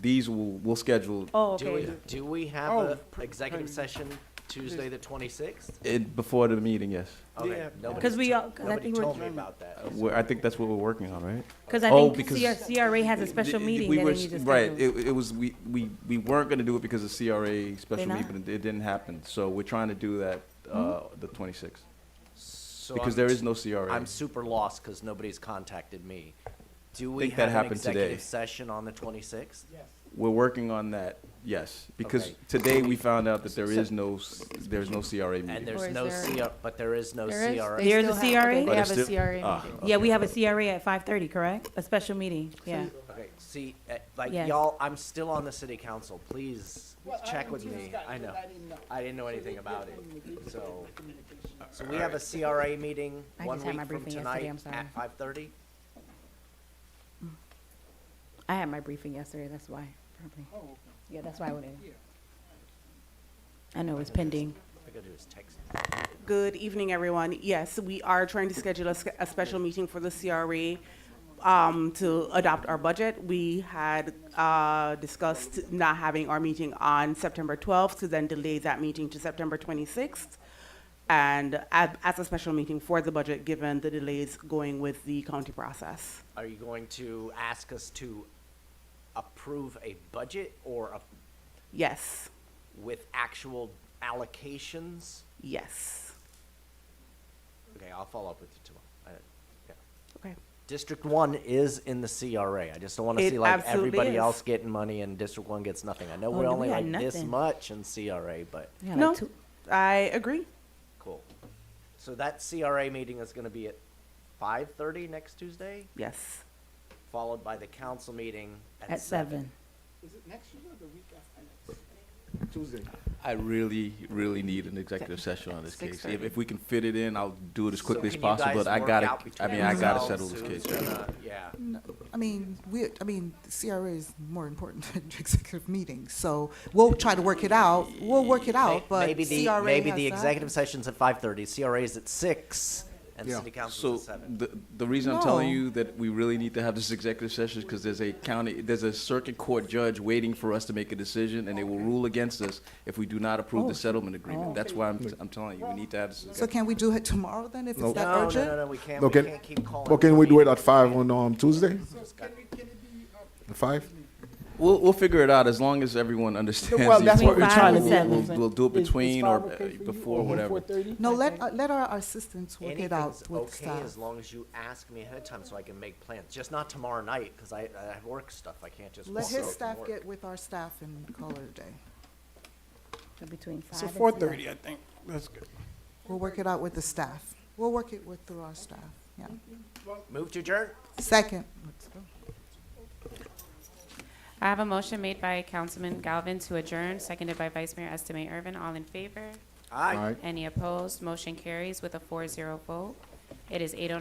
these we'll schedule Oh, Do okay. we have Oh, a executive session Tuesday the 26th? it before the meeting. Yes. Okay, Yeah. Because we all, because I nobody think told we're, me about that. I think that's what we're working on, right? because I Oh, think because CRA has a special The- meeting we that were they need to right. schedule. It was we weren't going to do it because of CRA special They're meeting, not? but it didn't happen. So we're trying to do that the 26th So because there is no CRA. I'm super lost because nobody's contacted me. Do we Think that have an happened executive today. session on the 26th? We're working on that. Yes, because Okay. today we found out that there's no CRA meeting. And there's Or is no there- CR, but there is no There is? CRA. They There's a still CRA? They But have it's a still- CRA ah, meeting. Yeah, we have a CRA at 5:30, correct? A special meeting, yeah. Okay, see, like Yes. y'all, I'm still on the city council. Please check with me. I know. I didn't know anything about it. So we have a CRA meeting I 1 just had week my from briefing yesterday, tonight I'm sorry. at 5:30. I had my briefing yesterday, that's why, probably. Yeah, that's why I wouldn't. I know it's pending. All I gotta do is text. Good evening, everyone. Yes, we are trying to schedule a special meeting for the CRA to adopt our budget. We had discussed not having our meeting on September 12th, to then delay that meeting to September 26th, and as a special meeting for the budget, given the delays going with the county process. Are you going to ask us to approve a budget or Yes, with actual allocations? yes. Okay, I'll follow up with you tomorrow. Okay. District 1 is in the CRA. I just don't want to It see like absolutely everybody is. else getting money and District 1 gets nothing. I know Oh, we're no, only we got like this nothing. much in CRA, but Yeah, No. like two- I agree. cool. So that CRA meeting is going to be at 5:30 next Tuesday, Yes. followed by the council meeting at 7. Is it next year or the week after next? Tuesday. I really need an executive session on this case. 6:30. If we can fit it in, I'll do it as So quickly as can you possible. guys But I work gotta, out I between mean, I gotta yourselves settle this who's case. gonna- yeah. I mean, the CRA is more important than executive meetings, so we'll try to work it out. We'll work it out, but maybe the CRA maybe has the to executive happen. session's at 5:30. CRA is at 6, and Yeah. city council So at 7. the reason I'm telling No. you that we really need to have this executive session is because there's a circuit court judge waiting for us to make a decision, and they will rule against us if we do not approve the settlement agreement. That's why I'm telling you, we need to have this. So can we do it tomorrow then, if it's Nope. that No, urgent? no, we can't. Okay. We can't keep calling. Well, can we do it at 5 on Tuesday? At 5? We'll figure it out as long as everyone understands. Well, the that's what we're importance. trying to Between do. five We'll do it Is between 5 or okay for you? before, Or whatever. 4:30? No, let our assistants work it out Anything's with okay staff. as long as you ask me ahead of time so I can make plans. Just not tomorrow night because I have work stuff. I can't just. Let walk his out from staff work. get with our staff and call it a day. So between 5 So and 4:30, I think. That's good. We'll work it out with the staff. We'll work it with through our staff, yeah. Move to adjourn. Second. Let's go. I have a motion made by Councilman Galvin to adjourn, seconded by Vice Mayor Estimate Irvin. All in favor? Aye. All right. Any opposed? Motion carries with a 4-0 vote. It is 8:09.